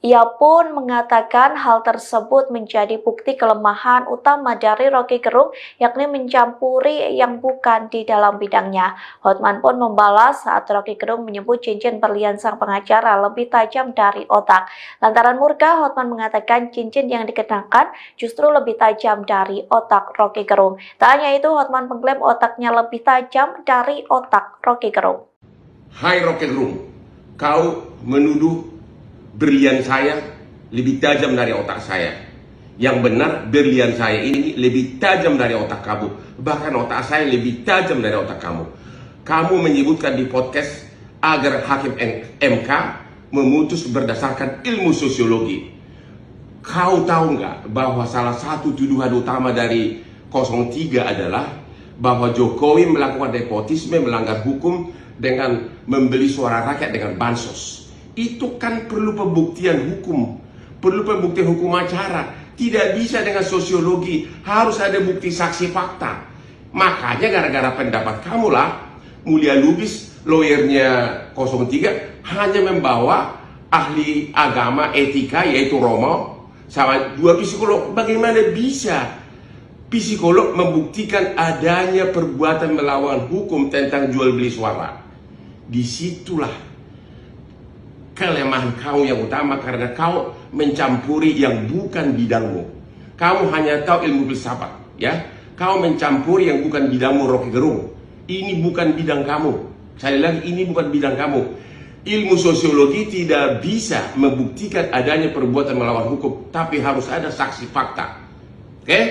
Ia pun mengatakan hal tersebut menjadi bukti kelemahan utama dari Rocky Gerung, yakni mencampuri yang bukan di dalam bidangnya. Hotman pun membalas saat Rocky Gerung menyebut cincin berlian sang pengacara lebih tajam dari otak. Lantaran murka, Hotman mengatakan cincin yang dikenakan justru lebih tajam dari otak Rocky Gerung. Tak hanya itu, Hotman mengklaim otaknya lebih tajam dari otak Rocky Gerung. Hai Rocky Gerung, kau menuduh berlian saya lebih tajam dari otak saya. Yang benar, berlian saya ini lebih tajam dari otak kamu. Bahkan otak saya lebih tajam dari otak kamu. Kamu menyebutkan di podcast agar Hakim MK memutus berdasarkan ilmu sosiologi. Kau tahu nggak bahwa salah satu tuduhan utama dari 03 adalah bahwa Jokowi melakukan nepotisme, melanggar hukum dengan membeli suara rakyat dengan bansos. Itu kan perlu pembuktian hukum, perlu pembuktian hukum acara. Tidak bisa dengan sosiologi, harus ada bukti saksi fakta. Makanya gara-gara pendapat kamu lah, Mulia Lubis, lawyernya 03, hanya membawa ahli agama etika yaitu Romo, sama dua psikolog. Bagaimana bisa psikolog membuktikan adanya perbuatan melawan hukum tentang jual beli suara? Disitulah kelemahan kau yang utama, karena kau mencampuri yang bukan bidangmu. Kamu hanya tahu ilmu filsafat, ya. Kau mencampuri yang bukan bidangmu, Rocky Gerung. Ini bukan bidang kamu. Sekali lagi, ini bukan bidang kamu. ilmu sosiologi tidak bisa membuktikan adanya perbuatan melawan hukum, tapi harus ada saksi fakta. Oke?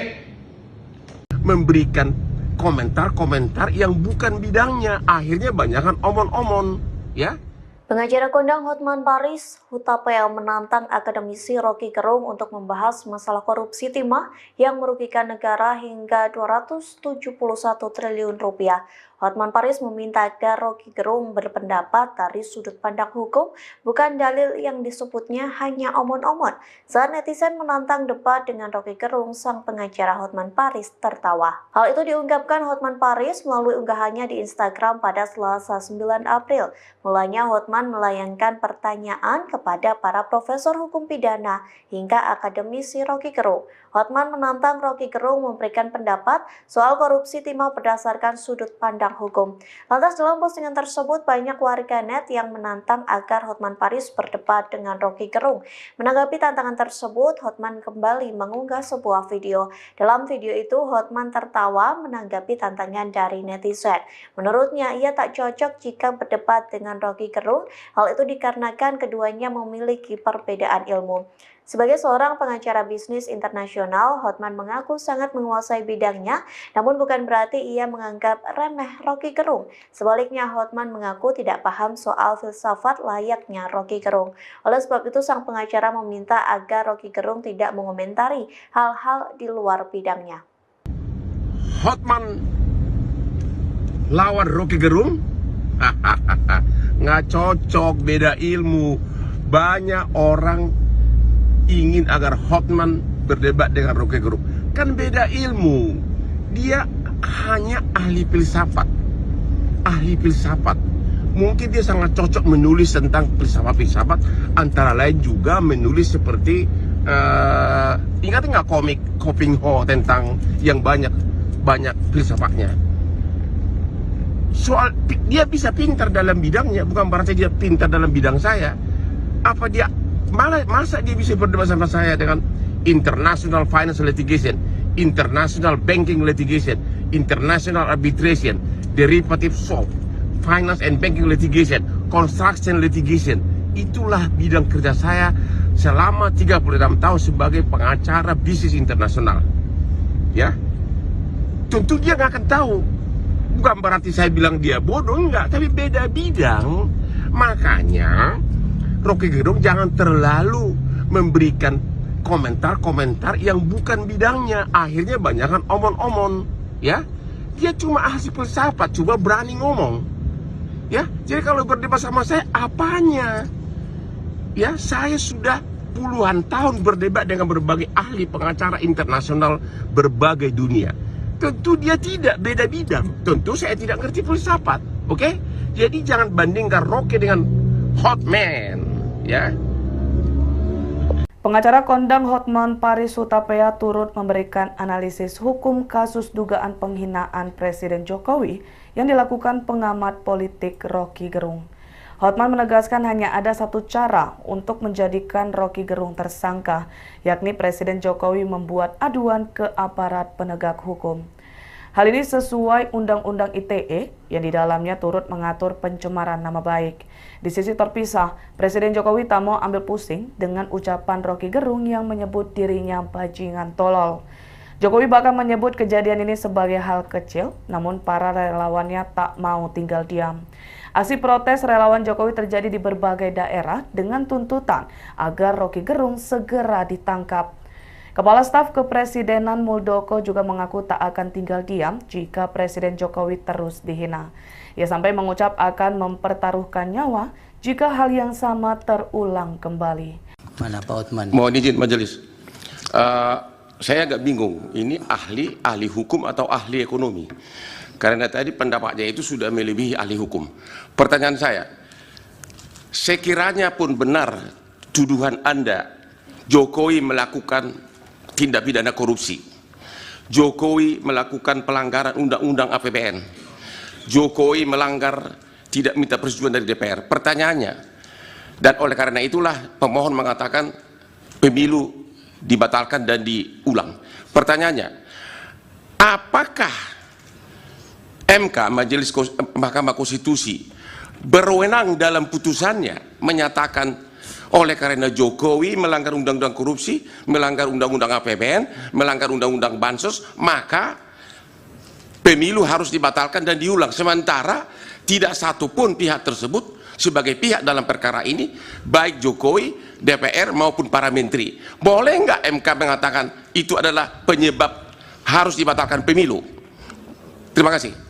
Memberikan komentar-komentar yang bukan bidangnya, akhirnya banyakkan omon-omon, ya. Pengacara kondang Hotman Paris Hutapea menantang akademisi Rocky Gerung untuk membahas masalah korupsi timah yang merugikan negara hingga 271 triliun rupiah. Hotman Paris meminta agar Rocky Gerung berpendapat dari sudut pandang hukum, bukan dalil yang disebutnya hanya omon-omon. Saat netizen menantang debat dengan Rocky Gerung, sang pengacara Hotman Paris tertawa. Hal itu diungkapkan Hotman Paris melalui unggahannya di Instagram pada Selasa 9 April. Mulanya Hotman melayangkan pertanyaan kepada para profesor hukum pidana hingga akademisi Rocky Gerung. Hotman menantang Rocky Gerung memberikan pendapat soal korupsi timah berdasarkan sudut pandang hukum. Lantas dalam postingan tersebut banyak warganet yang menantang agar Hotman Paris berdebat dengan Rocky Gerung. Menanggapi tantangan tersebut, Hotman kembali mengunggah sebuah video. Dalam video itu, Hotman tertawa menanggapi tantangan dari netizen. Menurutnya, ia tak cocok jika berdebat dengan Rocky Gerung. Hal itu dikarenakan keduanya memiliki perbedaan ilmu. Sebagai seorang pengacara bisnis internasional, Hotman mengaku sangat menguasai bidangnya, namun bukan berarti ia menganggap remeh Rocky Gerung. Sebaliknya, Hotman mengaku tidak paham soal filsafat layaknya Rocky Gerung. Oleh sebab itu, sang pengacara meminta agar Rocky Gerung tidak mengomentari hal-hal di luar bidangnya. Hotman lawan Rocky Gerung? Nggak cocok, beda ilmu. Banyak orang ingin agar Hotman berdebat dengan Rocky Gerung. Kan beda ilmu. Dia hanya ahli filsafat. Ahli filsafat. Mungkin dia sangat cocok menulis tentang filsafat-filsafat. Antara lain juga menulis seperti ingat nggak komik Koping Ho tentang yang banyak filsafatnya. Soal dia bisa pintar dalam bidangnya, bukan berarti dia pintar dalam bidang saya. Apa dia masa dia bisa berdebat sama saya dengan international finance litigation, international banking litigation, international arbitration, derivative swap, finance and banking litigation, construction litigation. Itulah bidang kerja saya selama 36 tahun sebagai pengacara bisnis internasional. Ya, tentu dia nggak akan tahu. Bukan berarti saya bilang dia bodoh, enggak, tapi beda bidang. Makanya Rocky Gerung jangan terlalu memberikan komentar-komentar yang bukan bidangnya. Akhirnya banyakkan omon-omon, ya. Dia cuma ahli filsafat, coba berani ngomong. Ya, jadi kalau berdebat sama saya, apanya? Ya, saya sudah puluhan tahun berdebat dengan berbagai ahli pengacara internasional berbagai dunia. Tentu dia tidak beda bidang. Tentu saya tidak ngerti filsafat, oke? Jadi jangan bandingkan Rocky dengan Hotman. Ya. Pengacara kondang Hotman Paris Hutapea turut memberikan analisis hukum kasus dugaan penghinaan Presiden Jokowi yang dilakukan pengamat politik Rocky Gerung. Hotman menegaskan hanya ada satu cara untuk menjadikan Rocky Gerung tersangka, yakni Presiden Jokowi membuat aduan ke aparat penegak hukum. Hal ini sesuai Undang-Undang ITE yang di dalamnya turut mengatur pencemaran nama baik. Di sisi terpisah, Presiden Jokowi tak mau ambil pusing dengan ucapan Rocky Gerung yang menyebut dirinya bajingan tolol. Jokowi bahkan menyebut kejadian ini sebagai hal kecil, namun para relawannya tak mau tinggal diam. Aksi protes relawan Jokowi terjadi di berbagai daerah dengan tuntutan agar Rocky Gerung segera ditangkap. Kepala Staf Kepresidenan Muldoko juga mengaku tak akan tinggal diam jika Presiden Jokowi terus dihina. Ia sampai mengucap akan mempertaruhkan nyawa jika hal yang sama terulang kembali. Mana Pak Hotman? Mohon izin majelis. Saya agak bingung, ini ahli hukum atau ahli ekonomi? Karena tadi pendapatnya itu sudah melebihi ahli hukum. Pertanyaan saya, sekiranya pun benar tuduhan Anda, Jokowi melakukan tindak pidana korupsi, Jokowi melakukan pelanggaran undang-undang APBN, Jokowi melanggar tidak minta persetujuan dari DPR. Pertanyaannya, dan oleh karena itulah pemohon mengatakan pemilu dibatalkan dan diulang. Pertanyaannya, apakah MK, Mahkamah Konstitusi, berwenang dalam putusannya menyatakan oleh karena Jokowi melanggar undang-undang korupsi, melanggar undang-undang APBN, melanggar undang-undang bansos, maka pemilu harus dibatalkan dan diulang. Sementara tidak satupun pihak tersebut sebagai pihak dalam perkara ini, baik Jokowi, DPR maupun para menteri. Boleh nggak MK mengatakan itu adalah penyebab harus dibatalkan pemilu? Terima kasih.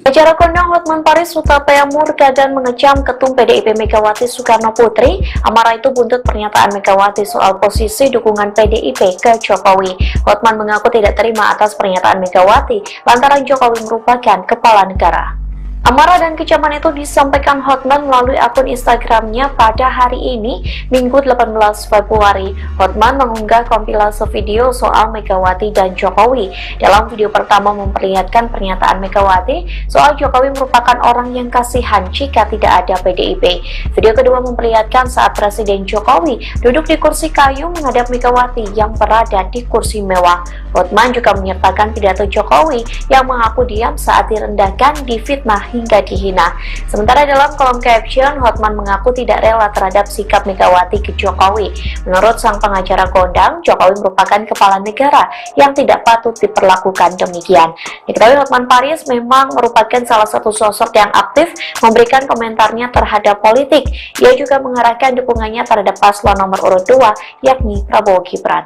Acara kondang Hotman Paris Hutapea murka dan mengecam Ketum PDIP Megawati Soekarno Putri. Amarah itu buntut pernyataan Megawati soal posisi dukungan PDIP ke Jokowi. Hotman mengaku tidak terima atas pernyataan Megawati lantaran Jokowi merupakan kepala negara. Amarah dan kecaman itu disampaikan Hotman melalui akun Instagramnya pada hari ini, Minggu 18 Februari. Hotman mengunggah kompilase video soal Megawati dan Jokowi. Dalam video pertama memperlihatkan pernyataan Megawati soal Jokowi merupakan orang yang kasihan jika tidak ada PDIP. Video kedua memperlihatkan saat Presiden Jokowi duduk di kursi kayu menghadap Megawati yang berada di kursi mewah. Hotman juga menyertakan pidato Jokowi yang mengaku diam saat direndahkan, difitnah hingga dihina. Sementara dalam kolom caption, Hotman mengaku tidak rela terhadap sikap Megawati ke Jokowi. Menurut sang pengacara kondang, Jokowi merupakan kepala negara yang tidak patut diperlakukan demikian. Diketahui Hotman Paris memang merupakan salah satu sosok yang aktif memberikan komentarnya terhadap politik. Ia juga mengarahkan dukungannya terhadap paslon nomor urut 2, yakni Prabowo Gibran.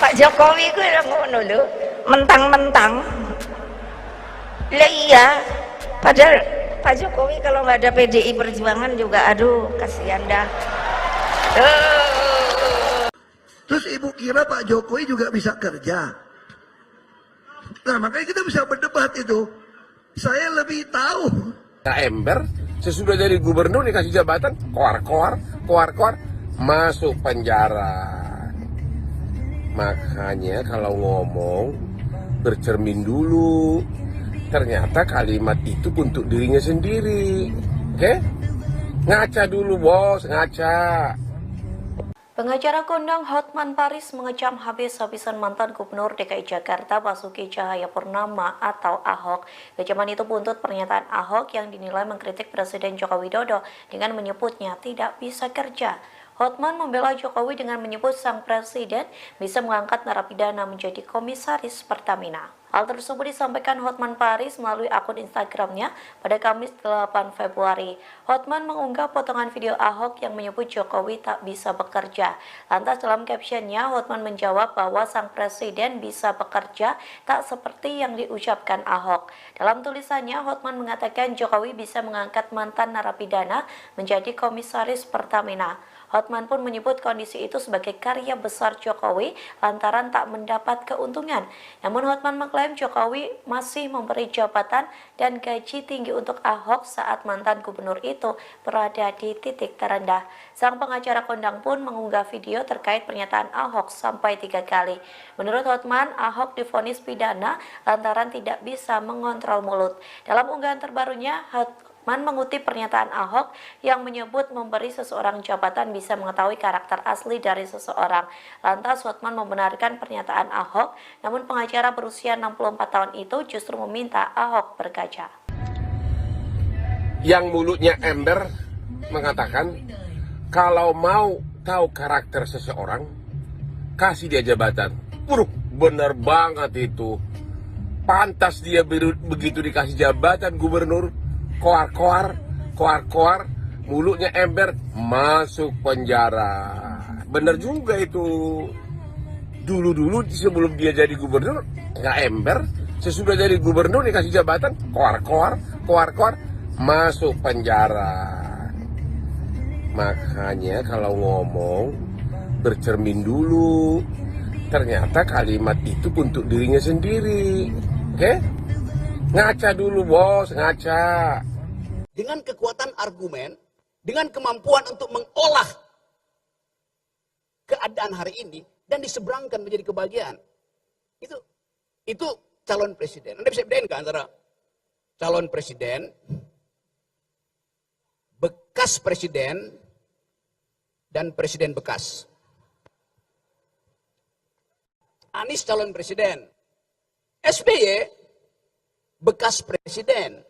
Pak Jokowi ku ngono lho, mentang-mentang. Lah iya, padahal Pak Jokowi kalau nggak ada PDI Perjuangan juga, aduh kasihan dah. Terus ibu kira Pak Jokowi juga bisa kerja? Nah makanya kita bisa berdebat itu. Saya lebih tahu. Ember sesudah jadi gubernur dikasih jabatan, koar, masuk penjara. Makanya kalau ngomong bercermin dulu. Ternyata kalimat itu untuk dirinya sendiri. Oke? Ngaca dulu bos, ngaca. Pengacara kondang Hotman Paris mengecam habis-habisan mantan Gubernur DKI Jakarta Basuki Cahayapurnama atau Ahok. Kecaman itu buntut pernyataan Ahok yang dinilai mengkritik Presiden Joko Widodo dengan menyebutnya tidak bisa kerja. Hotman membela Jokowi dengan menyebut sang presiden bisa mengangkat narapidana menjadi komisaris Pertamina. Hal tersebut disampaikan Hotman Paris melalui akun Instagramnya pada Kamis 8 Februari. Hotman mengunggah potongan video Ahok yang menyebut Jokowi tak bisa bekerja. Lantas dalam captionnya, Hotman menjawab bahwa sang presiden bisa bekerja tak seperti yang diucapkan Ahok. Dalam tulisannya, Hotman mengatakan Jokowi bisa mengangkat mantan narapidana menjadi komisaris Pertamina. Hotman pun menyebut kondisi itu sebagai karya besar Jokowi lantaran tak mendapat keuntungan. Namun Hotman mengklaim Jokowi masih memberi jabatan dan gaji tinggi untuk Ahok saat mantan gubernur itu berada di titik terendah. Sang pengacara kondang pun mengunggah video terkait pernyataan Ahok sampai 3 kali. Menurut Hotman, Ahok divonis pidana lantaran tidak bisa mengontrol mulut. Dalam unggahan terbarunya, Hotman mengutip pernyataan Ahok yang menyebut memberi seseorang jabatan bisa mengetahui karakter asli dari seseorang. Lantas Hotman membenarkan pernyataan Ahok, namun pengacara berusia 64 tahun itu justru meminta Ahok berkaca. Yang mulutnya ember mengatakan, kalau mau tahu karakter seseorang, kasih dia jabatan. Bener banget itu. Pantas dia begitu dikasih jabatan gubernur, koar, mulutnya ember, masuk penjara. Bener juga itu. Dulu sebelum dia jadi gubernur nggak ember, sesudah jadi gubernur dikasih jabatan, koar, masuk penjara. Makanya kalau ngomong bercermin dulu. Ternyata kalimat itu untuk dirinya sendiri. Oke? Ngaca dulu bos, ngaca. Dengan kekuatan argumen, dengan kemampuan untuk mengolah keadaan hari ini dan diseberangkan menjadi kebahagiaan. Itu calon presiden. Anda bisa bedain kan antara calon presiden, bekas presiden, dan presiden bekas. Anies calon presiden, SBY bekas presiden.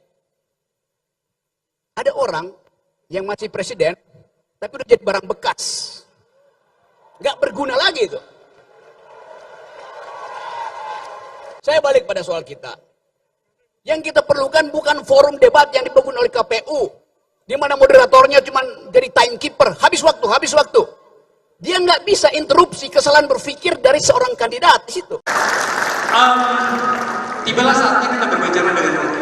Ada orang yang masih presiden, tapi udah jadi barang bekas. Nggak berguna lagi itu. Saya balik pada soal kita. Yang kita perlukan bukan forum debat yang dibangun oleh KPU, di mana moderatornya cuma jadi timekeeper, habis waktu. Dia nggak bisa interupsi kesalahan berpikir dari seorang kandidat di situ. Tibalah saatnya kita berbicara dengan Rocky.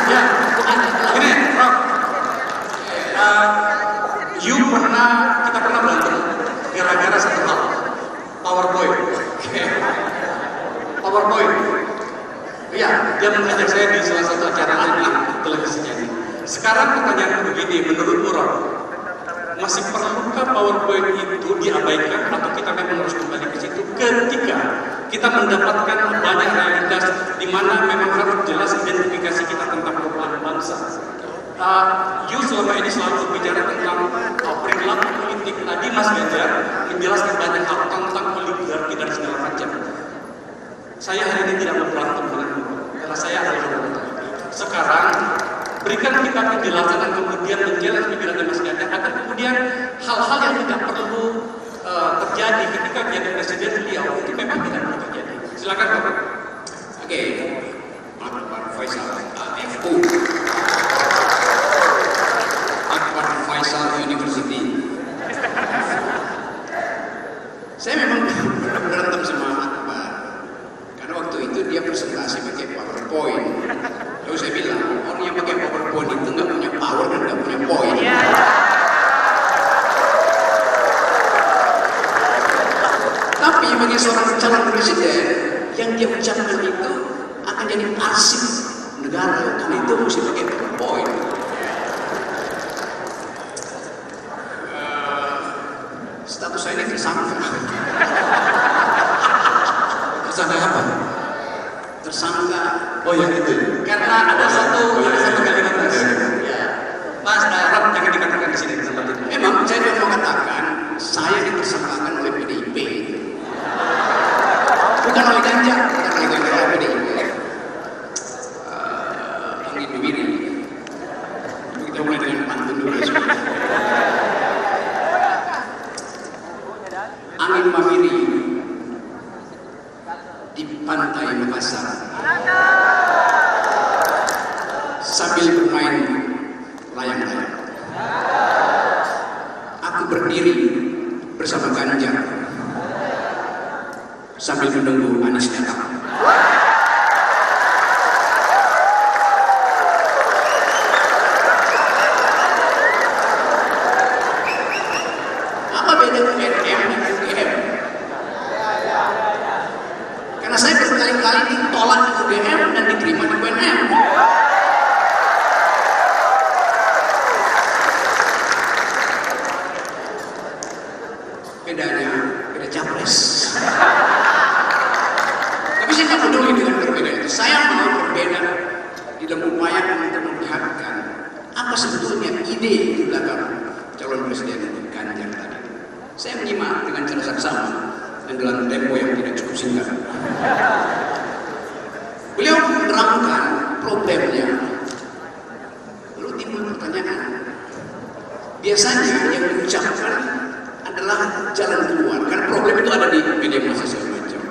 Ya, ini, Rock. Kita pernah berantem gara-gara satu hal, PowerPoint. PowerPoint. Iya, dia mengajak saya di salah satu acara televisinya. Sekarang pertanyaannya begini, menurut Muron, masih perlukah PowerPoint itu diabaikan atau kita memang harus kembali ke situ ketika kita mendapatkan banyak realitas di mana memang harus jelas identifikasi kita tentang perubahan bangsa. You selama ini selalu berbicara tentang perilaku politik. Tadi Mas Ganjar menjelaskan banyak hal tentang oligarki dan segala macam. Saya hari ini tidak mau berantem denganmu, karena saya adalah wanita. Sekarang berikan kita penjelasan dan kemudian menjelaskan pikiran Mas Ganjar agar kemudian hal-hal yang tidak perlu terjadi ketika menjadi presiden beliau itu memang tidak perlu terjadi. Silakan Bapak. Oke, Pak Faisal, FU. Akbar Faisal University. Saya memang berantem sama Akbar karena waktu itu dia presentasi pakai PowerPoint. Lalu saya bilang orang yang pakai PowerPoint itu nggak punya power dan nggak punya poin. Tapi bagi seorang calon presiden yang dia ucapkan itu akan jadi arsip negara, karena itu mesti pakai PowerPoint. Status saya ini tersangka. Tersangka apa? Tersangka. Oh yang itu. Karena ada satu kalimat Mas. Ya. Mas, harap jangan dikatakan di sini tempat itu. Memang saya sudah mengatakan saya ditersangkakan oleh PDIP, bukan oleh Ganjar, oleh PDIP. Angin Mamiri. Kita mulai dengan pantun dulu. Angin Mamiri di pantai Makassar sambil bermain layang-layang. Aku berdiri bersama Ganjar sambil menunggu Anies datang. Apa beda UNM dan UGM? Karena saya berkali-kali ditolak di UGM dan diterima di UNM. Beda capres. Tapi saya tidak peduli dengan perbedaan itu. Saya mau berbeda di dalam upaya untuk memperlihatkan apa sebetulnya ide di belakang calon presiden Ganjar tadi. Saya menyimak dengan cara saksama dan dalam tempo yang tidak cukup singkat. Beliau menerangkan problemnya. Lalu timbul pertanyaan. Biasanya yang diucapkan adalah jalan keluar. Karena problem itu ada di media massa segala macam.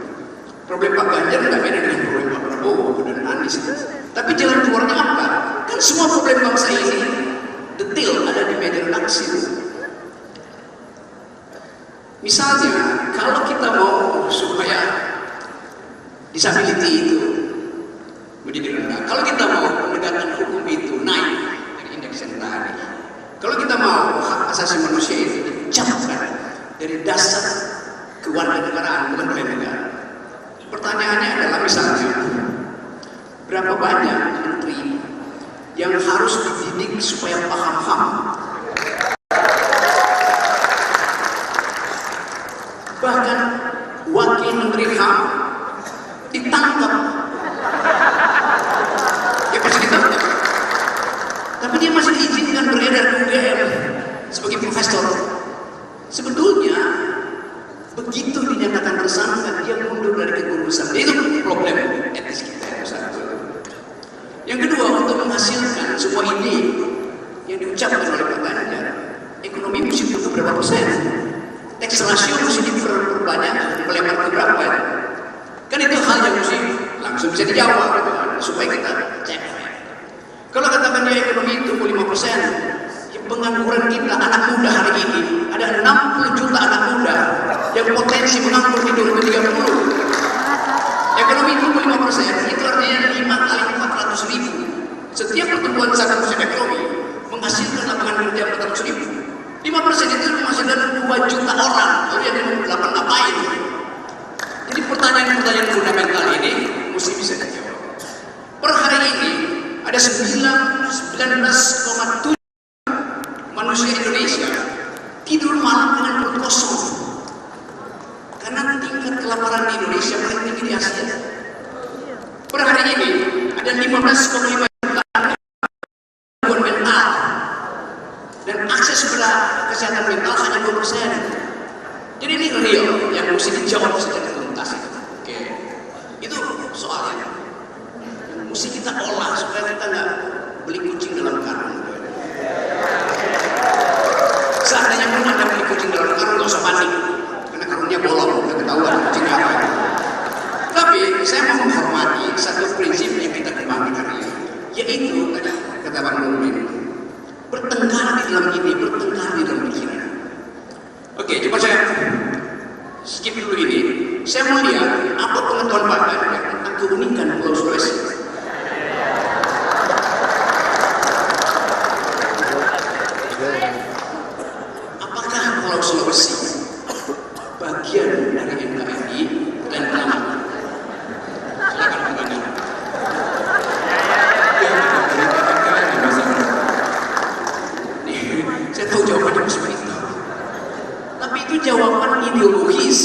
Problem Pak Ganjar tidak beda dengan problem Pak Prabowo dan Anies. Tapi jalan keluarnya apa? Kan semua problem bangsa ini detail ada di media redaksi. Misalnya, kalau kita mau supaya disability itu menjadi rendah, kalau kita mau penegakan hukum itu naik dari indeks yang tadi, kalau kita mau hak asasi manusia itu dicapkan dari dasar kewarganegaraan bukan oleh negara. Pertanyaannya adalah misalnya, berapa banyak menteri yang harus dididik supaya paham HAM? Bahkan wakil menteri HAM ditangkap. Ya pasti ditangkap. Tapi dia masih diizinkan beredar di UGM sebagai profesor. Sebetulnya begitu dinyatakan tersangka dia mundur dari kegurusan. Itu problem etis kita yang besar. ini yang diucapkan oleh Pak Ganjar, ekonomi mesti tumbuh berapa persen? Tax ratio mesti diperbanyak, melebar ke berapa ya? Kan itu hal yang mesti langsung bisa dijawab gitu kan, supaya kita cek. Kalau katakan dia ekonomi tumbuh 5%, ya pengangguran kita anak muda hari ini ada 60 juta anak muda yang potensi menganggur di 2030. Ekonomi tumbuh 5%, itu artinya 5 kali 400 ribu. Setiap pertumbuhan 1% ekonomi menghasilkan lapangan kerja 400 ribu. 5% itu menghasilkan 2 juta orang. Lalu yang 58 ngapain? Jadi pertanyaan-pertanyaan fundamental ini mesti bisa dijawab. Per hari ini ada 19,7 manusia Indonesia tidur malam dengan perut kosong. Karena tingkat kelaparan di Indonesia paling tinggi di Asia. Per hari ini ada 15,5 juta gangguan mental dan akses pada kesehatan mental hanya 2%. Jadi ini real yang mesti dijawab secara tuntas. Oke, itu soalnya mesti kita olah supaya kita nggak beli kucing dalam karung. Seandainya pun ada beli kucing dalam karung, nggak usah panik. Karungnya bolong, udah ketahuan kucingnya apa. Tapi saya mau menghormati satu prinsip yang kita kembangkan hari ini, yaitu tadi kata Bang Nurdin, bertengkar di dalam ini, bertengkar di dalam pikiran. Oke, coba saya skip dulu ini. Saya mau lihat apa pengetahuan Pak Ganjar tentang keunikan Pulau Sulawesi. Apakah Pulau Sulawesi bagian dari NKRI dan nama? Silakan Pak Ganjar. Saya tahu jawabannya seperti itu. Tapi itu jawaban ideologis.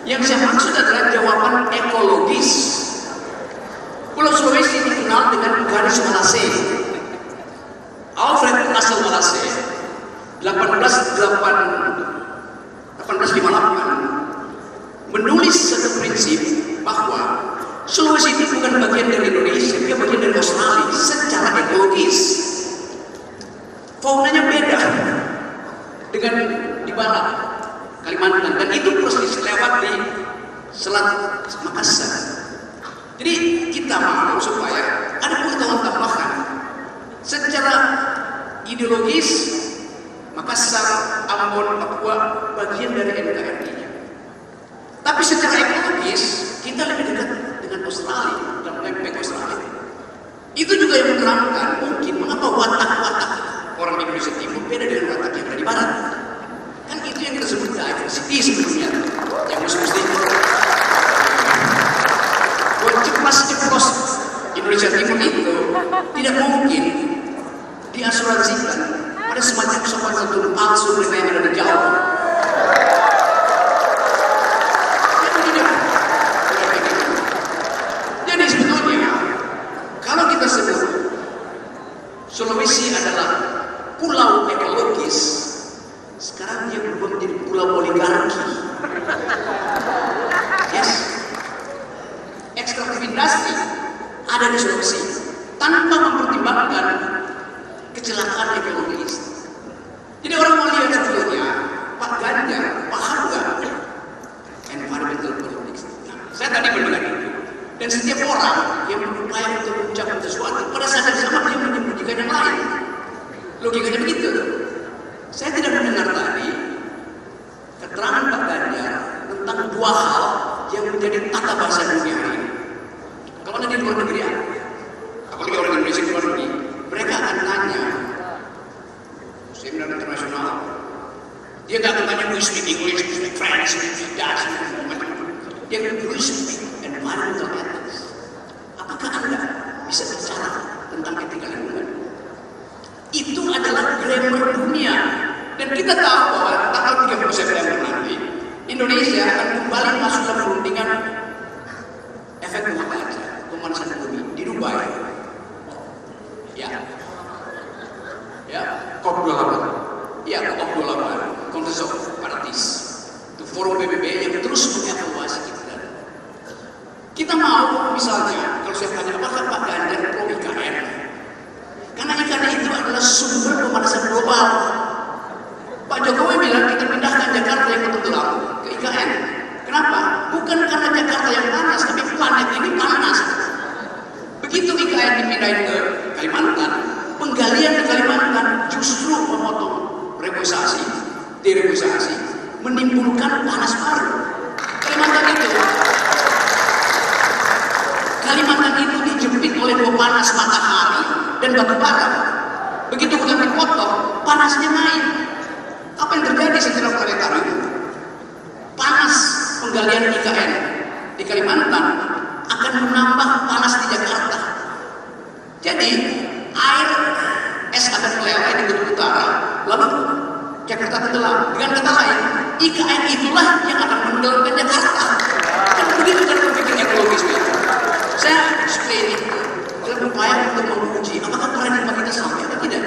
Yang saya maksud adalah jawaban ekologis. Pulau Sulawesi dikenal dengan garis Malase. Alfred Russel Malase 1858 menulis satu prinsip bahwa Sulawesi itu bukan bagian dari Indonesia, dia bagian dari Australia secara ekologis. Faunanya beda dengan di barat Kalimantan, dan itu persis lewat di Selat Makassar. Jadi kita mau supaya ada pengetahuan tambahan secara ideologis. Makassar, Ambon, Papua bagian dari NKRI. Tapi secara ekologis kita lebih dekat dengan Australia dan lempeng Australia. Itu juga yang menerangkan mungkin mengapa watak-watak orang Indonesia Timur beda dengan watak yang ada di Barat. Kan itu yang kita sebut diversity sebelumnya, yang mesti ceplos Indonesia Timur itu tidak mungkin diasuransikan ada semacam sopan satu palsu mereka yang ada di Jawa. Jadi sebetulnya kalau kita sebut Sulawesi adalah pulau ekologis, sekarang dia berubah menjadi pulau oligarki. Yes, ekstraktif industri ada di Sulawesi tanpa mempertimbangkan kecelakaan ekologis. Jadi orang mau lihat sebetulnya Pak Ganjar paham nggak environmental politics? Nah, saya tadi mendengar itu, dan setiap orang yang berupaya untuk mengucapkan sesuatu pada saat yang sama dia menyembunyikan yang lain. Logikanya begitu. Saya tidak mendengar tadi keterangan Pak Ganjar tentang dua hal yang menjadi tata bahasa dunia hari ini. Kalau ada di luar negeri, apalagi orang Indonesia di luar negeri, mereka akan tanya seminar internasional. Dia nggak akan tanya, do you speak English, do you speak French, do you speak Dutch, dia akan do you speak environmental ethics. Apakah Anda bisa bicara tentang etika lingkungan? Itu adalah grammar dunia. Dan kita tahu bahwa tanggal 30 September nanti Indonesia akan kembali masuk dalam perundingan efek rumah kaca pemanasan bumi di Dubai. Ya, COP28. Ya, COP28, Conference of Parties. Itu forum PBB yang terus mengevaluasi kita. Kita mau, misalnya, kalau saya tanya apakah Pak Ganjar pro IKN? penggalian di Kalimantan justru memotong dereguisasi, menimbulkan panas baru. Kalimantan itu dijepit oleh dua panas matahari dan batu bara. Begitu bukan dipotong, panasnya naik. Apa yang terjadi secara planetar itu? Panas penggalian IKN di Kalimantan akan menambah panas di Jakarta. Jadi air es akan meleleh di kutub utara, lalu Jakarta tenggelam. Dengan kata lain, IKN itulah yang akan menenggelamkan Jakarta. Kan begitu kan berpikir ekologis. Saya explain itu dalam upaya untuk menguji apakah paradigma kita sampai atau tidak.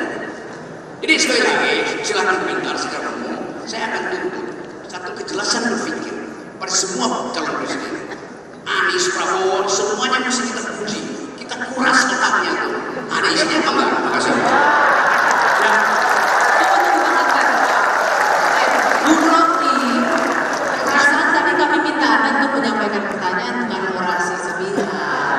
Jadi sekali lagi, silakan komentar secara umum. Saya akan tuntut satu kejelasan berpikir pada semua calon presiden. Anies, Prabowo, semuanya mesti kita uji. Kita kuras otaknya tuh. Ada isinya apa enggak? Terima kasih. Bu Rocky, perasaan tadi kami minta Anda untuk menyampaikan pertanyaan dengan orasi sepihak.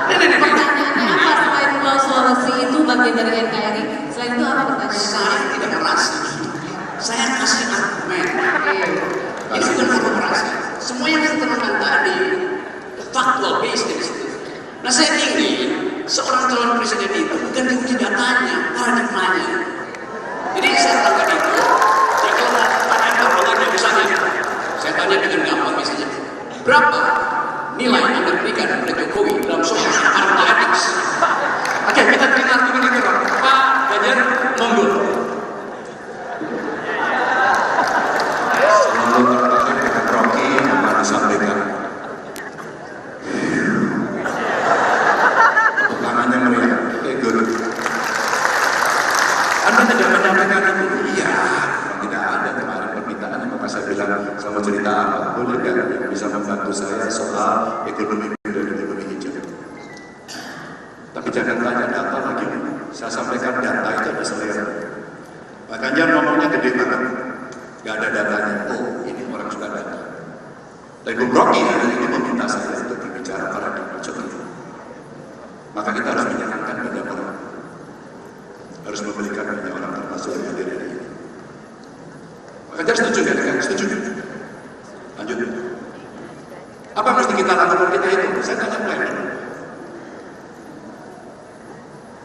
Pertanyaannya apa selain Pulau Sulawesi itu bagian dari NKRI? Selain itu apa pertanyaannya? Saya tidak merasa. Saya kasih argumen. Ini bukan korporasi. Semua yang saya terangkan tadi faktual based dari situ. Nah, saya ingin seorang calon presiden itu bukan diuji datanya, paradigmanya. Jadi saya terangkan itu. Saya kalau pertanyaan gampangannya misalnya, saya tanya dengan gampang misalnya, berapa nilai yang Anda berikan kepada Jokowi dalam soal analytics? Oke, kita terima argumen itu, Pak Ganjar, monggo. Rocky yang disampaikan. Tangannya meriah. Good. Anda tidak menyampaikan itu? Iya. Tidak ada kemarin permintaan, maka saya bilang sama cerita apa? Boleh kan yang bisa membantu saya soal ekonomi muda dan ekonomi hijau. Tapi jangan tanya data lagi. Saya sampaikan data itu ada selera. Pak Ganjar ngomongnya gede banget. Gak ada datanya. Oh, ini orang suka data. Tapi Bung Rocky hari ini meminta saya untuk berbicara paradigma Jokowi. Maka kita harus menyenangkan banyak orang. Harus memberikan banyak orang termasuk yang hadir hari ini. Pak Ganjar setuju nggak dengan? Setuju. Lanjut. Apa yang mesti kita lakukan kita itu? Saya tanya plan.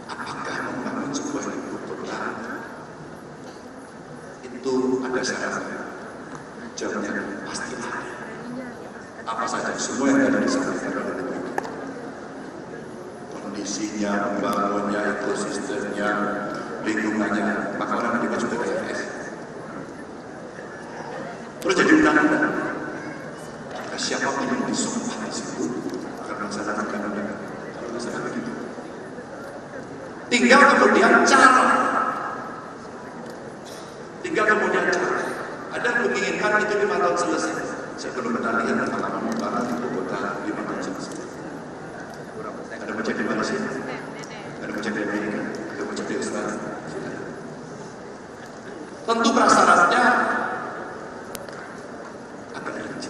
Apakah membangun sebuah ibu kota itu ada syaratnya? Jawabnya pasti ada. Apa saja? Semua yang ada disampaikan oleh negeri. Kondisinya, pembangunnya, ekosistemnya, lingkungannya, maka orang juga sudah KFS. Terus jadi undang-undang. Siapapun yang disumpah di situ akan melaksanakan undang-undang. Kalau misalnya begitu. Tinggal kemudian cara. Ada yang menginginkan itu 5 tahun selesai. Saya belum pernah lihat pengalaman membangun ibu kota 5 tahun selesai. Ada macam di Malaysia, ada macam di Amerika, ada macam di Australia. Tentu prasyaratnya akan dirinci.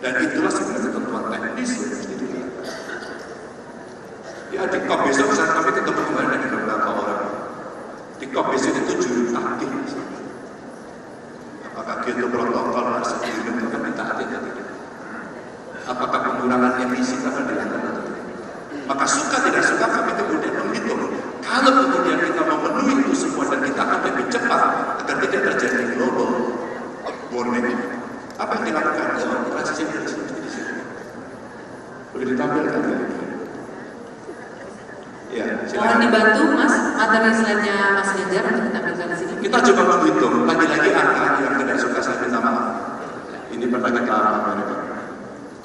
Dan itulah sebenarnya ketentuan teknis yang mesti dilihat. Ya di COP besok kami ketemu kemarin dengan beberapa orang. Di COP besok itu juru taktik. Apakah itu protokol masa itu akan ditaati atau tidak? Apakah pengurangan emisi akan dilakukan atau tidak? Maka suka tidak suka kami kemudian menghitung. Kalau kemudian kita memenuhi itu semua dan kita akan lebih cepat agar tidak terjadi global warming. Apa yang dilakukan? Oh, transisi dari sini di sini. Boleh ditampilkan? Ya, mohon dibantu Mas, materi slide-nya Mas Ganjar untuk ditampilkan di sini. Kita coba menghitung, lagi-lagi angka yang tidak suka saya minta maaf. Ini pernah kita lakukan.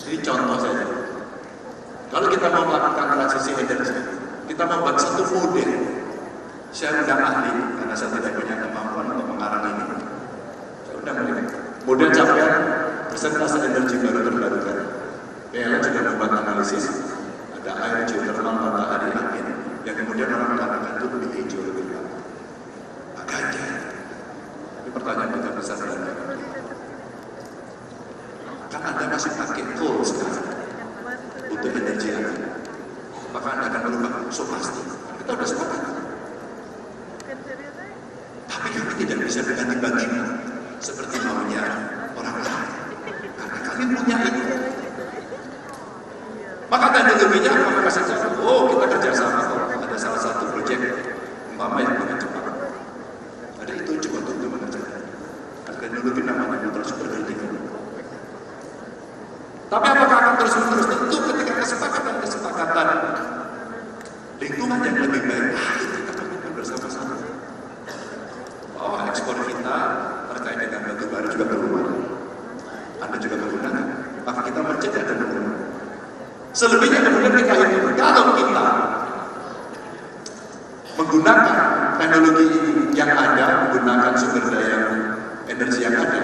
Ini contoh saja. Kalau kita mau melakukan transisi energi, kita membuat satu model. Saya undang ahli, karena saya tidak punya kemampuan untuk mengarang ini. Saya undang mereka. Model capaian persentase energi baru terbarukan. PLN juga membuat analisis. Ada air, geothermal, matahari, angin. Yang kemudian orang mengatakan itu lebih hijau, lebih bagus. Makanya, ini pertanyaan kita besar dan kan Anda masih pakai coal sekarang untuk energi Anda. Apakah Anda akan berubah? So pasti. Kita sudah sepakat. bisa dengan tiba-tiba seperti maunya orang lain. Karena kami punya itu. Maka teknologinya apakah saja? Oh, kita kerjasama kok. Ada salah satu proyek umpama yang dengan Jepang. Ada itu coba untuk mengerjakan. Ada teknologi namanya putra superkritikal. Tapi apakah akan terus-menerus? Tentu ketika kesepakatan lingkungan yang lebih baik, kita lakukan bersama-sama. Oh, ekspor kita terkait dengan batu bara juga berubah. Anda juga menggunakan, maka kita mencegah dan menggunakan. Selebihnya kemudian kita hitung, kalau kita menggunakan teknologi yang ada, menggunakan sumber daya energi yang ada,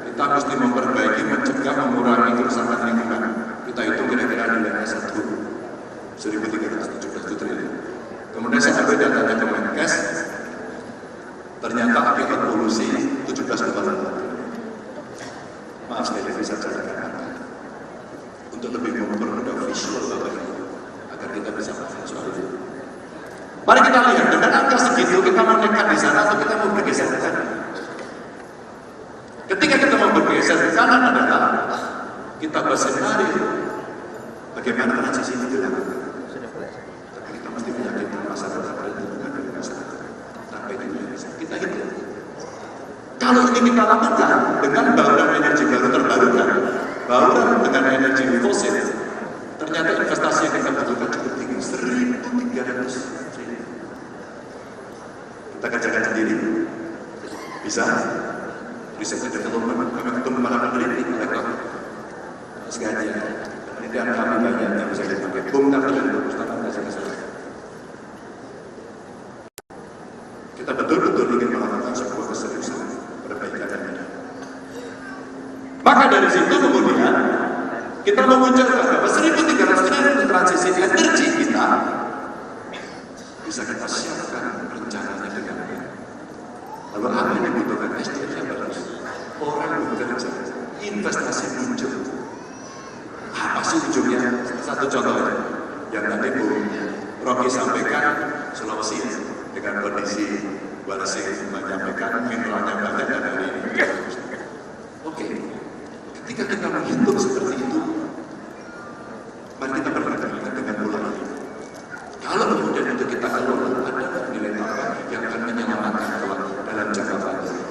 kita mesti memperbaiki, mencegah, mengurangi kerusakan lingkungan. Kita hitung kira-kira nilainya 1.317 triliun. Kemudian saya ambil datanya Kemenkes, ternyata akibat polusi 17,8 triliun. Maaf saya tidak bisa carikan untuk lebih mempermudah visual Bapak Ibu, agar kita bisa paham soal itu. Mari kita lihat, dengan angka segitu kita mau nekat di sana atau kita mau bergeser ke sana? Ketika kita mau bergeser ke kanan adalah kita bersenario bagaimana transisi ini dilakukan. Tapi kita mesti meyakinkan masyarakat dan hubungan dengan masyarakat sampai di Indonesia. Kita hitung. Kalau ini kita lakukan dengan bauran energi baru terbarukan, bauran dengan energi fosil, ternyata investasi yang kita butuhkan cukup tinggi, 1.300 triliun. Kita kerjakan sendiri, bisa. Riset dan development, kami ketemu para peneliti, mereka sekalian. Penelitian kami banyak yang bisa dipakai. Bung tapi dan perpustakaan nasional. Kita betul-betul ingin melakukan sebuah keseriusan perbaikan yang ada. Maka dari situ kemudian kita memunculkan bahwa 1.300 triliun transisi energi kita bisa kita siapkan rencananya dengan baik. Lalu apa yang dibutuhkan? SDM yang bagus, orang bekerja, investasi muncul. Apa sih ujungnya? Satu contoh yang tadi Bu Rocky sampaikan, Sulawesi dengan kondisi Walasi menyampaikan mineralnya banyak dan hari ini. Oke, ketika kita menghitung seperti itu, mari kita berkaitan dengan pola ini. Kalau kemudian itu kita kelola, ada nilai tambah yang akan menyelamatkan dalam jangka panjang.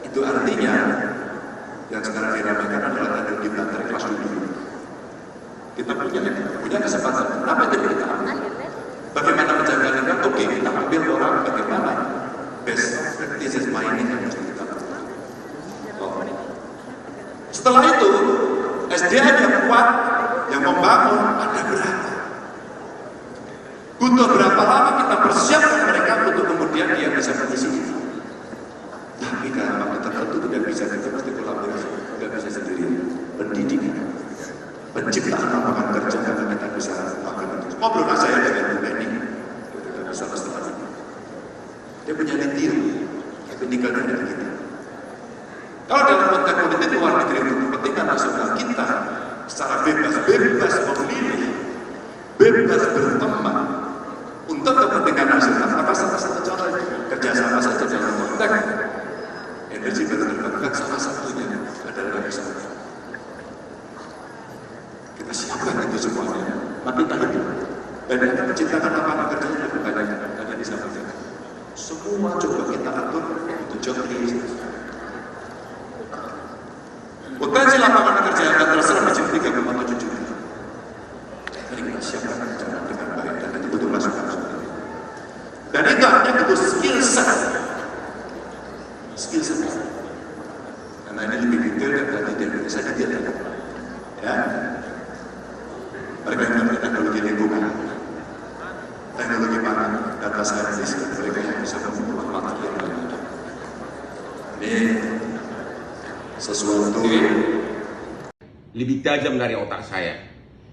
Itu artinya yang sekarang diramaikan adalah teknologi baterai kelas dunia. Kita punya kesempatan. Kenapa tidak kita ambil? Bagaimana menjaga lingkungan? Oke, kita ambil orang bagaimana best practices mining yang harus kita lakukan. Oh. Setelah itu SDM yang kuat, yang membangun ada berapa? Butuh berapa lama kita persiapkan mereka untuk kemudian dia bisa mengisi itu. Tapi dalam waktu tertentu tidak bisa, kita mesti kolaborasi, tidak bisa sendiri. Pendidikan, penciptaan lapangan kerja karena kita bisa lakukan itu. Ngobrol saya dengan Bu Beni, kita bisa mesti dia punya lithium, tapi nikelnya dari kita. Kalau dalam konteks politik luar negeri untuk kepentingan nasional kita secara bebas memilih, bebas berteman untuk kepentingan nasional, maka salah satu contoh kerjasama saja dalam konteks energi baru terbarukan salah satunya adalah dari sana. Kita siapkan itu semuanya, maka kita hidup dan kita menciptakan lapangan kerja yang lebih banyak tadi disampaikan. Semua coba kita atur untuk job creation. Potensi lapangan kerja yang akan terserap menjadi 3,7 juta. Mari kita siapkan dengan baik dan itu butuh masukan. Dan itu artinya butuh skill set. Karena ini lebih detail dan tadi di Indonesia detail. Ya. Mereka yang mengerti teknologi lingkungan, teknologi pangan, data saintis, mereka yang bisa membuat materi yang ada. Ini sesuatu lebih tajam dari otak saya.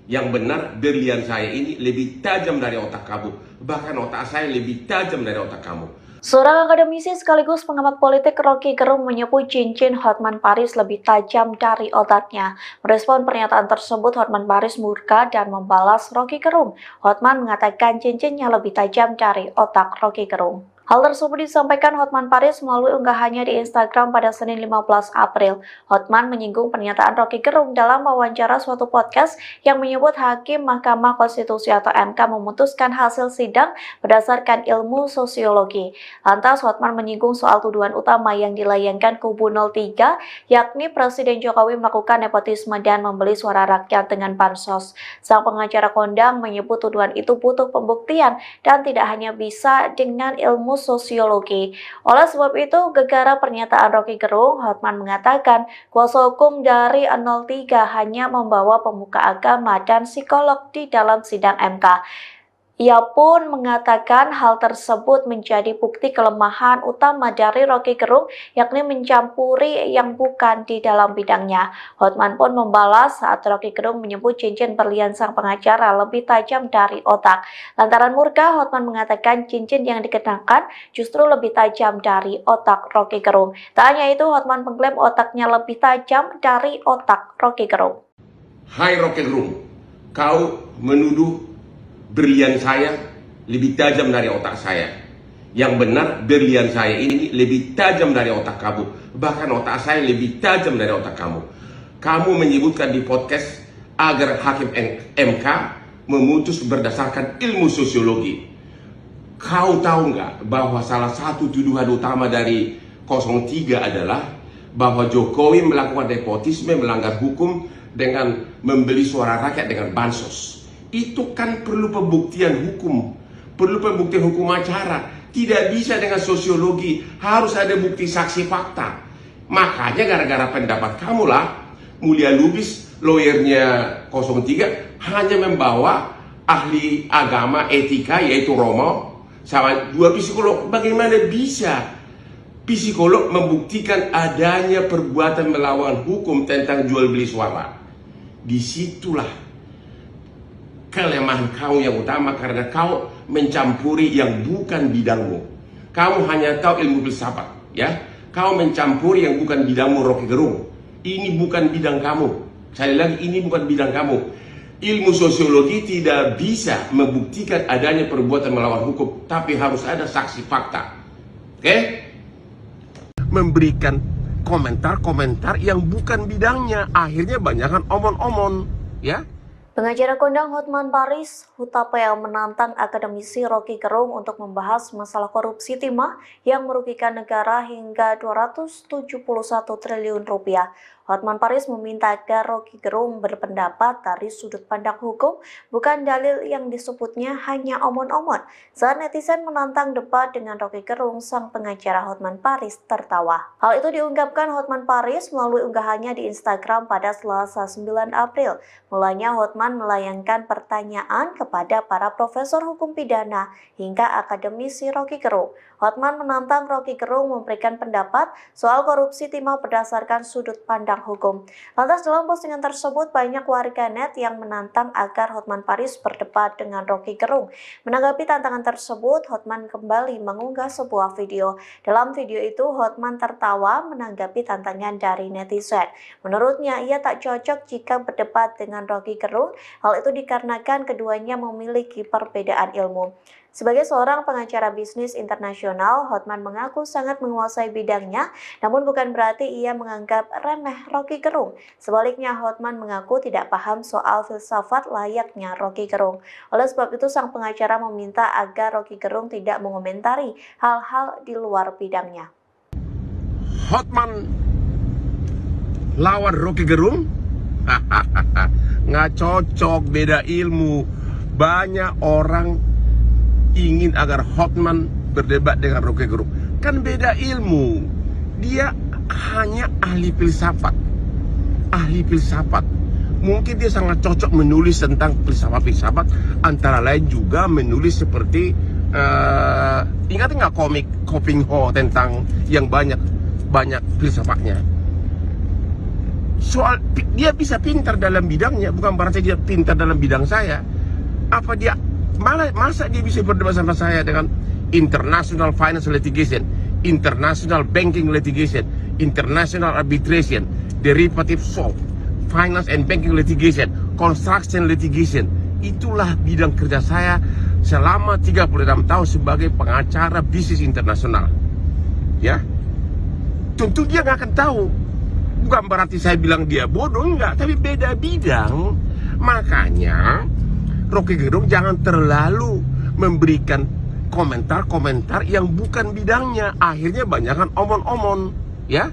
Yang benar, berlian saya ini lebih tajam dari otak kamu. Bahkan otak saya lebih tajam dari otak kamu. Seorang akademisi sekaligus pengamat politik Rocky Gerung menyebut cincin Hotman Paris lebih tajam dari otaknya. Merespon pernyataan tersebut, Hotman Paris murka dan membalas Rocky Gerung. Hotman mengatakan cincinnya lebih tajam dari otak Rocky Gerung. Hal tersebut disampaikan Hotman Paris melalui unggahannya di Instagram pada Senin 15 April. Hotman menyinggung pernyataan Roky Gerung dalam wawancara suatu podcast yang menyebut Hakim Mahkamah Konstitusi atau MK memutuskan hasil sidang berdasarkan ilmu sosiologi. Lantas Hotman menyinggung soal tuduhan utama yang dilayangkan kubu 03, yakni Presiden Jokowi melakukan nepotisme dan membeli suara rakyat dengan bansos. Sang pengacara kondang menyebut tuduhan itu butuh pembuktian dan tidak hanya bisa dengan ilmu sosiologi. Oleh sebab itu, gegara pernyataan Roky Gerung, Hotman mengatakan kuasa hukum dari 03 hanya membawa pemuka agama dan psikolog di dalam sidang MK. Ia pun mengatakan hal tersebut menjadi bukti kelemahan utama dari Roky Gerung, yakni mencampuri yang bukan di dalam bidangnya. Hotman pun membalas saat Roky Gerung menyebut cincin berlian sang pengacara lebih tajam dari otak. Lantaran murka, Hotman mengatakan cincin yang dikenakan justru lebih tajam dari otak Roky Gerung. Tak hanya itu, Hotman mengklaim otaknya lebih tajam dari otak Roky Gerung. Hai Roky Gerung, kau menuduh berlian saya lebih tajam dari otak saya. Yang benar, berlian saya ini lebih tajam dari otak kamu. Bahkan otak saya lebih tajam dari otak kamu. Kamu menyebutkan di podcast agar Hakim MK memutus berdasarkan ilmu sosiologi. Kau tahu nggak bahwa salah satu tuduhan utama dari 03 adalah bahwa Jokowi melakukan nepotisme, melanggar hukum dengan membeli suara rakyat dengan bansos. Itu kan perlu pembuktian hukum, perlu pembuktian hukum acara. Tidak bisa dengan sosiologi, harus ada bukti saksi fakta. Makanya gara-gara pendapat kamulah, Mulia Lubis, lawyernya 03, hanya membawa ahli agama etika yaitu Romo, sama 2 psikolog. Bagaimana bisa psikolog membuktikan adanya perbuatan melawan hukum tentang jual beli suara? Disitulah kelemahan kau yang utama, karena kau mencampuri yang bukan bidangmu. Kamu hanya tahu ilmu filsafat, ya. Kau mencampuri yang bukan bidangmu, Roky Gerung. Ini bukan bidang kamu. Sekali lagi, ini bukan bidang kamu. Ilmu sosiologi tidak bisa membuktikan adanya perbuatan melawan hukum, tapi harus ada saksi fakta. Oke? Memberikan komentar-komentar yang bukan bidangnya, akhirnya banyakkan omon-omon, ya. Pengacara kondang Hotman Paris Hutapea menantang akademisi Roky Gerung untuk membahas masalah korupsi timah yang merugikan negara hingga 271 triliun rupiah. Hotman Paris meminta agar Roky Gerung berpendapat dari sudut pandang hukum, bukan dalil yang disebutnya hanya omon-omon. Saat netizen menantang debat dengan Roky Gerung, sang pengacara Hotman Paris tertawa. Hal itu diungkapkan Hotman Paris melalui unggahannya di Instagram pada Selasa 9 April. Mulanya Hotman melayangkan pertanyaan kepada para profesor hukum pidana hingga akademisi Roky Gerung. Hotman menantang Roky Gerung memberikan pendapat soal korupsi timah berdasarkan sudut pandang hukum. Lantas dalam postingan tersebut banyak warganet yang menantang agar Hotman Paris berdebat dengan Roky Gerung. Menanggapi tantangan tersebut, Hotman kembali mengunggah sebuah video. Dalam video itu, Hotman tertawa menanggapi tantangan dari netizen. Menurutnya, ia tak cocok jika berdebat dengan Roky Gerung. Hal itu dikarenakan keduanya memiliki perbedaan ilmu. Sebagai seorang pengacara bisnis internasional, Hotman mengaku sangat menguasai bidangnya, namun bukan berarti ia menganggap remeh Roky Gerung. Sebaliknya, Hotman mengaku tidak paham soal filsafat layaknya Roky Gerung. Oleh sebab itu, sang pengacara meminta agar Roky Gerung tidak mengomentari hal-hal di luar bidangnya. Hotman lawan Roky Gerung? Nggak cocok, beda ilmu. Banyak orang ingin agar Hotman berdebat dengan Roky Gerung. Kan beda ilmu. Dia hanya ahli filsafat. Ahli filsafat. Mungkin dia sangat cocok menulis tentang filsafat-filsafat. Antara lain juga menulis seperti ingat nggak komik Koping Ho tentang yang banyak filsafatnya. Soal dia bisa pintar dalam bidangnya, bukan berarti dia pintar dalam bidang saya. Apa dia masa dia bisa berdebat sama saya dengan international finance litigation, international banking litigation, international arbitration, derivative swap, finance and banking litigation, construction litigation. Itulah bidang kerja saya. selama 36 tahun sebagai pengacara bisnis internasional. Ya, tentu dia nggak akan tahu. Bukan berarti saya bilang dia bodoh, enggak, tapi beda bidang. Makanya Rocky Gerung jangan terlalu memberikan komentar-komentar yang bukan bidangnya. Akhirnya banyakkan omon-omon, ya.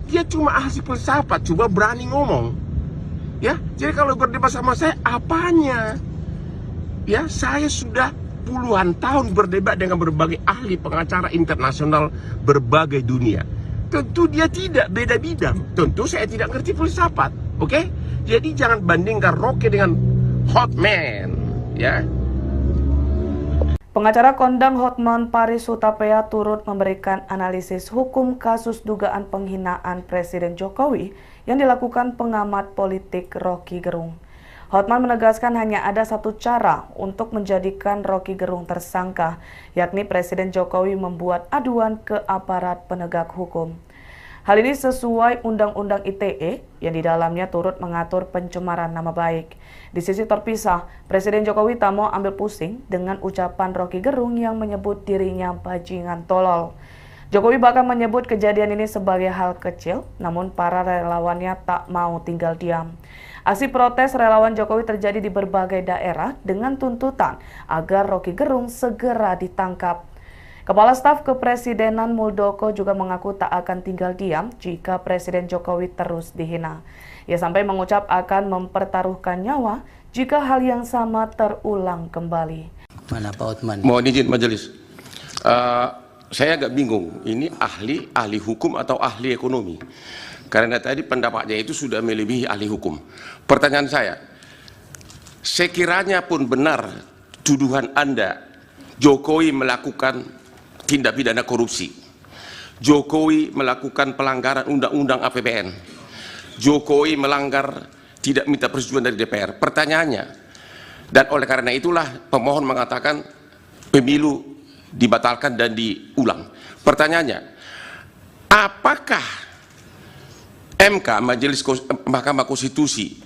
Dia cuma ahli filsafat, coba berani ngomong. Ya, jadi kalau berdebat sama saya, apanya? Ya, saya sudah puluhan tahun berdebat dengan berbagai ahli pengacara internasional berbagai dunia. Tentu dia tidak beda bidang. Tentu saya tidak ngerti filsafat, oke? Jadi jangan bandingkan Rocky dengan Hotman, ya. Pengacara kondang Hotman Paris Hutapea turut memberikan analisis hukum kasus dugaan penghinaan Presiden Jokowi yang dilakukan pengamat politik Rocky Gerung. Hotman menegaskan hanya ada satu cara untuk menjadikan Rocky Gerung tersangka, yakni Presiden Jokowi membuat aduan ke aparat penegak hukum. Hal ini sesuai Undang-Undang ITE yang di dalamnya turut mengatur pencemaran nama baik. Di sisi terpisah, Presiden Jokowi tak mau ambil pusing dengan ucapan Rocky Gerung yang menyebut dirinya bajingan tolol. Jokowi bahkan menyebut kejadian ini sebagai hal kecil, namun para relawannya tak mau tinggal diam. Aksi protes relawan Jokowi terjadi di berbagai daerah dengan tuntutan agar Rocky Gerung segera ditangkap. Kepala Staf Kepresidenan Muldoko juga mengaku tak akan tinggal diam jika Presiden Jokowi terus dihina. Ia sampai mengucap akan mempertaruhkan nyawa jika hal yang sama terulang kembali. Mana Pak Hotman? Mohon izin majelis. Saya agak bingung, ini ahli hukum atau ahli ekonomi? Karena tadi pendapatnya itu sudah melebihi ahli hukum. Pertanyaan saya, sekiranya pun benar tuduhan Anda, Jokowi melakukan tindak pidana korupsi, Jokowi melakukan pelanggaran undang-undang APBN, Jokowi melanggar tidak minta persetujuan dari DPR. Pertanyaannya, dan oleh karena itulah pemohon mengatakan pemilu dibatalkan dan diulang. Pertanyaannya, apakah MK, Mahkamah Konstitusi,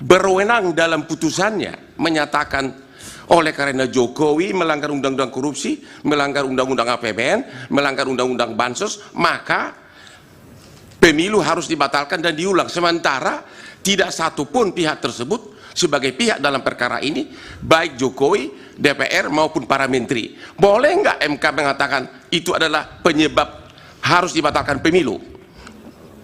berwenang dalam putusannya menyatakan oleh karena Jokowi melanggar undang-undang korupsi, melanggar undang-undang APBN, melanggar undang-undang Bansos, maka pemilu harus dibatalkan dan diulang. Sementara tidak satupun pihak tersebut sebagai pihak dalam perkara ini, baik Jokowi, DPR maupun para menteri. Boleh nggak MK mengatakan itu adalah penyebab harus dibatalkan pemilu?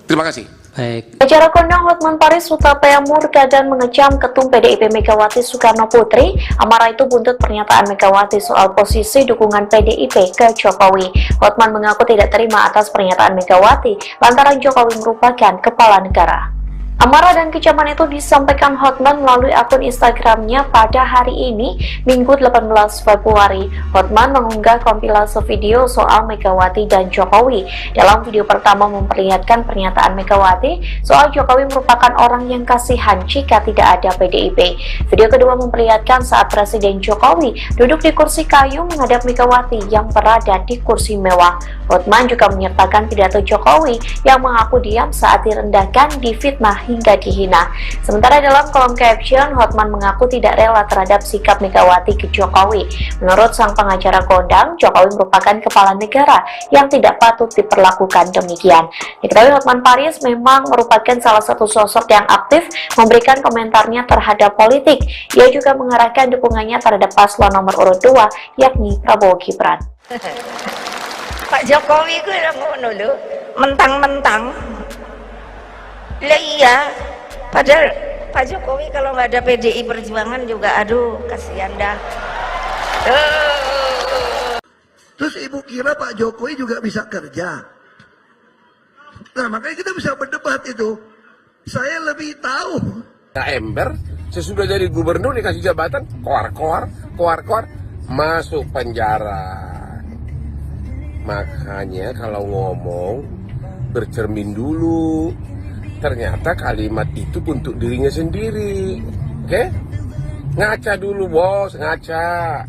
Terima kasih. Baik. Acara kondang Hotman Paris Hutapea murka dan mengecam Ketum PDIP Megawati Soekarno Putri. Amarah itu buntut pernyataan Megawati soal posisi dukungan PDIP ke Jokowi. Hotman mengaku tidak terima atas pernyataan Megawati lantaran Jokowi merupakan kepala negara. Amarah dan kecaman itu disampaikan Hotman melalui akun Instagramnya pada hari ini, Minggu 18 Februari. Hotman mengunggah kompilase video soal Megawati dan Jokowi. Dalam video pertama memperlihatkan pernyataan Megawati soal Jokowi merupakan orang yang kasihan jika tidak ada PDIP. Video kedua memperlihatkan saat Presiden Jokowi duduk di kursi kayu menghadap Megawati yang berada di kursi mewah. Hotman juga menyertakan pidato Jokowi yang mengaku diam saat direndahkan, difitnah hingga dihina. Sementara dalam kolom caption, Hotman mengaku tidak rela terhadap sikap Megawati ke Jokowi. Menurut sang pengacara kondang, Jokowi merupakan kepala negara yang tidak patut diperlakukan demikian. Diketahui Hotman Paris memang merupakan salah satu sosok yang aktif memberikan komentarnya terhadap politik. Ia juga mengarahkan dukungannya terhadap paslon nomor urut 2, yakni Prabowo Gibran. Pak Jokowi ku ngono lho, mentang-mentang. Lah iya, padahal Pak Jokowi kalau nggak ada PDI Perjuangan juga, aduh kasihan dah. Terus ibu kira Pak Jokowi juga bisa kerja? Nah makanya kita bisa berdebat itu. Saya lebih tahu. Ember sesudah jadi gubernur dikasih jabatan, koar, masuk penjara. Makanya kalau ngomong bercermin dulu. Ternyata kalimat itu untuk dirinya sendiri. Oke? Ngaca dulu bos, ngaca.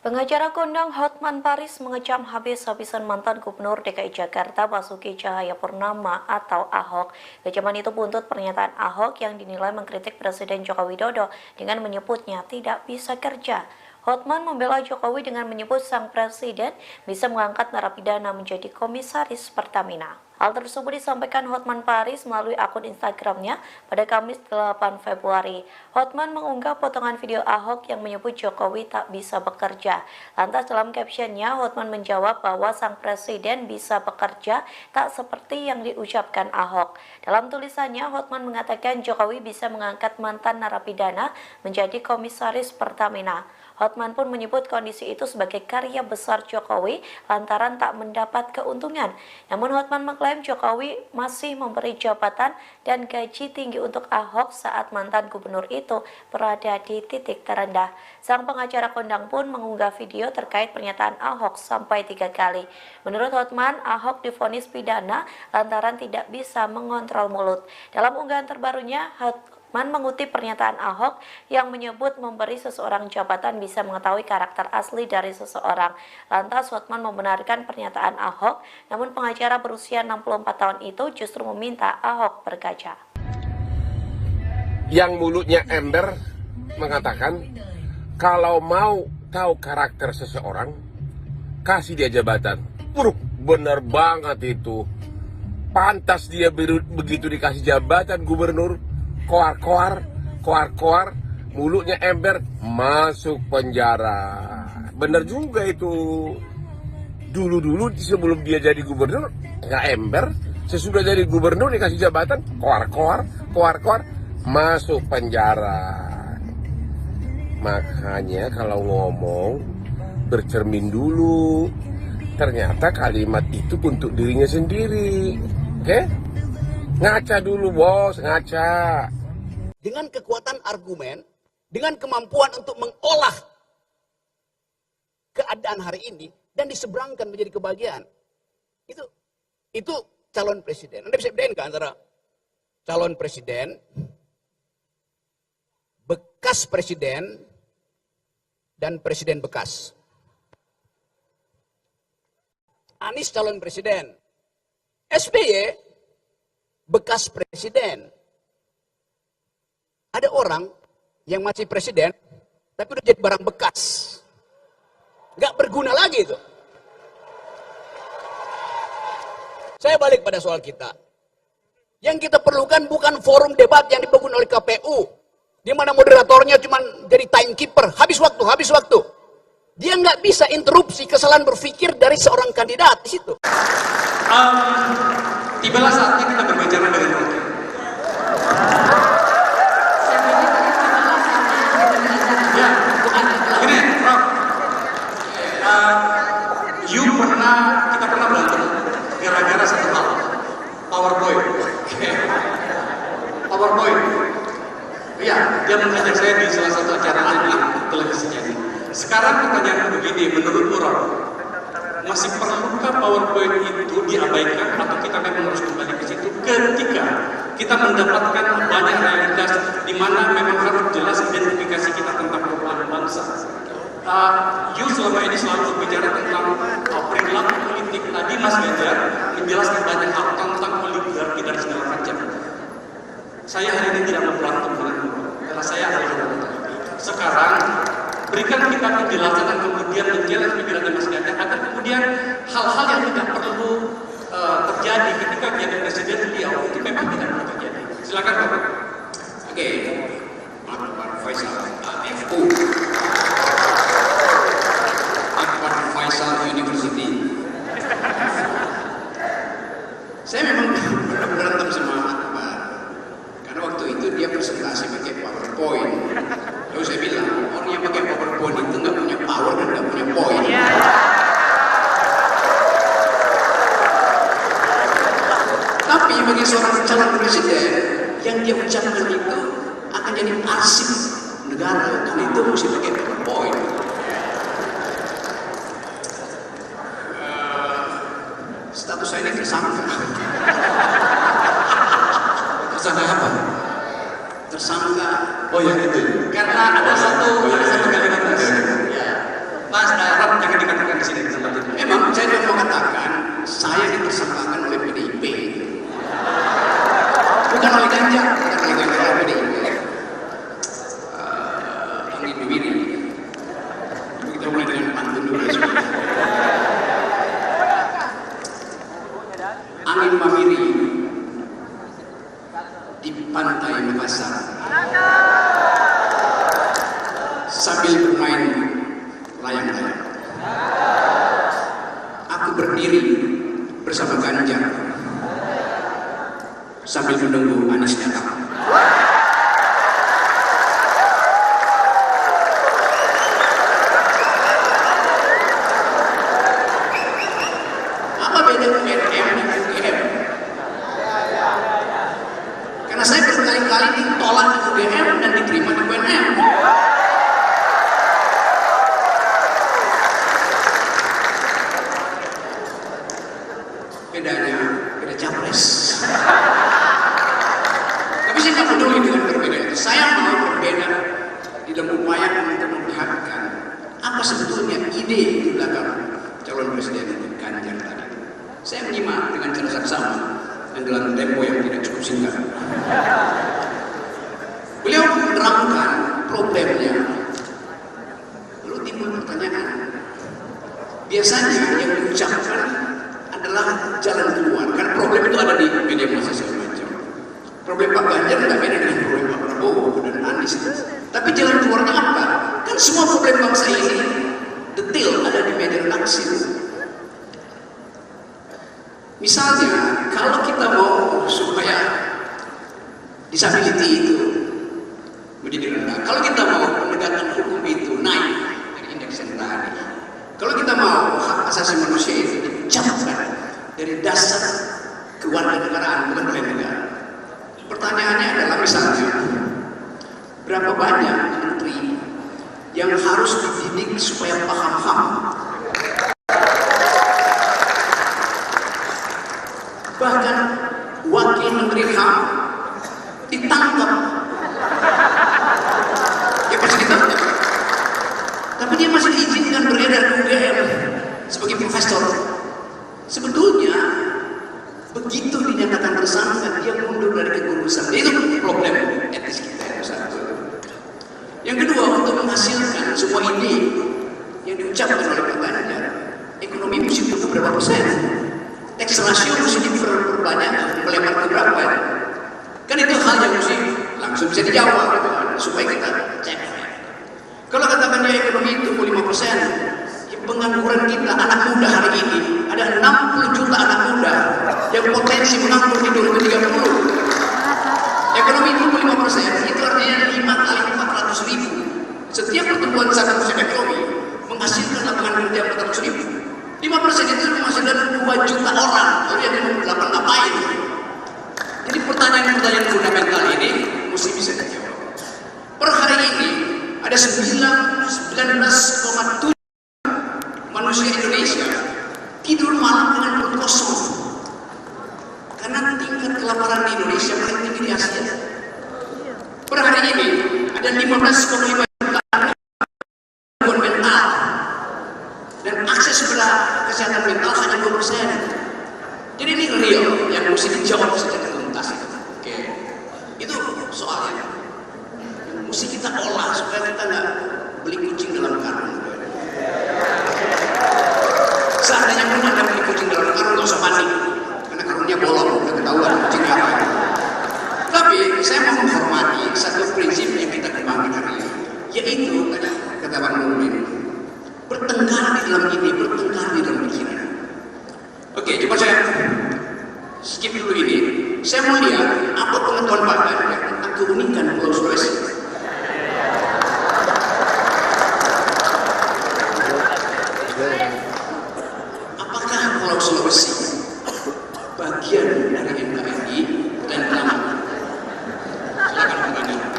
Pengacara kondang Hotman Paris mengecam habis-habisan mantan Gubernur DKI Jakarta Basuki Cahayapurnama atau Ahok. Kecaman itu buntut pernyataan Ahok yang dinilai mengkritik Presiden Joko Widodo dengan menyebutnya tidak bisa kerja. Hotman membela Jokowi dengan menyebut sang presiden bisa mengangkat narapidana menjadi komisaris Pertamina. Hal tersebut disampaikan Hotman Paris melalui akun Instagramnya pada Kamis 8 Februari. Hotman mengunggah potongan video Ahok yang menyebut Jokowi tak bisa bekerja. Lantas dalam captionnya, Hotman menjawab bahwa sang presiden bisa bekerja tak seperti yang diucapkan Ahok. Dalam tulisannya, Hotman mengatakan Jokowi bisa mengangkat mantan narapidana menjadi komisaris Pertamina. Hotman pun menyebut kondisi itu sebagai karya besar Jokowi lantaran tak mendapat keuntungan. Namun Hotman mengklaim Jokowi masih memberi jabatan dan gaji tinggi untuk Ahok saat mantan gubernur itu berada di titik terendah. Sang pengacara kondang pun mengunggah video terkait pernyataan Ahok sampai 3 kali. Menurut Hotman, Ahok divonis pidana lantaran tidak bisa mengontrol mulut. Dalam unggahan terbarunya, Hotman mengutip pernyataan Ahok yang menyebut memberi seseorang jabatan bisa mengetahui karakter asli dari seseorang. Lantas Hotman membenarkan pernyataan Ahok, namun pengacara berusia 64 tahun itu justru meminta Ahok berkaca. Yang mulutnya ember mengatakan, kalau mau tahu karakter seseorang, kasih dia jabatan. Bener banget itu. Pantas dia begitu dikasih jabatan gubernur, koar-koar, mulutnya ember, masuk penjara. Bener juga itu. Dulu sebelum dia jadi gubernur, nggak ember. Sesudah jadi gubernur dikasih jabatan, koar-koar, masuk penjara. Makanya kalau ngomong, bercermin dulu. Ternyata kalimat itu untuk dirinya sendiri. Oke? Ngaca dulu bos, ngaca. Dengan kekuatan argumen, dengan kemampuan untuk mengolah keadaan hari ini dan diseberangkan menjadi kebahagiaan. Itu calon presiden. Anda bisa bedain kan antara calon presiden, bekas presiden, dan presiden bekas. Anies calon presiden, SBY bekas presiden. Ada orang yang masih presiden, tapi udah jadi barang bekas. Nggak berguna lagi itu. Saya balik pada soal kita. Yang kita perlukan bukan forum debat yang dibangun oleh KPU, di mana moderatornya cuma jadi timekeeper, habis waktu. Dia nggak bisa interupsi kesalahan berpikir dari seorang kandidat di situ. Tibalah saatnya kita berbicara dengan Rocky. Ya, gini, Rock. Kita pernah berantem gara-gara satu hal, PowerPoint. PowerPoint. Iya, dia mengajak saya di salah satu acara televisinya. Sekarang pertanyaan begini, menurut Ron, masih perlukah PowerPoint itu diabaikan atau kita memang harus kembali ke situ ketika kita mendapatkan banyak realitas di mana memang harus jelas identifikasi kita tentang perubahan bangsa. You selama ini selalu berbicara tentang perilaku politik. Tadi Mas Ganjar menjelaskan banyak hal tentang oligarki dan segala macam. Saya hari ini tidak mau berantem denganmu, karena saya adalah wanita. Sekarang berikan kita penjelasan dan kemudian menjelaskan pikiran Mas Ganjar agar kemudian hal-hal yang tidak perlu terjadi ketika menjadi presiden beliau itu memang tidak perlu terjadi. Silakan Bapak. Oke, Akbar Faisal, AFU, Akbar Faisal University. Saya memang berantem sama Akbar karena waktu itu dia presentasi pakai PowerPoint. Lalu saya bilang, orang yang pakai PowerPoint itu nggak punya power dan nggak punya poin. Tapi bagi seorang calon presiden, yang dia ucapkan itu akan jadi arsip negara, dan itu mesti pakai PowerPoint. Status saya ini tersangka. Tersangka apa? Tersangka. Oh ya itu. Karena ada satu kalimat Mas. Ya. Mas Arab jangan dikatakan di sini tempat itu. Memang saya sudah mengatakan saya ditersangkakan oleh PDIP. Bukan oleh Ganjar, oleh PDIP. Angin Wiri. berdiri bersama Ganjar sambil menunggu Anies datang. Apa beda UNM dan UGM? Karena saya berkali-kali ditolak di UGM dan diterima di UNM. Bedanya, beda capres. Tapi saya nggak peduli dengan perbedaan itu. Saya mau berbeda di dalam upaya untuk memperlihatkan apa sebetulnya ide di belakang calon presiden Ganjar tadi. Saya menyimak dengan cara saksama dan dalam tempo yang tidak cukup singkat. Beliau menerangkan problemnya. Lalu timbul pertanyaan. Biasanya yang diucapkan adalah jalan keluar. Karena problem itu ada di media massa segala macam. Problem Pak Ganjar tidak beda dengan problem Pak Prabowo dan Anies. Tapi jalan keluarnya apa? Kan semua problem bangsa ini detail ada di media aksi. Misalnya, kalau kita mau supaya disability itu menjadi rendah, kalau kita mau penegakan hukum itu naik dari indeks yang tadi, kalau kita mau hak asasi manusia itu dicabutkan dari dasar kewarganegaraan bukan oleh negara. Pertanyaannya adalah misalnya, berapa banyak menteri yang harus dididik supaya paham HAM? Bahkan wakil menteri HAM ditangkap. Ya pasti ditangkap. Tapi dia masih diizinkan beredar di UGM sebagai profesor. Sebetulnya begitu dinyatakan tersangka dia mundur dari kegurusan. Itu problem etis kita yang satu. Yang kedua, untuk menghasilkan semua ide yang diucapkan oleh Pak Ganjar, ekonomi mesti tumbuh berapa persen? Tax ratio mesti diperbanyak, melebar ke berapa? Kan itu hal yang mesti langsung bisa dijawab gitu kan, supaya kita cek. Kalau katakan dia ekonomi tumbuh 5%, ya pengangguran kita anak muda hari ini ada 60 juta anak muda yang potensi menganggur di 2030. Ekonomi tumbuh 5%, itu artinya 5 kali 400.000. Setiap pertumbuhan 1% ekonomi menghasilkan lapangan kerja 400.000. 5% itu menghasilkan 2 juta orang. Lalu yang 58 ngapain? Jadi pertanyaan-pertanyaan fundamental ini mesti bisa dijawab. Per hari ini ada 19,7 manusia Indonesia tidur malam dengan perut kosong. Karena tingkat kelaparan di Indonesia paling tinggi di Asia. Per hari ini ada 15,5 juta gangguan mental. Dan akses pada kesehatan mental hanya 2%. Jadi ini real yang mesti dijawab secara tuntas. Oke, itu soalnya. Mesti kita olah supaya kita nggak beli kucing dalam karung. Seandainya pun Anda beli kucing dalam karung, nggak usah panik, karena karungnya bolong, udah ketahuan kucingnya apa. Tapi saya mau menghormati satu prinsip yang kita kembangkan hari ini, yaitu tadi kata Bang Nurdin, bertengkar di dalam ide, bertengkar di dalam pikiran. Oke, coba saya skip dulu ini. Saya mau lihat apa pengetahuan Pak Ganjar tentang keunikan Pulau Sulawesi. Apakah Pulau Sulawesi bagian dari NKRI dan nama? Silakan Pak Ganjar.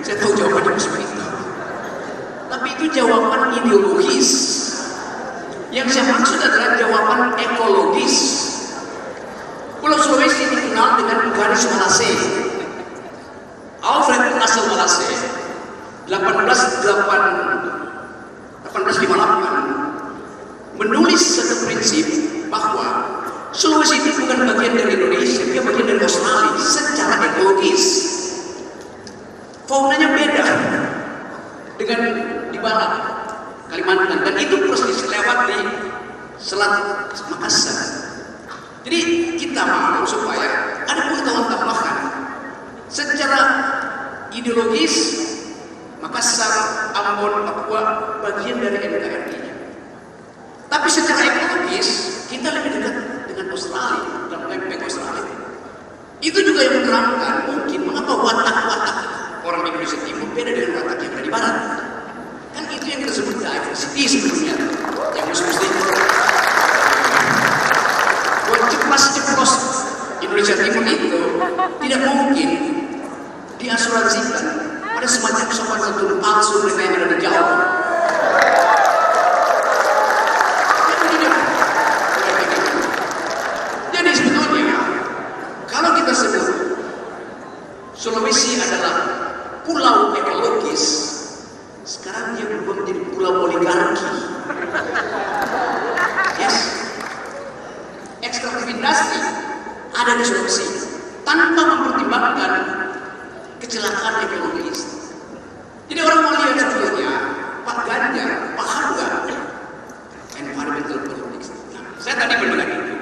Saya tahu jawabannya seperti itu. Tapi itu jawaban ideologis. Yang saya maksud adalah jawaban ekologis. Pulau Sulawesi dikenal dengan garis Malase. Alfred Russel Malase 1858 menulis satu prinsip bahwa Sulawesi itu bukan bagian dari Indonesia, dia bagian dari Australia secara ekologis. Faunanya beda dengan di barat Kalimantan, dan itu persis lewat di Selat Makassar. Jadi kita mau supaya ada pengetahuan tambahan secara ideologis. Makassar Ambon, Papua bagian dari NKRI. Tapi secara ekologis kita lebih dekat dengan Australia dan lempeng Australia. Itu juga yang menerangkan mungkin mengapa watak-watak orang Indonesia Timur beda dengan watak yang dari Barat. Kan itu yang kita sebut diversity sebelumnya, yang mesti ceplos Indonesia Timur itu tidak mungkin diasuransikan pada semacam sopan satu palsu mereka yang ada di Jawa. Jadi sebetulnya kalau kita sebut Sulawesi adalah pulau ekologis, sekarang dia berubah menjadi pulau oligarki. Yes, ekstraktif industri ada di Sulawesi tanpa mempertimbangkan kecelakaan ekologis. Jadi orang mau lihat sebetulnya Pak Ganjar paham nggak environmental politics? Nah, saya tadi mendengar itu,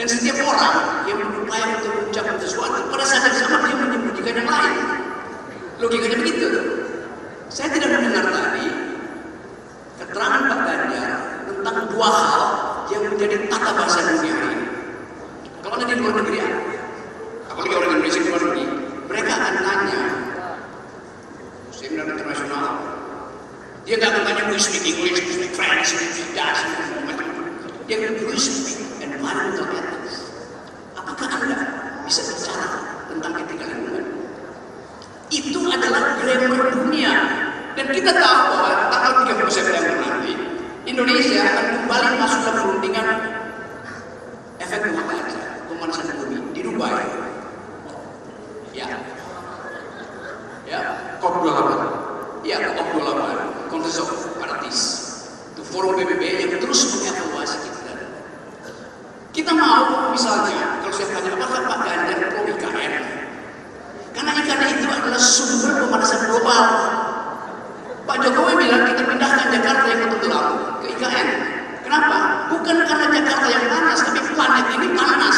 dan setiap orang yang berupaya untuk mencapai sesuatu pada saat yang sama dia menyembunyikan yang lain. Logikanya begitu. Saya tidak mendengar tadi keterangan Pak Ganjar tentang dua hal yang menjadi tata bahasa dunia ini. Kalau ada di luar negeri, apalagi orang Indonesia di luar negeri, mereka akan tanya seminar internasional. Dia nggak akan tanya, do you speak English, do you speak French, do you speak Dutch, dia akan, do you speak environmental ethics? Apakah Anda bisa bicara tentang etika lingkungan? Itu adalah grammar dunia. Dan kita tahu bahwa tanggal 30 September nanti Indonesia akan kembali masuk ke perundingan efek rumah kaca pemanasan bumi di Dubai. Ya, COP28. Ya, COP28, Conference of Parties. Itu forum PBB yang terus mengevaluasi kita. Kita mau misalnya, kalau saya tanya apakah Pak Ganjar pro IKN? Karena IKN itu adalah sumber pemanasan global. Pak Jokowi bilang kita pindahkan Jakarta yang tenggelam ke IKN. Kenapa? Bukan karena Jakarta yang panas, tapi planet ini panas.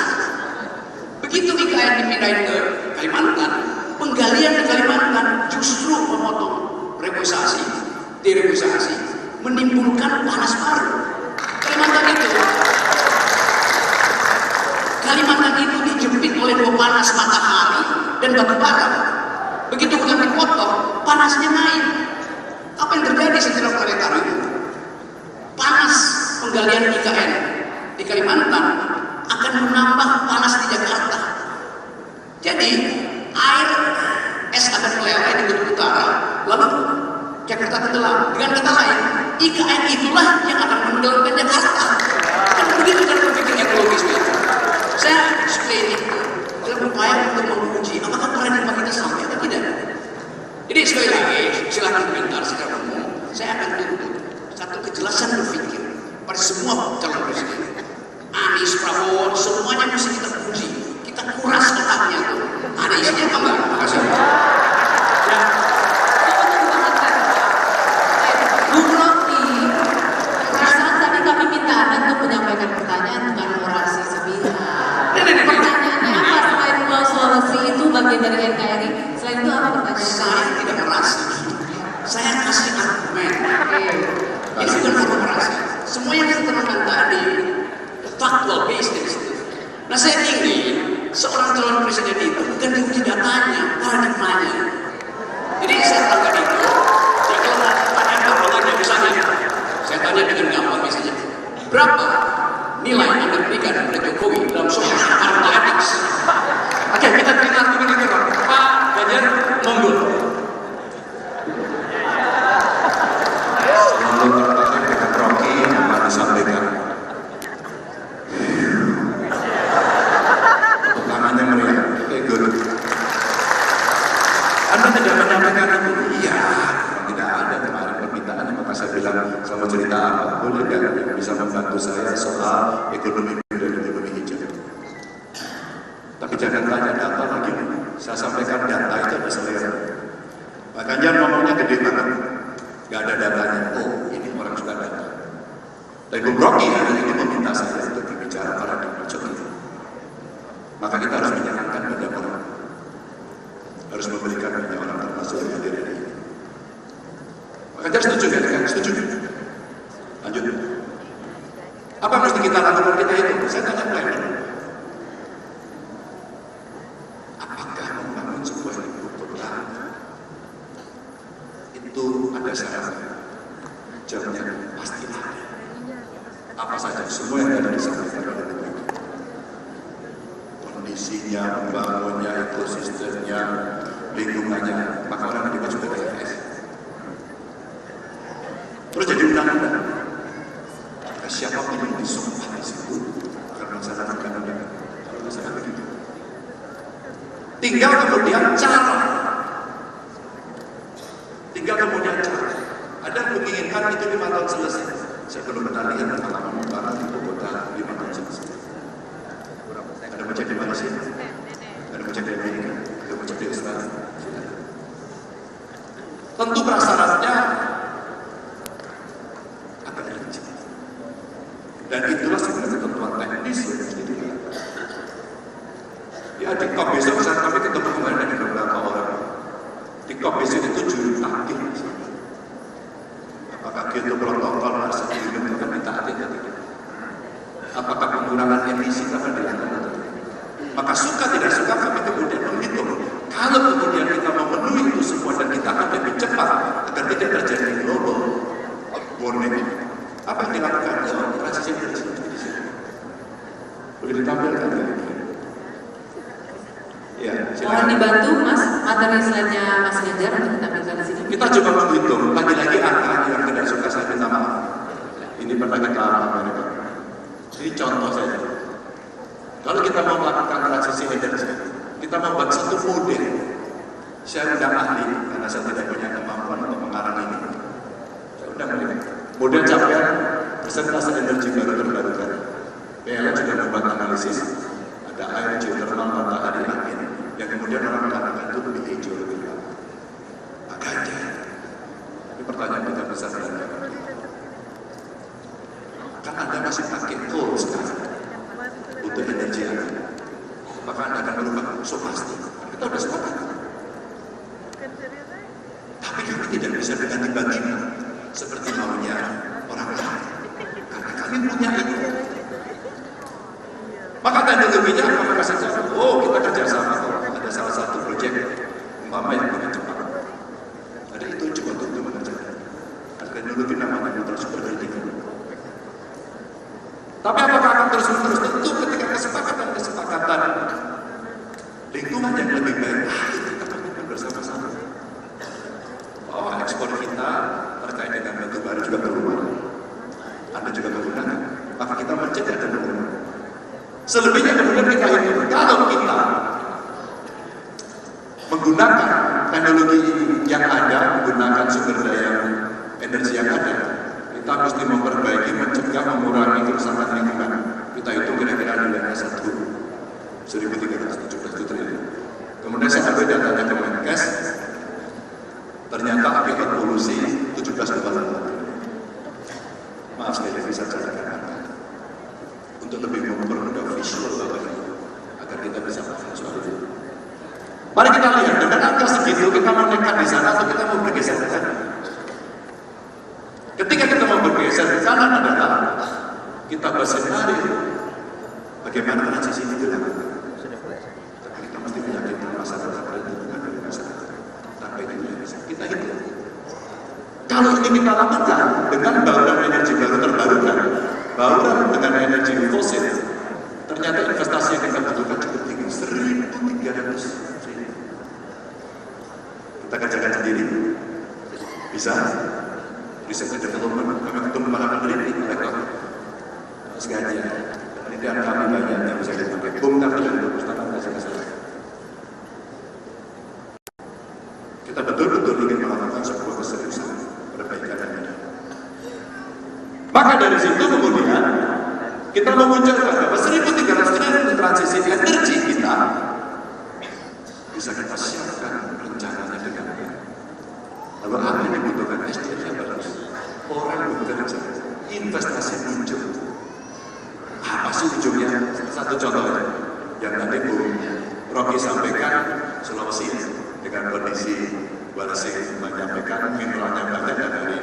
Begitu IKN dipindahin ke Kalimantan, penggalian di Kalimantan justru memotong dereguisasi, menimbulkan panas baru. Kalimantan itu dijepit oleh dua panas matahari dan batu bara. Begitu bukan dipotong, panasnya naik. Apa yang terjadi secara planetar itu? Panas penggalian IKN di Kalimantan akan menambah panas di Jakarta. Jadi air es akan meleleh di kutub utara, lalu Jakarta tenggelam. Dengan kata lain, IKN itulah yang akan menenggelamkan Jakarta. Kan begitu kan berpikir ekologis itu. Saya explain itu dalam upaya untuk menguji apakah paradigma kita sampai atau tidak. Jadi sekali lagi, silakan komentar secara umum. Saya akan tuntut satu kejelasan berpikir pada semua calon presiden. Anies, Prabowo, semuanya mesti kita uji. Kita kuras otaknya tuh. Ada isinya apa enggak? Terima kasih. Bung Rocky, perasaan tadi kami minta Anda untuk menyampaikan pertanyaan dengan orasi sepihak. Pertanyaannya apa selain Pulau Sulawesi itu bagian dari NKRI? Selain itu apa pertanyaannya? Saya tidak merasa. Saya kasih argumen. Ini bukan korporasi. Semua yang saya terangkan tadi factual based dari situ. Nah, saya ingin seorang calon presiden itu bukan diuji datanya, paradigmanya. Jadi saya terangkan itu. Jadi kalau pertanyaan gampangannya misalnya, saya tanya dengan gampang misalnya, berapa nilai yang diberikan oleh Jokowi dalam soal environmental ethics? Oke, kita berikan argumen itu, Pak Ganjar, monggo. Sampaikan. Tangannya meriah. Good. Anda tidak menyampaikan itu? Iya. Tidak ada kemarin permintaannya, maka saya bilang sama cerita apa boleh nggak yang bisa membantu saya soal ekonomi muda dan ekonomi hijau. Tapi jangan tanya data lagi. Saya sampaikan data itu ada selera. Pak Ganjar ngomongnya gede banget. Nggak ada datanya. Oh, ini orang suka data. Dan Bung Rocky hari ini meminta saya untuk berbicara paradigma itu. Maka kita harus menyenangkan banyak orang. Harus memberikan banyak orang termasuk yang hadir ini. Pak Ganjar setuju nggak dengan? Setuju. Lanjut. Apa yang mesti kita lakukan kita itu? Saya tanya planner. Apakah membangun sebuah ibu kota itu ada syaratnya? Jawabnya pasti ada. Apa saja? Semua yang ada di sana. Kondisinya, pembangunnya, ekosistemnya, lingkungannya, maka orang juga juga TPS. Terus jadi undang-undang. Siapapun yang disumpah di situ akan melaksanakan undang-undang. Kalau misalnya begitu. Tinggal kemudian cara. Ada yang menginginkan itu 5 tahun selesai. Saya belum pernah lihat pengalaman membangun ibu kota 5 tahun selesai. Ada macam di Malaysia, ada macam di Amerika, ada macam di Australia. Tentu prasyaratnya akan rinci. Dan itulah sebenarnya ketentuan teknis yang mesti dilakukan. Ya di COP besok kami ketemu kemarin dengan beberapa orang. Di COP besok itu juru takdir. Apakah itu protokol masa unit akan ditaati atau tidak? Apakah pengurangan emisi akan dilakukan? Maka suka tidak suka kami kemudian menghitung. Kalau kemudian kita memenuhi itu semua dan kita akan lebih cepat agar tidak terjadi global warming. Apa yang dilakukan? Ya, transisi dari sini. Boleh ditampilkan? Ya, Mohon dibantu Mas, materi slide-nya Mas Ganjar untuk ditampilkan di sini. kita coba menghitung, lagi-lagi angka yang tidak suka saya minta maaf. Ini pernah kita alami. Ini contoh saja. Kalau kita mau melakukan transisi energi, kita membuat satu model. Saya undang ahli, karena saya tidak punya kemampuan untuk mengarang ini. Saya undang ahli. Model capaian persentase energi baru terbarukan. PLN sudah membuat analisis. Ada air, geothermal, matahari, angin. Yang kemudian orang mengatakan itu lebih hijau, lebih gelap. Makanya, ini pertanyaan kita besar dan kan Anda masih pakai coal sekarang untuk energi Anda. Apakah Anda akan berubah? So pasti. Kita sudah sepakat. Tapi kami tidak bisa diganti-ganti seperti maunya orang lain. Karena kami punya itu. Maka teknologinya apa saja? Oh, kita kerjasama. Ada salah satu proyek umpama yang paling cepat. Ada itu coba untuk mengerjakan. Ada teknologi namanya putra superkritikal. Tapi apakah akan terus-menerus? Tentu ketika kesepakatan lingkungan yang lebih baik, kita lakukan bersama-sama. Oh, ekspor kita terkait dengan batu bara juga berubah. Anda juga menggunakan. Maka kita mencegah dan menggunakan. Selebihnya kemudian kita hitung. Kalau kita menggunakan teknologi yang ada, menggunakan sumber daya energi yang ada, kita mesti memperbaiki, mencegah, mengurangi kerusakan lingkungan. Kita hitung kira-kira nilainya 1.317 triliun. Kemudian saya ambil datanya ke Menkes, ternyata akibat polusi 17,8 triliun. Maaf saya tidak bisa carikan untuk lebih mempermudah visual Bapak agar kita bisa paham soal itu. Mari kita lihat dengan angka segitu kita mau nekat di sana atau kita mau bergeser ke sana. Ketika kita mau bergeser ke sana adalah kita bersenari bagaimana transisi ini dilakukan. Tapi kita mesti meyakinkan masyarakat dan dengan masyarakat sampai dengan kita hitung. Kalau ini kita lakukan dengan bauran energi baru terbarukan, bauran dengan energi fosil, ternyata investasi yang kita butuhkan cukup tinggi, 1.300 triliun. Kita kerjakan sendiri, bisa. Riset dan development, kami ketemu para peneliti, mereka sekali penelitian kami banyak yang bisa dipakai. Tapi yang bagus, kita betul-betul ingin melakukan sebuah keseriusan perbaikan energi. Maka dari situ kemudian kita memunculkan bahwa 1.300 triliun transisi energi kita bisa kita siapkan rencananya dengan baik. Lalu apa yang dibutuhkan? SDM yang bagus, orang bekerja, investasi muncul. Apa sih ujungnya? Satu contoh yang tadi Bu Rocky sampaikan, Sulawesi dengan kondisi Balasik menyampaikan mineralnya banyak dan dari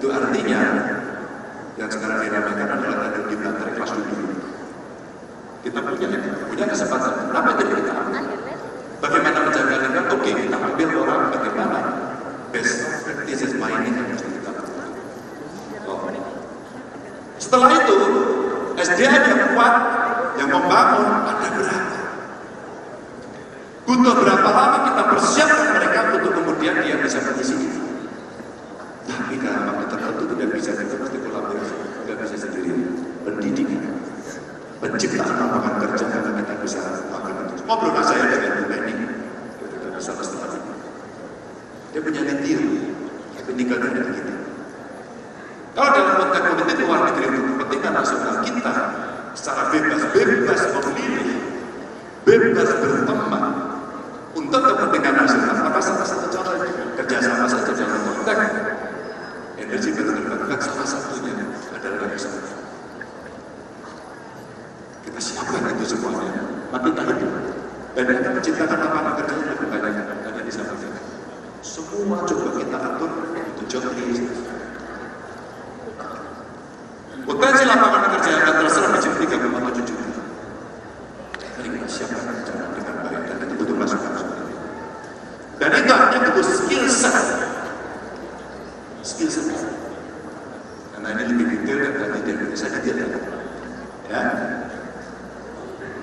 Itu artinya yang sekarang diramaikan adalah tadi di baterai kelas dulu. Kita punya kesempatan. Kenapa tidak kita ambil? Bagaimana menjaga lingkungan? Oke, kita ambil orang bagaimana best practices mining yang harus kita lakukan. Setelah itu SDM yang kuat, yang membangun ada berapa? Butuh berapa lama kita persiapkan mereka untuk kemudian dia bisa mengisi itu. Tapi dalam waktu tertentu tidak bisa, kita pasti kolaborasi, tidak bisa sendiri. Pendidikan, penciptaan lapangan kerja karena kita bisa lakukan itu. Ngobrol saya dengan Bu Beni, kita bisa pasti. Dia punya nitir, tapi tinggalnya dengan kita. Kalau dalam konteks politik luar negeri untuk kepentingan nasional kita secara bebas memilih, bebas berteman untuk kepentingan nasional, maka salah satu cara kerjasama saja dalam konteks energi terbarukan salah satunya adalah bersama. Kita siapkan itu semuanya, maka kita hidup dan kita menciptakan lapangan kerja yang lebih banyak tadi disampaikan. Semua coba kita atur untuk job creation. Potensi lapangan kerja yang akan terserap menjadi 3,7 juta. Mari kita siapkan dengan baik dan itu butuh masukan. Dan itu artinya butuh skill set. Karena ini lebih detail dan tadi di Indonesia detail. Ya,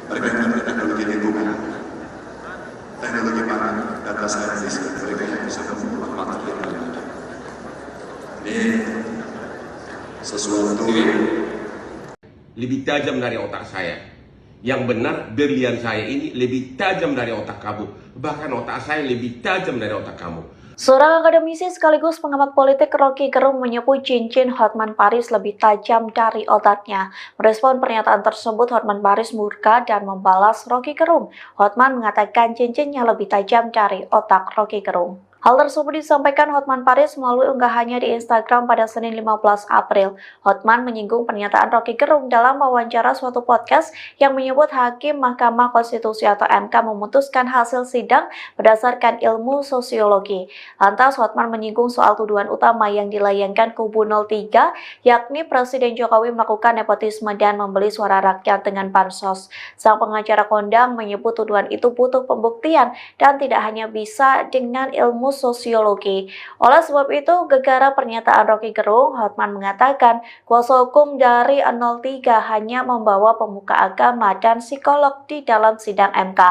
mereka yang mengerti teknologi lingkungan, teknologi pangan, data scientist, mereka yang bisa membuat material yang ada. Ini sesuatu lebih tajam dari otak saya. Yang benar, berlian saya ini lebih tajam dari otak kamu. Bahkan otak saya lebih tajam dari otak kamu. Seorang akademisi sekaligus pengamat politik Rocky Gerung menyebut cincin Hotman Paris lebih tajam dari otaknya. Merespon pernyataan tersebut, Hotman Paris murka dan membalas Rocky Gerung. Hotman mengatakan cincinnya lebih tajam dari otak Rocky Gerung. Hal tersebut disampaikan Hotman Paris melalui unggahannya di Instagram pada Senin 15 April. Hotman menyinggung pernyataan Rocky Gerung dalam wawancara suatu podcast yang menyebut Hakim Mahkamah Konstitusi atau MK memutuskan hasil sidang berdasarkan ilmu sosiologi. Lantas Hotman menyinggung soal tuduhan utama yang dilayangkan kubu 03, yakni Presiden Jokowi melakukan nepotisme dan membeli suara rakyat dengan bansos. Sang pengacara kondang menyebut tuduhan itu butuh pembuktian dan tidak hanya bisa dengan ilmu sosiologi. Oleh sebab itu, gegara pernyataan Rocky Gerung, Hotman mengatakan kuasa hukum dari 03 hanya membawa pemuka agama dan psikolog di dalam sidang MK.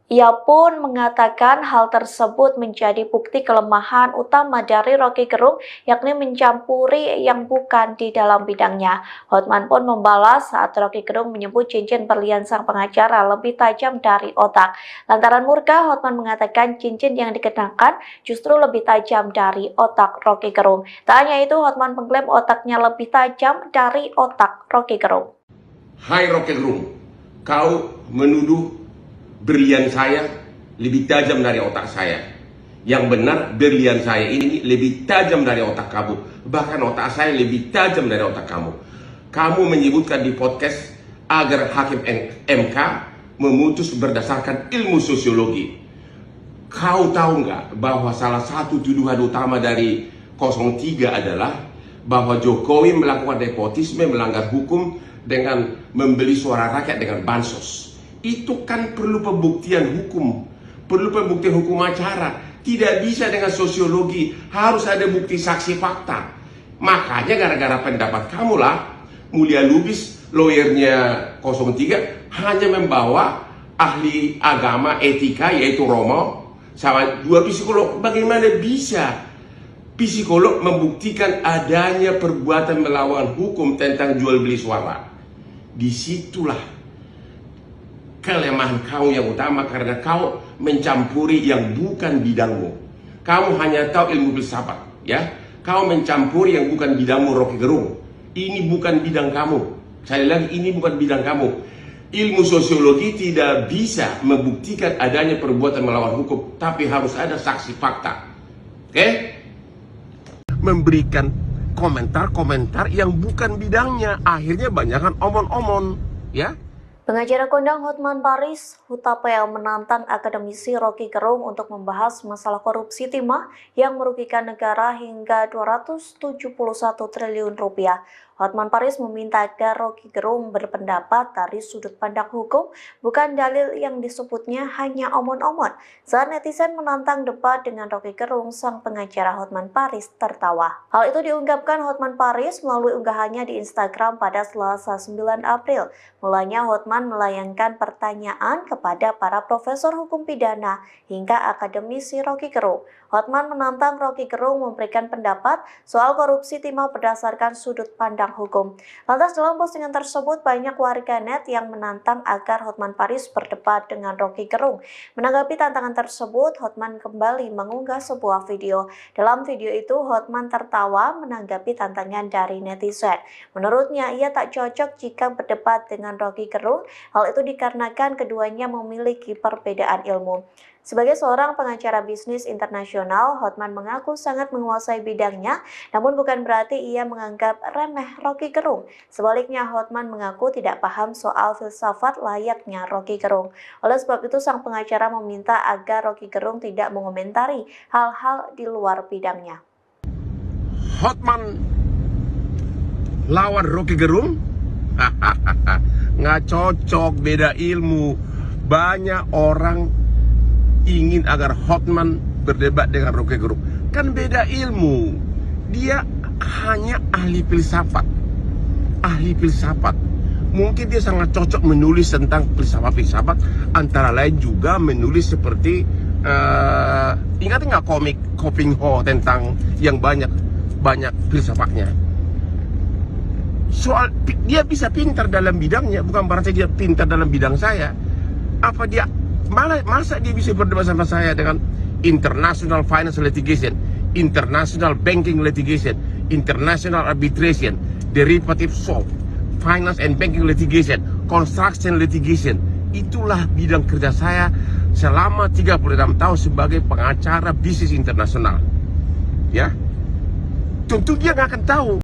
Ia pun mengatakan hal tersebut menjadi bukti kelemahan utama dari Rocky Gerung, yakni mencampuri yang bukan di dalam bidangnya. Hotman pun membalas saat Rocky Gerung menyebut cincin berlian sang pengacara lebih tajam dari otak. Lantaran murka, Hotman mengatakan cincin yang dikenakan justru lebih tajam dari otak Rocky Gerung. Tak hanya itu, Hotman mengklaim otaknya lebih tajam dari otak Rocky Gerung. Hai Rocky Gerung, kau menuduh berlian saya lebih tajam dari otak saya. Yang benar, berlian saya ini lebih tajam dari otak kamu. Bahkan otak saya lebih tajam dari otak kamu. Kamu menyebutkan di podcast agar Hakim MK memutus berdasarkan ilmu sosiologi. Kau tahu nggak bahwa salah satu tuduhan utama dari 03 adalah bahwa Jokowi melakukan nepotisme, melanggar hukum dengan membeli suara rakyat dengan bansos. Itu kan perlu pembuktian hukum, perlu pembuktian hukum acara. Tidak bisa dengan sosiologi, harus ada bukti saksi fakta. Makanya gara-gara pendapat kamulah, Mulia Lubis, lawyernya 03, hanya membawa ahli agama etika yaitu Romo, sama 2 psikolog. Bagaimana bisa psikolog membuktikan adanya perbuatan melawan hukum tentang jual beli suara? Disitulah kelemahan kau yang utama, karena kau mencampuri yang bukan bidangmu. Kamu hanya tahu ilmu filsafat, ya. Kau mencampuri yang bukan bidangmu, Rocky Gerung. Ini bukan bidang kamu. Sekali lagi, ini bukan bidang kamu. Ilmu sosiologi tidak bisa membuktikan adanya perbuatan melawan hukum, tapi harus ada saksi fakta. Oke? Memberikan komentar-komentar yang bukan bidangnya, akhirnya banyakkan omon-omon, ya. Pengacara kondang Hotman Paris Hutapea menantang akademisi Rocky Gerung untuk membahas masalah korupsi timah yang merugikan negara hingga 271 triliun rupiah. Hotman Paris meminta agar Rocky Gerung berpendapat dari sudut pandang hukum, bukan dalil yang disebutnya hanya omon-omon. Saat netizen menantang debat dengan Rocky Gerung, sang pengacara Hotman Paris tertawa. Hal itu diungkapkan Hotman Paris melalui unggahannya di Instagram pada Selasa 9 April. Mulanya Hotman melayangkan pertanyaan kepada para profesor hukum pidana hingga akademisi Rocky Gerung. Hotman menantang Rocky Gerung memberikan pendapat soal korupsi timah berdasarkan sudut pandang hukum. Lantas dalam postingan tersebut banyak warganet yang menantang agar Hotman Paris berdebat dengan Rocky Gerung. Menanggapi tantangan tersebut, Hotman kembali mengunggah sebuah video. Dalam video itu, Hotman tertawa menanggapi tantangan dari netizen. Menurutnya, ia tak cocok jika berdebat dengan Rocky Gerung. Hal itu dikarenakan keduanya memiliki perbedaan ilmu. Sebagai seorang pengacara bisnis internasional, Hotman mengaku sangat menguasai bidangnya, namun bukan berarti ia menganggap remeh Rocky Gerung. Sebaliknya, Hotman mengaku tidak paham soal filsafat layaknya Rocky Gerung. Oleh sebab itu, sang pengacara meminta agar Rocky Gerung tidak mengomentari hal-hal di luar bidangnya. Hotman lawan Rocky Gerung? Nggak cocok, beda ilmu. Banyak orang ingin agar Hotman berdebat dengan Rocky Gerung. Kan beda ilmu. Dia hanya ahli filsafat. Ahli filsafat. Mungkin dia sangat cocok menulis tentang filsafat-filsafat. Antara lain juga menulis seperti ingat nggak komik Koping Ho tentang yang banyak filsafatnya. Soal dia bisa pintar dalam bidangnya, bukan berarti dia pintar dalam bidang saya. Apa dia masa dia bisa berdebat sama saya dengan international financial litigation, international banking litigation, international arbitration, derivative swap, finance and banking litigation, construction litigation. Itulah bidang kerja saya selama 36 tahun sebagai pengacara bisnis internasional. Ya, tentu dia nggak akan tahu